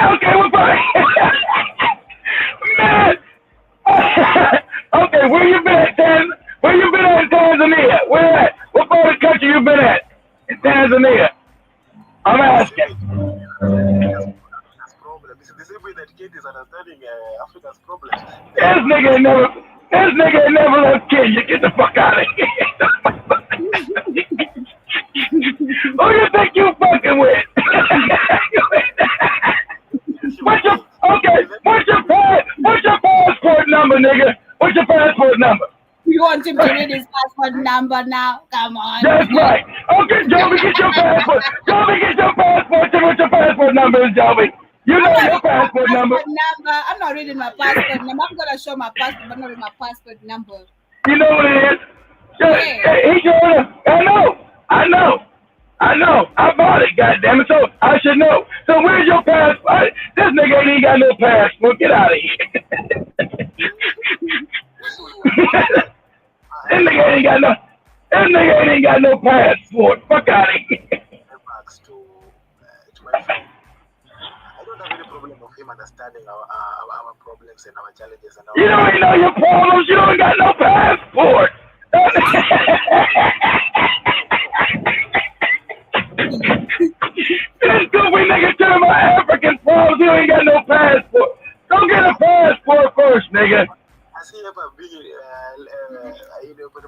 Okay, what part? Man. Okay, where you been at, Where you been at in Tanzania? Where at? What part of the country you been at in Tanzania? I'm asking. The same way that Kate is understanding Africa's problems. This nigga ain't never left Kenya. Get the fuck out of here. Who you think you fucking with? What's your passport number, nigga? What's your passport number? You want him to read his passport number now? Come on. That's right. Okay, Joby, get your passport. Joby, get your passport. Tell me what your passport number is, Joby. You know your passport number. I'm not reading my passport number. I'm gonna show my passport, but not read my passport number. You know what it is? Yeah. I know. I bought it, goddammit. So I should know. So where's your passport? This nigga ain't got no passport. Get out of here. This nigga ain't got no passport. Fuck out of here. I don't have any problem of him understanding our problems and our challenges. And you don't even know your problems. You don't got no passport. This goofy nigga talking about African problems. You ain't got no passport. Go get a passport first, nigga.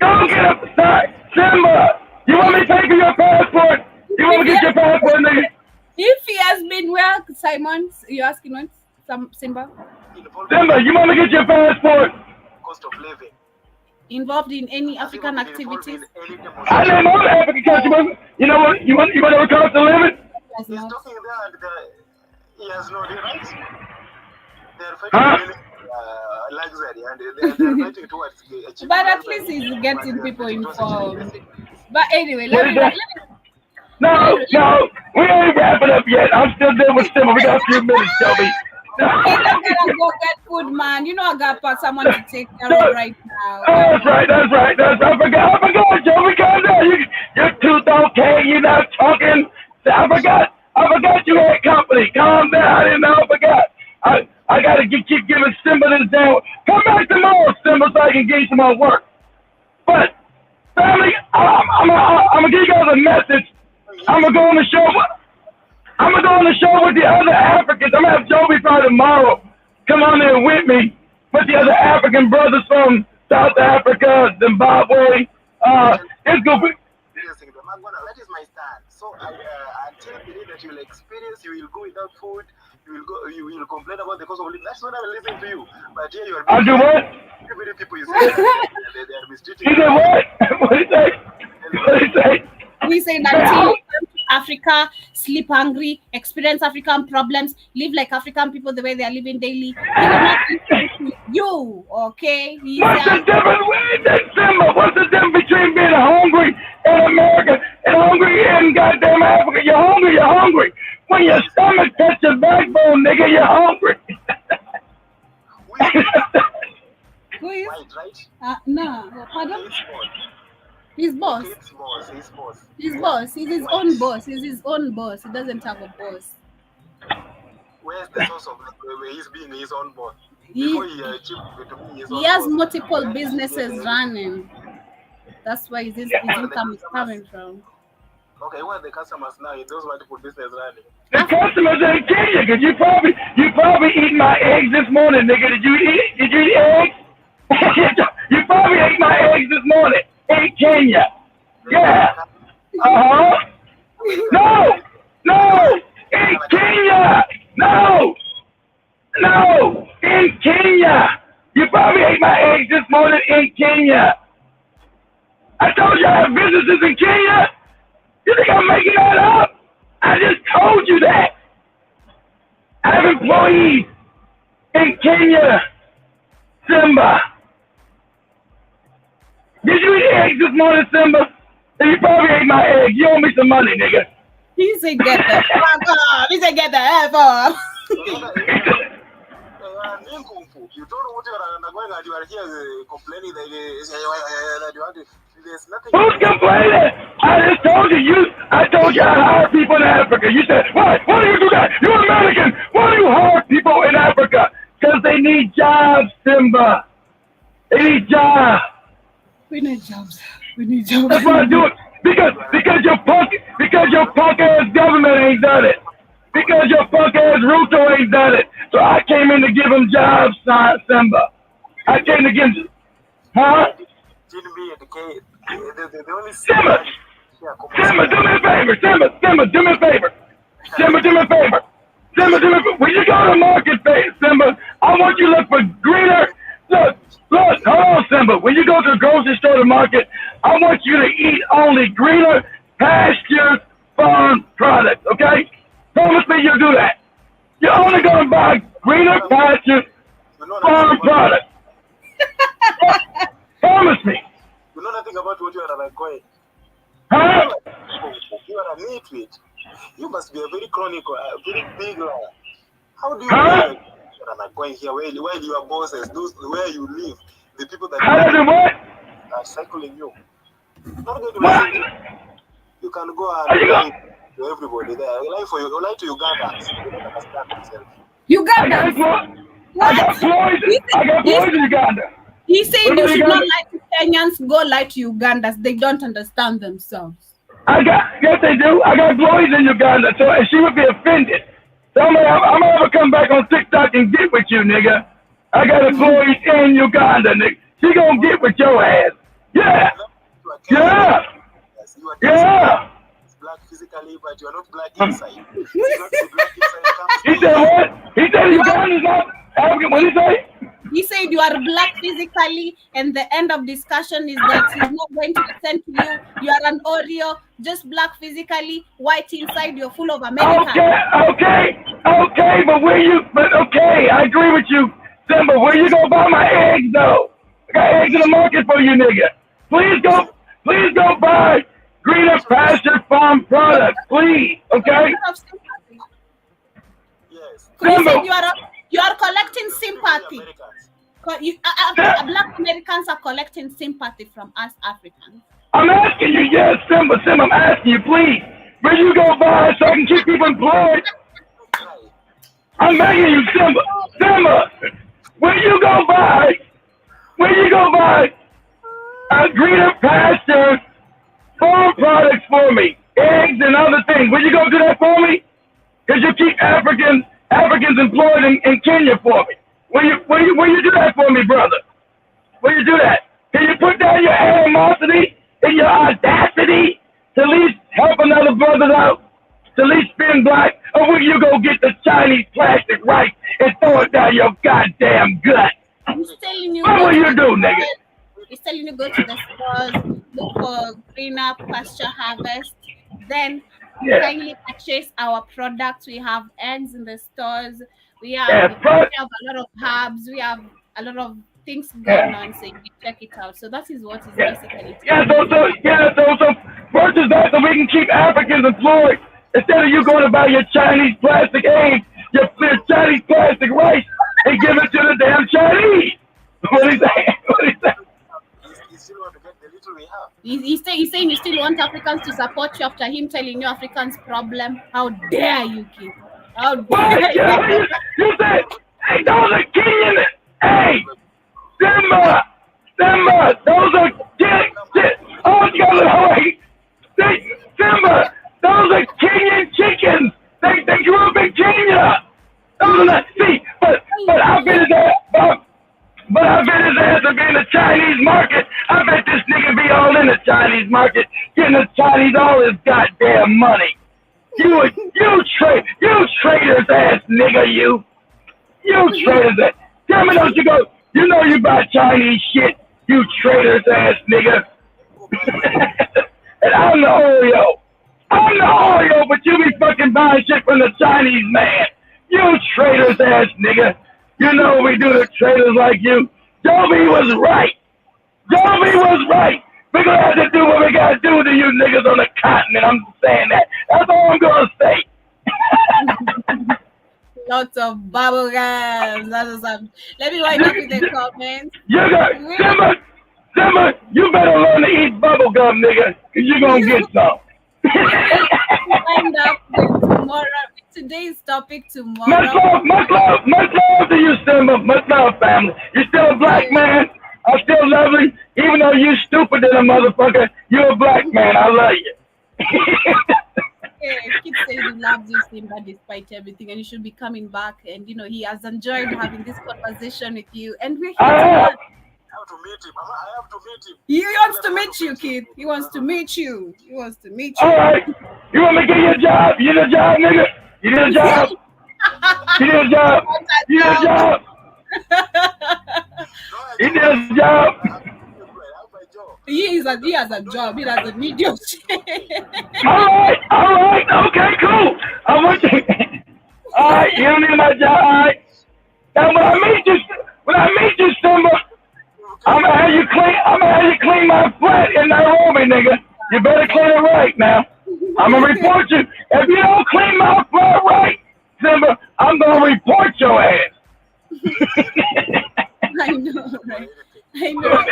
Go get a passport. Simba, you want me to pay for your passport? You want me to get your passport, nigga? If he has been where, Simon, you're asking what? Simba? Simba, you want me to get your passport? Cost of living. Involved in any African activities? I name all the African countries. You know what? You want to know what cost of living? He's talking there and he has no rights. They're fighting luxury and they're fighting towards achieving. But at least he's getting people informed. But anyway, No, we ain't wrapping up yet. I'm still dealing with Simba. We got a few minutes, Shelby. He's not gonna go get food, man. You know I got someone to take care of right now. That's right. I forgot, Joey. Calm down. Your tooth okay? You're not talking. I forgot you had company. Calm down. I didn't know. I forgot. I gotta keep giving Simba this down. Come back tomorrow, Simba, so I can get you some more work. But family, I'm gonna give you guys a message. I'm gonna go on the show. I'm gonna go on the show with the other Africans. I'm gonna have Joby probably tomorrow come on there with me with the other African brothers from South Africa, Zimbabwe. It's gonna be. That is my stand. So until the day that you will experience, you will go without food. You will complain about the cost of living. That's when I will listen to you. But here you are. I'll do what? Every people you say they are mistreating. You said what? What did he say? We say that until you come to Africa Africa, sleep hungry, experience African problems, live like African people the way they are living daily. He will not listen to you, okay? What's the difference? Simba, what's the difference between being hungry in America and hungry in goddamn Africa? You're hungry. When your stomach touches your backbone, nigga, you're hungry. Who is? White, right? No, pardon? He's boss. He's boss. He's boss. He's his own boss. He's his own boss. He doesn't have a boss. Where's the source of where he's being his own boss? He has multiple businesses running. That's where his income is coming from. Okay, who are the customers now in those multiple businesses running? The customers in Kenya, because you probably eat my eggs this morning, nigga. Did you eat eggs? You probably ate my eggs this morning in Kenya. Yeah. No, in Kenya. No, in Kenya. You probably ate my eggs this morning in Kenya. I told you I have businesses in Kenya. You think I'm making that up? I just told you that. I have employees in Kenya. Simba. Did you eat eggs this morning, Simba? You probably ate my eggs. You owe me some money, nigga. He said, get the fuck up. He said, get the F up. You don't know what you are undergoing and you are here complaining that you want to. There's nothing. Who's complaining? I told you I hire people in Africa. You said, why? Why do you do that? You're American. Why do you hire people in Africa? Because they need jobs, Simba. They need jobs. We need jobs. That's why I do it. Because your punk ass government ain't done it. Because your punk ass Ruto ain't done it. So I came in to give them jobs, Simba. I came to give them. Huh? Simba, do me a favor. Simba, do me a favor. When you go to market, Simba, I want you to look for greener. Look, hold on, Simba. When you go to the grocery store to market, I want you to eat only greener, pasture, farm products, okay? Promise me you'll do that. You're only going to buy greener, pasture, farm products. Promise me. You know nothing about what you are undergoing. Huh? You are a nitwit. You must be a very chronic, very big liar. How do you going here while your bosses, those where you live, the people that are cycling you? Not going to listen. You can go and lie to everybody there. Lie to Ugandans. You don't understand themselves. Uganda. I got boys in Uganda. He said you should not lie to Kenyans, go lie to Ugandans. They don't understand themselves. Yes, they do. I got employees in Uganda, so she would be offended. So I'm gonna have to come back on TikTok and get with you, nigga. I got employees in Uganda, nigga. She gonna get with your ass. Yeah. Black physically, but you are not black inside. He said what? He said Uganda's not African. What did he say? He said you are black physically, and the end of discussion is that he's not going to listen to you. You are an Oreo, just black physically, white inside. You're full of America. Okay, but I agree with you, Simba. Where you gonna buy my eggs though? I got eggs in the market for you, nigga. Please go buy greener pasture farm products, please. Okay. Yes. Simba, you are collecting sympathy. Black Americans are collecting sympathy from us Africans. I'm asking you, yes, Simba, I'm asking you, please. Where you go buy so I can keep people employed? I'm begging you, Simba, where you go buy greener pasture farm products for me, eggs and other things. Will you go do that for me? Because you keep Africans employed in Kenya for me. Will you do that for me, brother? Will you do that? Can you put down your animosity and your audacity to at least help another brother out? To at least spin black? Or will you go get the Chinese plastic rice and throw it down your goddamn gut? He's telling you. What will you do, nigga? He's telling you go to the stores, look for greener pasture harvest, then kindly purchase our products. We have ends in the stores. We have a lot of hubs. We have a lot of things going on. So you can check it out. So that is what is basically. So purchase that so we can keep Africans employed instead of you going to buy your Chinese plastic eggs, your Chinese plastic rice, and give it to the damn Chinese. What is that? What is that? He's saying you still want Africans to support you after him telling you Africans' problem. How dare you, kid? How dare you? You said, hey, those are Kenyan. Hey, Simba, those are oh, you gotta wait. Simba, those are Kenyan chickens. They grew up in Kenya. Those are not, see, but I bet his ass, but I bet his ass will be in the Chinese market. I bet this nigga be all in the Chinese market, getting the Chinese all his goddamn money. You traitors ass nigga, you traitors ass. Tell me, don't you go? You know you buy Chinese shit, you traitors ass nigga. And I'm the Oreo, but you be fucking buying shit from the Chinese man. You traitors ass nigga. You know we do to traitors like you. Joby was right. We're gonna have to do what we gotta do to you niggas on the continent. I'm saying that. That's all I'm gonna say. Lots of bubble gums. Let me wind up with the comments. Simba, you better learn to eat bubble gum, nigga, cause you gonna get some. Wind up with tomorrow. Today's topic tomorrow. Much love to you, Simba. Much love, family. You're still a black man. I still love you, even though you stupid than a motherfucker. You're a black man. I love you. Keep saying he loves you, Simba, despite everything, and you should be coming back. And he has enjoyed having this conversation with you. And we're here I have to meet him. He wants to meet you, kid. He wants to meet you. All right. You want me to get you a job? You need a job, nigga? You need a job? You need a job? You need a job? You need a job? He has a job. He doesn't need your shit. All right. Okay, cool. I want you. All right, you don't need my job. All right. Now when I meet you, Simba, I'm gonna have you clean my flat in Nairobi, nigga. You better clean it right now. I'm gonna report you. If you don't clean my flat right, Simba, I'm gonna report your ass. I know, right? I know.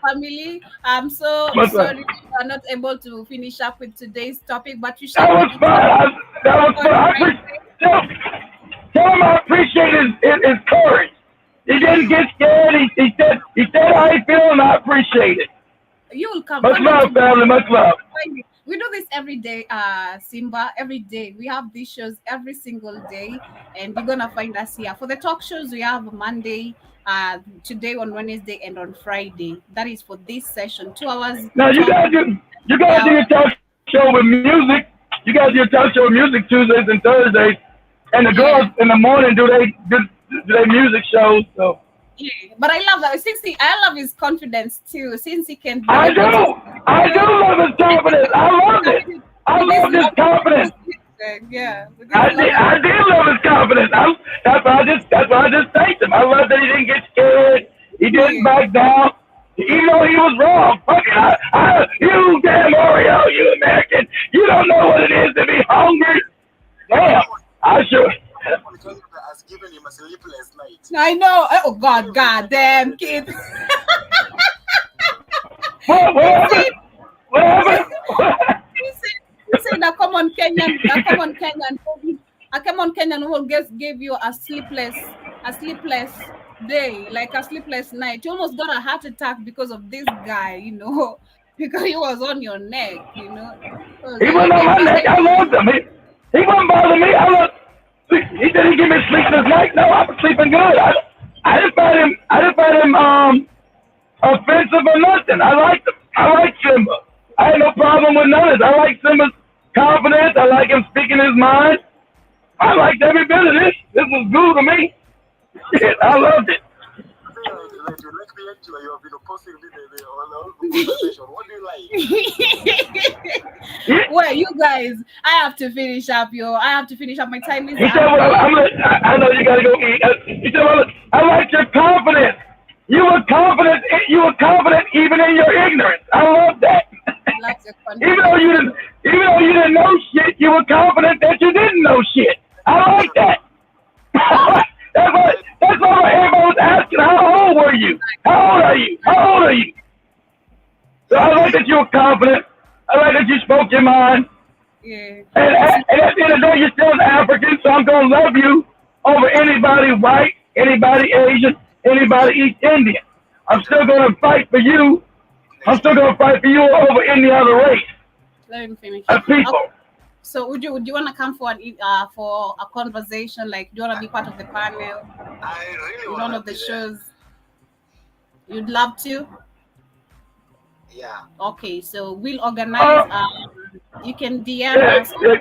Family, I'm so sorry we are not able to finish up with today's topic, but you should. That was fun. Tell him I appreciate his courage. He didn't get scared. He said how he feels, and I appreciate it. You will come. Much love, family. Much love. We do this every day, Simba. Every day we have these shows every single day, and you're gonna find us here for the talk shows. We have Monday, today on Wednesday, and on Friday. That is for this session, 2 hours. Now you guys do your talk show with music. You guys do your talk show with music Tuesdays and Thursdays, and the girls in the morning do they music shows. So. Yeah, but I love that. I love his confidence too. Since he can. I do love his confidence. I love it. I love his confidence. Yeah. I do love his confidence. That's why I just thanked him. I love that he didn't get scared. He didn't back down, even though he was wrong. Fuck it. You damn Oreo, you American. You don't know what it is to be hungry. Damn. I should. Has given him a sleepless night. I know. Oh God, damn kid. What happened? He said a common Kenyan will give you a sleepless day, like a sleepless night. You almost got a heart attack because of this guy, because he was on your neck, He wasn't on my neck. I loved him. He wouldn't bother me. He didn't give me a sleepless night. No, I was sleeping good. I didn't find him offensive or nothing. I liked him. I like Simba. I had no problem with none of this. I like Simba's confidence. I like him speaking his mind. I liked every bit of this. This was good to me. Shit, I loved it. You have been posting the conversation. What do you like? Wait, you guys, I have to finish up, yo. I have to finish up. My time is He said, well, I know you got to go eat. He said, well, I like your confidence. You were confident even in your ignorance. I love that. even though you didn't know shit, you were confident that you didn't know shit. I like that. That's why everybody was asking, how old were you? How old are you? How old are you? So I like that you were confident. I like that you spoke your mind. Yeah. And at the end of the day, you're still an African, so I'm going to love you over anybody white, anybody Asian, anybody East Indian. I'm still going to fight for you. I'm still going to fight for you over any other race. Let me finish. People. Okay. So would you want to come for a conversation? Like, do you want to be part of the panel? One of the shows. You'd love to? Yeah. Okay, so we'll organize. You can DM us on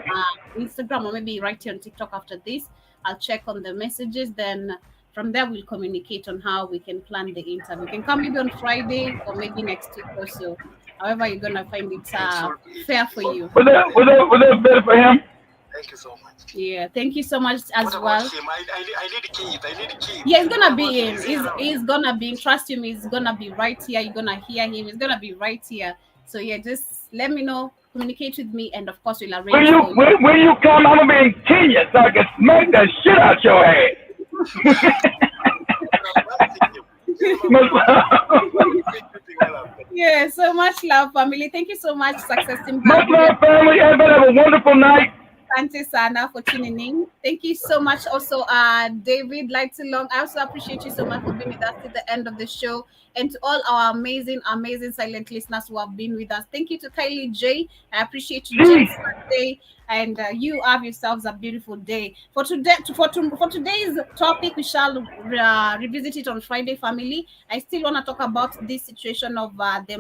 Instagram or maybe right here on TikTok after this. I'll check on the messages. Then from there, we'll communicate on how we can plan the interview. You can come maybe on Friday or maybe next week or so. However, you're gonna find it fair for you. Was that better for him? Thank you so much. Yeah, thank you so much as What well. about him? I need kids. Yeah, he's gonna be in. He's gonna be in. Trust him, he's gonna be right here. You're gonna hear him. He's gonna be right here. So yeah, just let me know. Communicate with me, and of course we'll arrange. When you come, I'm gonna be in Kenya so I can smack the shit out your ass. Yeah, so much love, family. Thank you so much, Success in Much love, family. Everybody have a wonderful night. Asante sana for tuning in. Thank you so much also, David Lightilong. I also appreciate you so much for being with us at the end of the show. And to all our amazing silent listeners who have been with us. Thank you to Kylie J. I appreciate you, Jane Sunday. And you have yourselves a beautiful day. For today's topic, we shall revisit it on Friday, family. I still want to talk about this situation of the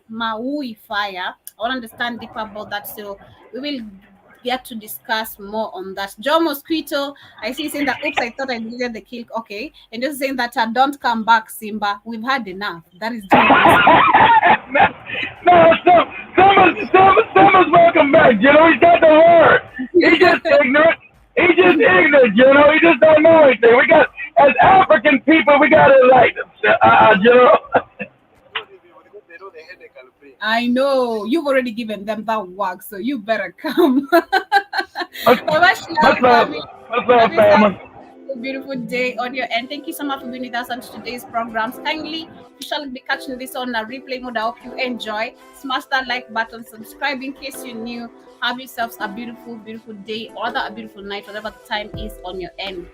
Maui fire. I want to understand deeper about that. So we will get to discuss more on that. Joe Mosquito, I see saying that, oops, I thought I deleted the kill. Okay. And just saying that don't come back, Simba. We've had enough. That is Simba's welcome back. You know, he's got the word. He's just ignorant. He's just ignorant, you know. He just don't know anything. We got, as African people, we got to like, you know. I know you've already given them that work, so you better come. Much love, family. Beautiful day on your end. Thank you so much for being with us on today's programs. Kindly, you shall be catching this on a replay mode. I hope you enjoy. Smash that like button, subscribe in case you're new. Have yourselves a beautiful, beautiful day or a beautiful night, whatever the time is on your end.